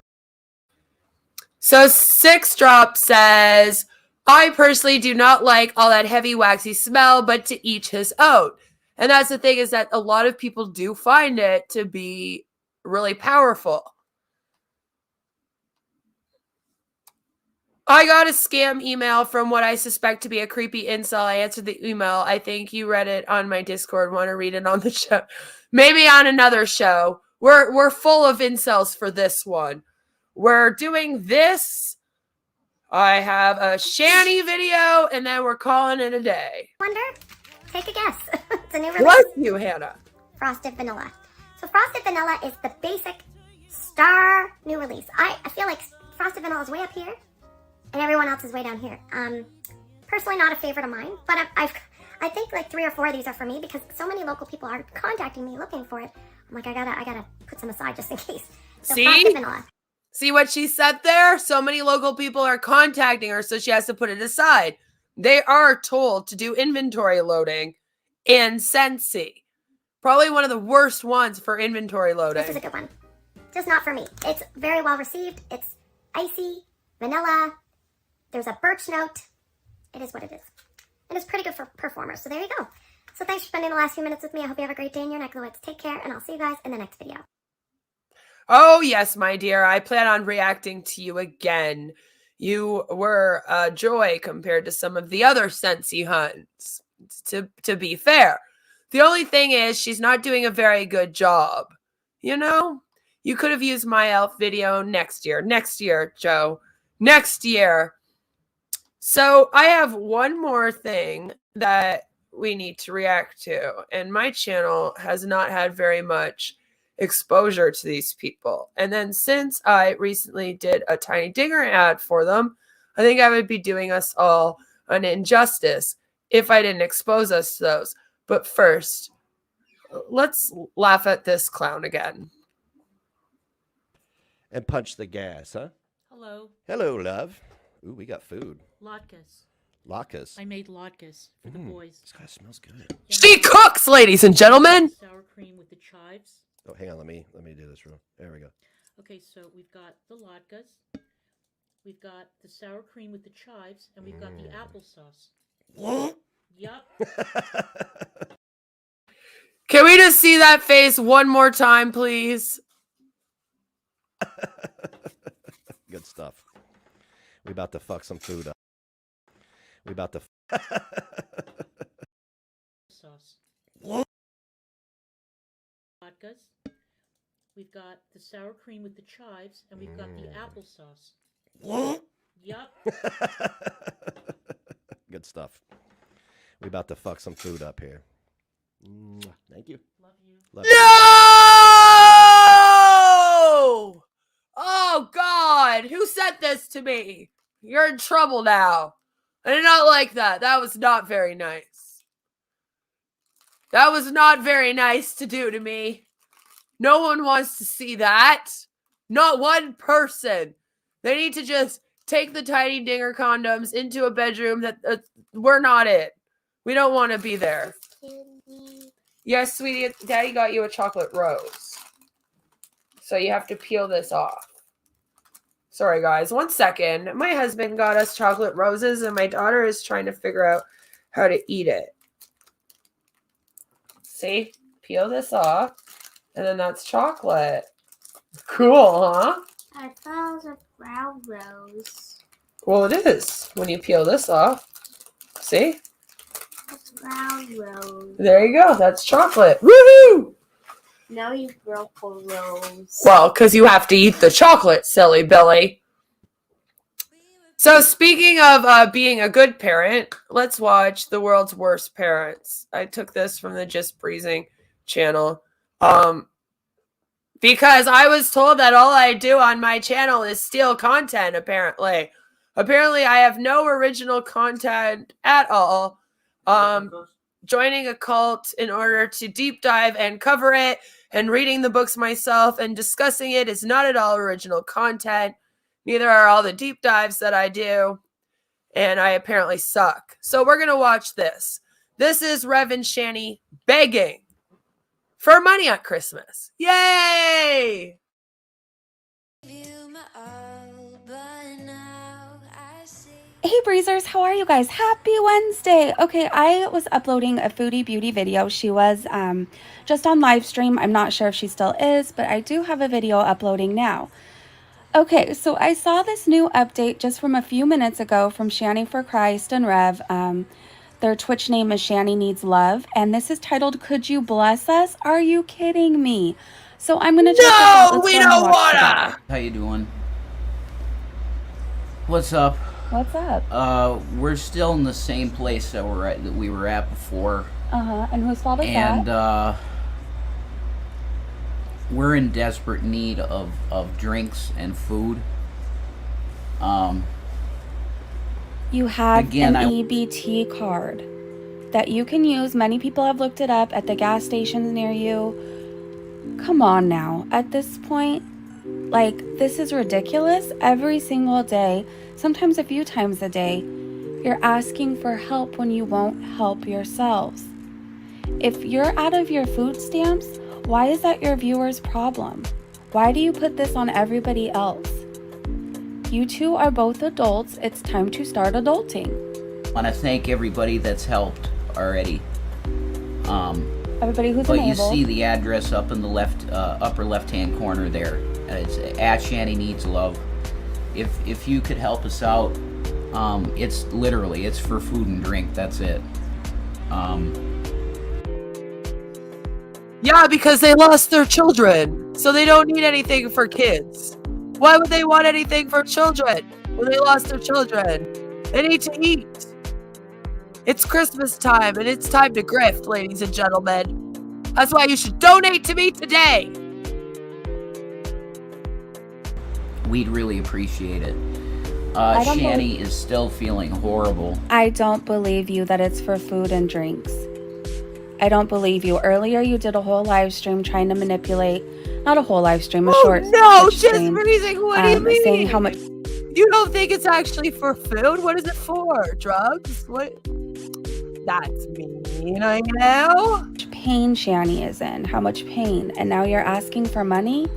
So 6 Drop says, I personally do not like all that heavy waxy smell, but to each his own. And that's the thing, is that a lot of people do find it to be really powerful. I got a scam email from what I suspect to be a creepy incel. I answered the email. I think you read it on my Discord. Want to read it on the show? Maybe on another show. We're full of incels for this one. We're doing this. I have a shanty video, and then we're calling it a day. Wonder? Take a guess. It's a new release. Bless you, Hannah. Frosted Vanilla. So Frosted Vanilla is the basic star new release. I feel like Frosted Vanilla is way up here, and everyone else is way down here. Personally, not a favorite of mine, but I think like 3 or 4 of these are for me because so many local people are contacting me looking for it. I'm like, I gotta put some aside just in case. So Frosted Vanilla. See what she said there? So many local people are contacting her, so she has to put it aside. They are told to do inventory loading in Scentsy. Probably one of the worst ones for inventory loading. This is a good one. Just not for me. It's very well received. It's icy, vanilla. There's a birch note. It is what it is. And it's pretty good for performers. So there you go. So thanks for spending the last few minutes with me. I hope you have a great day in your neck of the woods. Take care, and I'll see you guys in the next video. Oh, yes, my dear. I plan on reacting to you again. You were a joy compared to some of the other Scentsy hunts, to be fair. The only thing is she's not doing a very good job. You know? You could have used my elf video next year. Next year, Joe. Next year. So I have one more thing that we need to react to. And my channel has not had very much exposure to these people. And then since I recently did a Tiny Dinger ad for them, I think I would be doing us all an injustice if I didn't expose us to those. But first, let's laugh at this clown again. And punch the gas, huh? Hello. Hello, love. Ooh, we got food. Latkes. Latkes. I made latkes for the boys. This guy smells good. She cooks, ladies and gentlemen. Sour cream with the chives. Oh, hang on. Let me do this real. There we go. Okay, so we've got the latkes. We've got the sour cream with the chives, and we've got the applesauce. What? Yup. Can we just see that face one more time, please? Good stuff. We about to fuck some food up. We about to Sauce. Latkes. We've got the sour cream with the chives, and we've got the applesauce. What? Yup. Good stuff. We about to fuck some food up here. Thank you. Love you. Love No! Oh, God. Who sent this to me? You're in trouble now. I did not like that. That was not very nice. That was not very nice to do to me. No one wants to see that. Not one person. They need to just take the Tiny Dinger condoms into a bedroom that we're not in. We don't want to be there. Yes, sweetie, Daddy got you a chocolate rose. So you have to peel this off. Sorry, guys. 1 second. My husband got us chocolate roses, and my daughter is trying to figure out how to eat it. See? Peel this off. And then that's chocolate. Cool, huh? I thought it was a brown rose. Well, it is when you peel this off. See? It's brown rose. There you go. That's chocolate. Woohoo! Now you broke a rose. Well, because you have to eat the chocolate, silly Billy. So speaking of being a good parent, let's watch The World's Worst Parents. I took this from the Just Breezing channel. Because I was told that all I do on my channel is steal content, apparently. Apparently, I have no original content at all. Joining a cult in order to deep dive and cover it, and reading the books myself and discussing it is not at all original content. Neither are all the deep dives that I do. And I apparently suck. So we're going to watch this. This is Rev and Shani begging for money at Christmas. Yay! Hey Breezers, how are you guys? Happy Wednesday! Okay, I was uploading a foodie beauty video. She was just on live stream. I'm not sure if she still is, but I do have a video uploading now. Okay, so I saw this new update just from a few minutes ago from Shani for Christ and Rev. Their Twitch name is Shani Needs Love, and this is titled, Could You Bless Us? Are you kidding me? So I'm gonna check this out. No, we don't wanna! How you doing? What's up? What's up? We're still in the same place that we were at before. And whose fault is and, that? we're in desperate need of drinks and food. You have again, an EBT card that you can use. Many people have looked it up at the gas stations near you. Come on now. At this point, like, this is ridiculous. Every single day, sometimes a few times a day, you're asking for help when you won't help yourselves. If you're out of your food stamps, why is that your viewers' problem? Why do you put this on everybody else? You two are both adults. It's time to start adulting. I want to thank everybody that's helped already. Everybody who's but enabled. You see the address up in the left, upper left-hand corner there. It's at Shani Needs Love. If you could help us out, it's literally, it's for food and drink. That's it. Yeah, because they lost their children, so they don't need anything for kids. Why would they want anything for children when they lost their children? They need to eat. It's Christmas time, and it's time to grift, ladies and gentlemen. That's why you should donate to me today. We'd really appreciate it. Shani is still feeling horrible. I don't believe you that it's for food and drinks. I don't believe you. Earlier you did a whole live stream trying to manipulate, not a whole live stream, a short no, Twitch just stream, breathing. What do you mean? Saying how much. You don't think it's actually for food? What is it for? Drugs? What? That's mean, I know. How much pain Shani is in, how much pain, and now you're asking for money?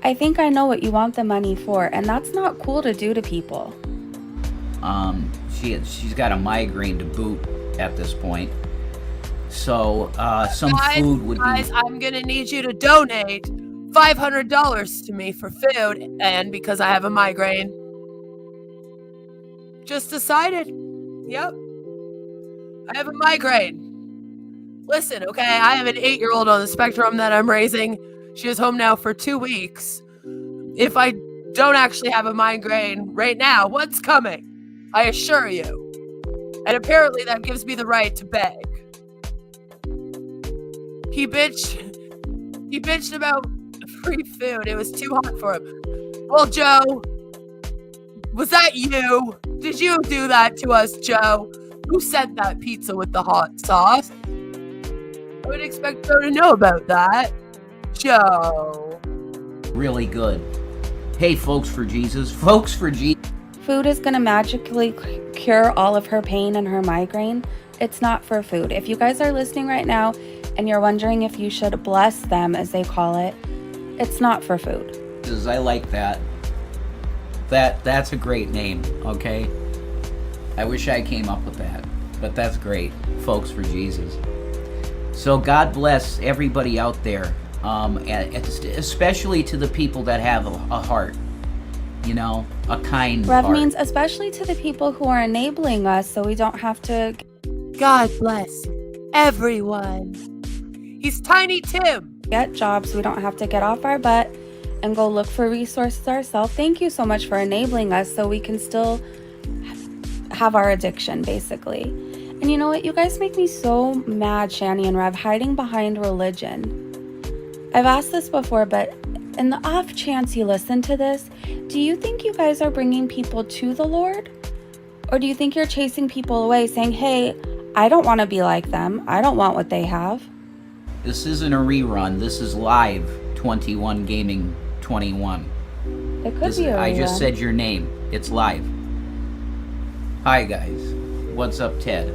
I think I know what you want the money for, and that's not cool to do to people. She's got a migraine to boot at this point. So, some guys, food would guys, I'm gonna need you to donate $500 to me for food, and because I have a migraine. Just decided. Yep. I have a migraine. Listen, okay, I have an 8-year-old on the spectrum that I'm raising. She is home now for 2 weeks. If I don't actually have a migraine right now, what's coming? I assure you. And apparently that gives me the right to beg. He bitched about free food. It was too hot for him. Well, Joe, was that you? Did you do that to us, Joe? Who sent that pizza with the hot sauce? I would expect Joe to know about that. Joe. really good. Hey, folks for Jesus. Folks for Jesus. Food is going to magically cure all of her pain and her migraine. It's not for food. If you guys are listening right now and you're wondering if you should bless them, as they call it, it's not for food. I like that. That's a great name, okay? I wish I came up with that, but that's great. Folks for Jesus. So God bless everybody out there, especially to the people that have a heart, you know, a kind Rev heart. means especially to the people who are enabling us so we don't have to... God bless everyone. He's Tiny Tim. Get jobs, we don't have to get off our butt and go look for resources ourselves. Thank you so much for enabling us so we can still have our addiction, basically. And you know what? You guys make me so mad, Shani and Rev, hiding behind religion. I've asked this before, but in the off chance you listen to this, do you think you guys are bringing people to the Lord? Or do you think you're chasing people away saying, hey, I don't want to be like them. I don't want what they have. This isn't a rerun. This is live 21 Gaming 21. It could be a rerun. I just said your name. It's live. Hi, guys. What's up, Ted?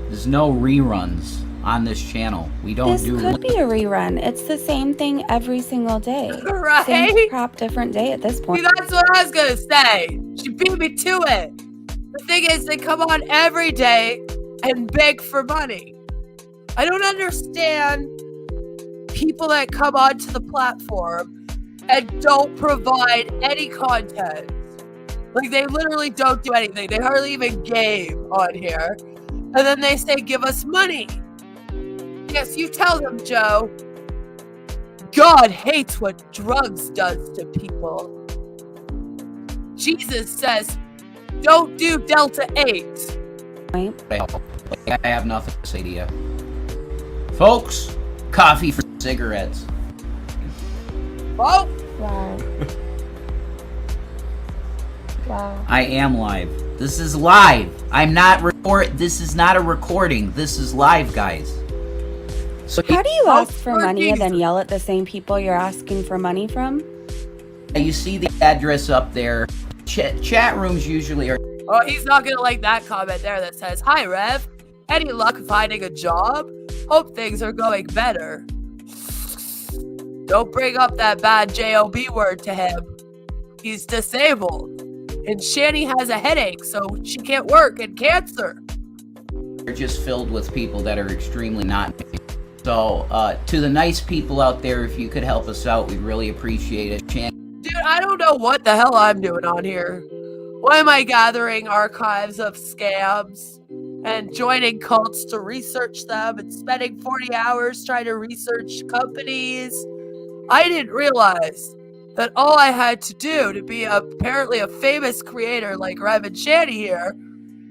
There's no reruns on this channel. We don't This could be a rerun. It's the same thing every single day. Right? Same crap, different day at this point. See, that's what I was gonna say. She beat me to it. The thing is, they come on every day and beg for money. I don't understand people that come onto the platform and don't provide any content. Like, they literally don't do anything. They hardly even game on here. And then they say, give us money. Yes, you tell them, Joe. God hates what drugs does to people. Jesus says, don't do Delta 8. I have nothing to say to you. Folks, coffee for cigarettes. Oh! Wow. Wow. I am live. This is live. I'm not this is not a recording. This is live, guys. So How do you ask for money and then yell at the same people you're asking for money from? You see the address up there. Chat rooms usually are... Oh, he's not gonna like that comment there that says, hi, Rev. Any luck finding a job? Hope things are going better. Don't bring up that bad JOB word to him. He's disabled. And Shani has a headache, so she can't work, and cancer. They're just filled with people that are extremely not... So, to the nice people out there, if you could help us out, we'd really appreciate it. Dude, I don't know what the hell I'm doing on here. Why am I gathering archives of scams and joining cults to research them and spending 40 hours trying to research companies? I didn't realize that all I had to do to be apparently a famous creator like Rev and Shani here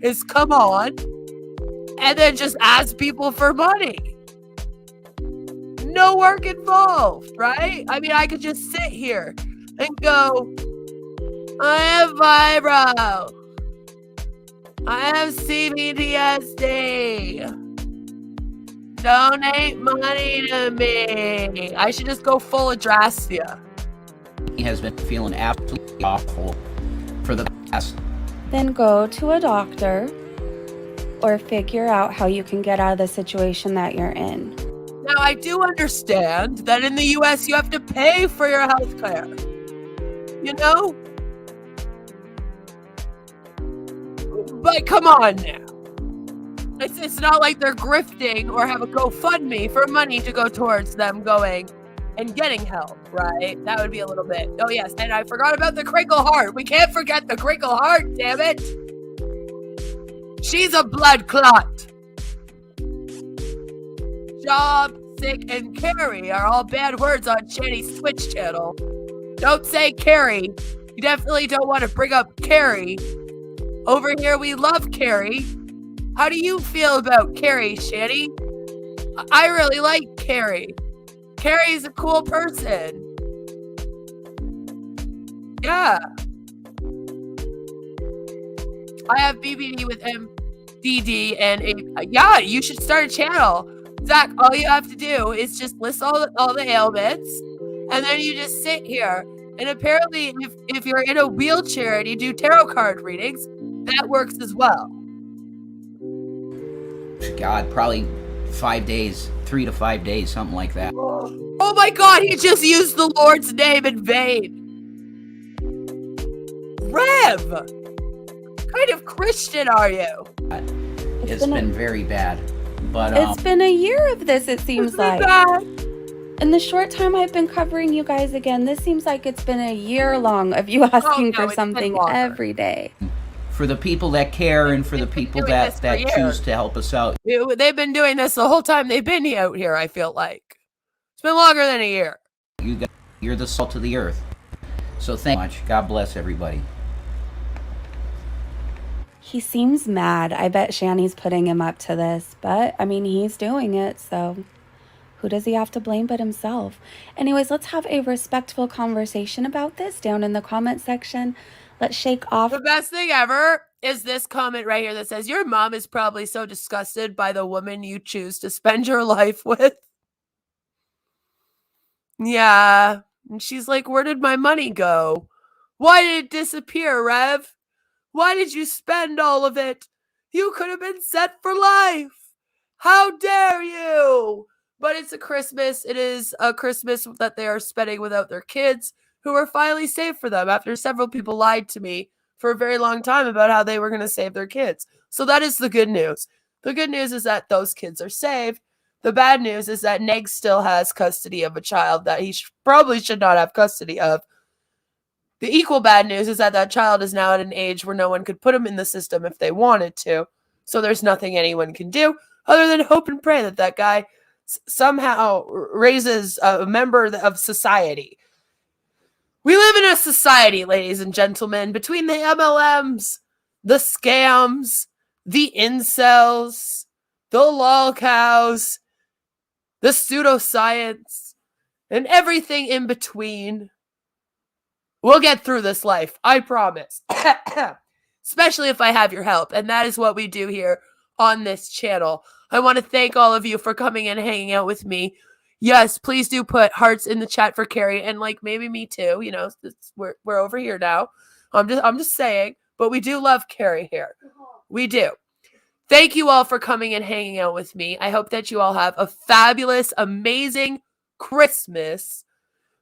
is come on and then just ask people for money. No work involved, right? I mean, I could just sit here and go, I have fibro. I have CBDSD. Donate money to me. I should just go full Adrastia. He has been feeling absolutely awful for the past... Then go to a doctor or figure out how you can get out of the situation that you're in. Now, I do understand that in the US you have to pay for your health care. You know? But come on now. It's not like they're grifting or have a GoFundMe for money to go towards them going and getting help, right? That would be a little bit. Oh, yes. And I forgot about the Crinkle Heart. We can't forget the Crinkle Heart, damn it. She's a blood clot. Job, sick, and Carrie are all bad words on Shani's Twitch channel. Don't say Carrie. You definitely don't want to bring up Carrie. Over here, we love Carrie. How do you feel about Carrie, Shani? I really like Carrie. Carrie's a cool person. Yeah. I have BBD with MDD and yeah, you should start a channel. Zach, all you have to do is just list all the ailments, and then you just sit here. And apparently, if you're in a wheelchair and you do tarot card readings, that works as well. God, probably 5 days, 3 to 5 days, something like that. Oh my God, he just used the Lord's name in vain. Rev! kind of Christian are you? It's been very bad. But It's been a year of this, it seems like. Bad. In the short time I've been covering you guys again, this seems like it's been a year long of you asking for something every day. For the people that care and for the people that choose to help us out. They've been doing this the whole time they've been out here, I feel like. It's been longer than a year. You're the salt of the earth. So thank you much. God bless everybody. He seems mad. I bet Shani's putting him up to this, but I mean, he's doing it, so who does he have to blame but himself? Anyways, let's have a respectful conversation about this down in the comment section. Let's shake off. The best thing ever is this comment right here that says, your mom is probably so disgusted by the woman you choose to spend your life with. Yeah. And she's like, where did my money go? Why did it disappear, Rev? Why did you spend all of it? You could have been set for life. How dare you? But it's a Christmas. It is a Christmas that they are spending without their kids, who were finally saved for them after several people lied to me for a very long time about how they were going to save their kids. So that is the good news. The good news is that those kids are saved. The bad news is that Neg still has custody of a child that he probably should not have custody of. The equal bad news is that that child is now at an age where no one could put him in the system if they wanted to. So there's nothing anyone can do other than hope and pray that that guy somehow raises a member of society. We live in a society, ladies and gentlemen, between the MLMs, the scams, the incels, the lolcows, the pseudoscience, and everything in between. We'll get through this life, I promise. Especially if I have your help, and that is what we do here on this channel. I want to thank all of you for coming and hanging out with me. Yes, please do put hearts in the chat for Carrie, and like maybe me too. You know, we're over here now. I'm just saying, but we do love Carrie here. We do. Thank you all for coming and hanging out with me. I hope that you all have a fabulous, amazing Christmas.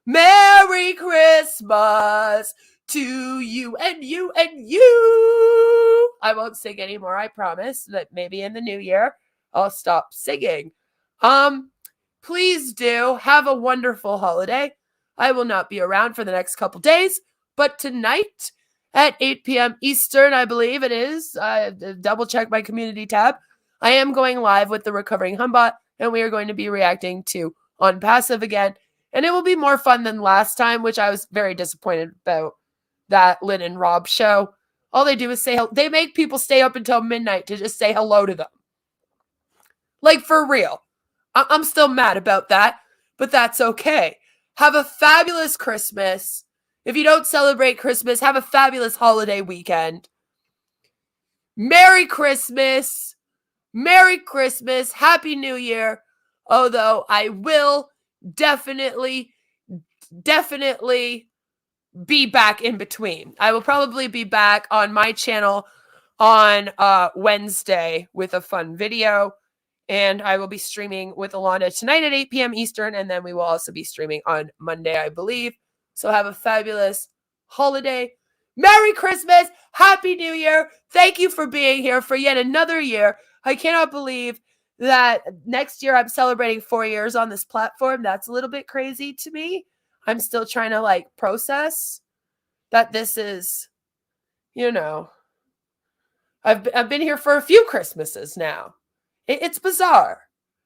Merry Christmas to you and you and you. I won't sing anymore. I promise that maybe in the new year I'll stop singing. Please do have a wonderful holiday. I will not be around for the next couple days, but tonight at 8 p.m. Eastern, I believe it is. Double check my community tab. I am going live with the Recovering Humbot, and we are going to be reacting to ONPASSIVE again. And it will be more fun than last time, which I was very disappointed about that Lynn and Rob show. All they do is they make people stay up until midnight to just say hello to them. Like, for real. I'm still mad about that, but that's okay. Have a fabulous Christmas. If you don't celebrate Christmas, have a fabulous holiday weekend. Merry Christmas. Merry Christmas. Happy New Year. Although I will definitely be back in between. I will probably be back on my channel on Wednesday with a fun video. And I will be streaming with Alana tonight at 8 p.m. Eastern. And then we will also be streaming on Monday, I believe. So have a fabulous holiday. Merry Christmas. Happy New Year. Thank you for being here for yet another year. I cannot believe that next year I'm celebrating 4 years on this platform. That's a little bit crazy to me. I'm still trying to process that this is, I've been here for a few Christmases now. It's bizarre.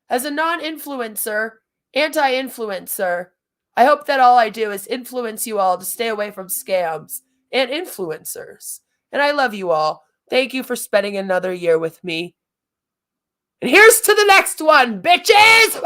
As a non-influencer, anti-influencer, I hope that all I do is influence you all to stay away from scams and influencers. And I love you all. Thank you for spending another year with me. And here's to the next one, bitches!